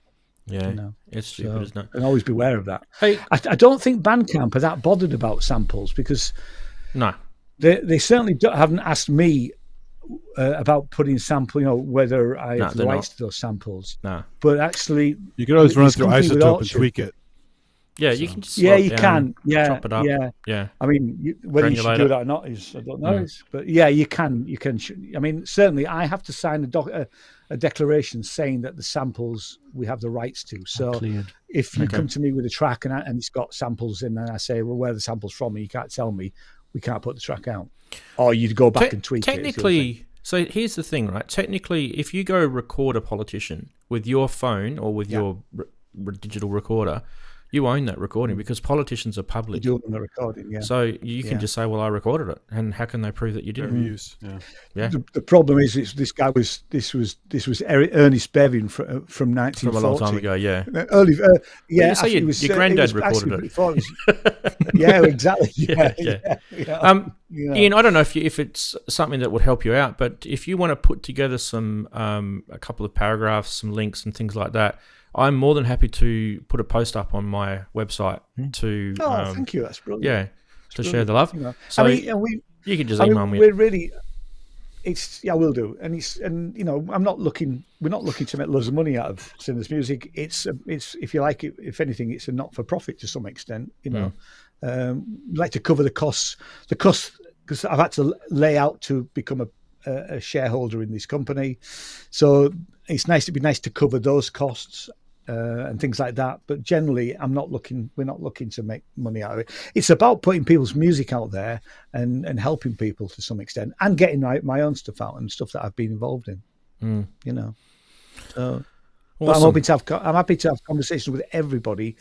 Yeah, it's stupid, isn't it? And always beware of that. Hey, I don't think Bandcamp are that bothered about samples, because they certainly haven't asked me about putting sample, whether I have the rights to those samples. No, but actually, you can always run it through Isotope and tweak it. Yeah, you can just chop it up. Yeah. I mean, whether you should do that or not is, I don't know. But yeah, you can. I mean, certainly, I have to sign a declaration saying that the samples we have the rights to. So if you come to me with a track and it's got samples in, and I say, well, where are the samples from? And you can't tell me, we can't put the track out. Or you'd go back and tweak it. So here's the thing, right? Technically, if you go record a politician with your phone or with your digital recorder, you own that recording, because politicians are public. You do own the recording, yeah. So you can just say, well, I recorded it. And how can they prove that you didn't? The problem is this was Ernest Bevin from 1940. From a long time ago, yeah. Early, you say your granddad recorded it. Yeah, exactly. Ian, I don't know if it's something that would help you out, but if you want to put together some a couple of paragraphs, some links and things like that, I'm more than happy to put a post up on my website to. Oh, thank you. That's brilliant. Yeah, to share the love. So you can just email me. We're really. I will do, and I'm not looking. We're not looking to make loads of money out of Synths music. It's if you like it, if anything, it's a not for profit to some extent. We like to cover the costs. Because I've had to lay out to become a shareholder in this company, so it's nice. It'd be nice to cover those costs and things like that. But generally, we're not looking to make money out of it. It's about putting people's music out there and helping people to some extent, and getting my own stuff out and stuff that I've been involved in. So, but I'm happy to have conversations with everybody.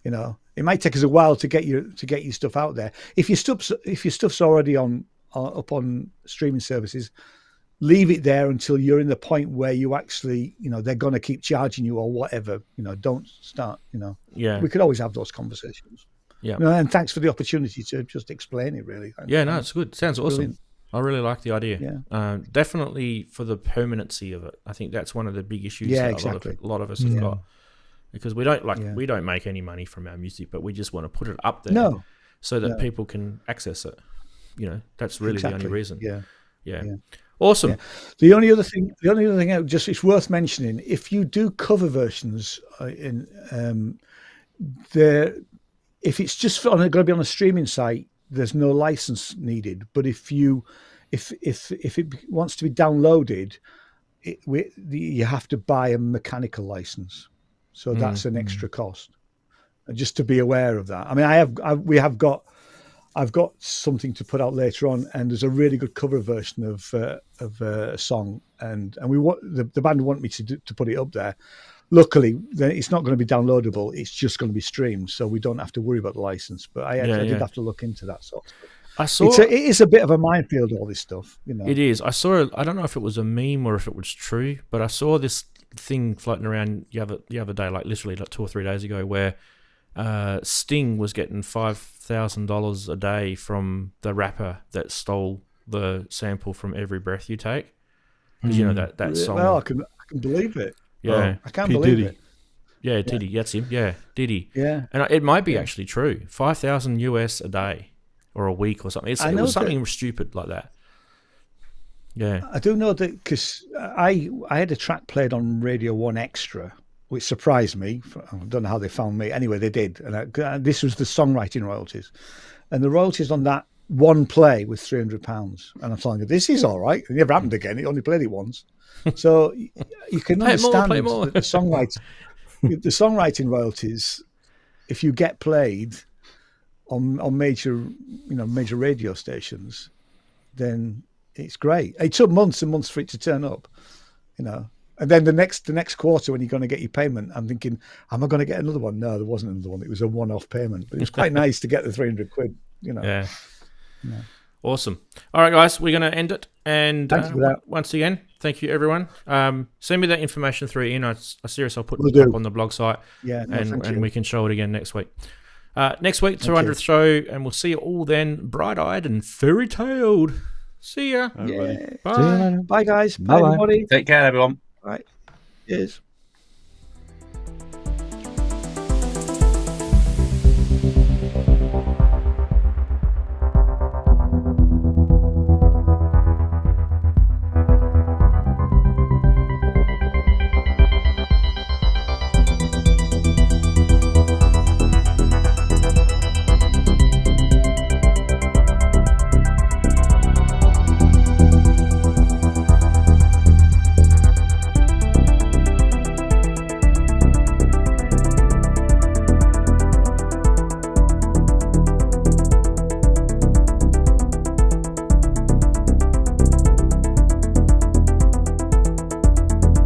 It might take us a while to get your stuff out there. If your stuff's already up on streaming services, leave it there until you're in the point where you actually, they're going to keep charging you or whatever. Don't start. Yeah, we could always have those conversations. Yeah, and thanks for the opportunity to just explain it. Really. No, it's good. Sounds awesome. Brilliant. I really like the idea. Yeah. Definitely for the permanency of it. I think that's one of the big issues that a lot of us have got. Because we don't make any money from our music, but we just want to put it up there so that people can access it. That's really the only reason. Yeah. Awesome. Yeah. The only other thing, it's worth mentioning, if you do cover versions if it's just going to be on a streaming site, there's no license needed. But if it wants to be downloaded, you have to buy a mechanical license. So that's an extra cost. Just to be aware of that. I mean, I've got something to put out later on, and there's a really good cover version of a song, and the band want me to put it up there. Luckily, it's not going to be downloadable; it's just going to be streamed, so we don't have to worry about the license. But I did have to look into that sort of stuff. It is a bit of a minefield, all this stuff. It is. I don't know if it was a meme or if it was true, but I saw this thing floating around the other day, like literally 2 or 3 days ago, where Sting was getting $5,000 a day from the rapper that stole the sample from Every Breath You Take. Because that song. Well, I can believe it. Yeah, I can't believe it. Yeah, Diddy. That's him. Yeah, Diddy. Yeah, and it might be actually true. $5,000 US a day or a week or something. It was something stupid like that. Yeah, I do know that because I had a track played on Radio 1 Extra, which surprised me. I don't know how they found me. Anyway, they did. And this was the songwriting royalties. And the royalties on that one play was £300, and I'm telling you, this is all right. It never happened again. It only played it once, so you can understand play more. that the songwriting royalties, if you get played on major radio stations, then it's great. It took months and months for it to turn up, And then the next quarter, when you're going to get your payment, I'm thinking, am I going to get another one? No, there wasn't another one. It was a one-off payment, but it was quite nice to get the £300. Yeah. Awesome. All right, guys, we're going to end it. And once again, thank you, everyone. Send me that information through Ian. I seriously, I'll put it up on the blog site. Yeah, and we can show it again next week. Next week, 200th show, and we'll see you all then, bright-eyed and fairy-tailed. See ya. Yeah. Bye. Bye, guys. Bye, everybody. Take care, everyone. Right. Cheers.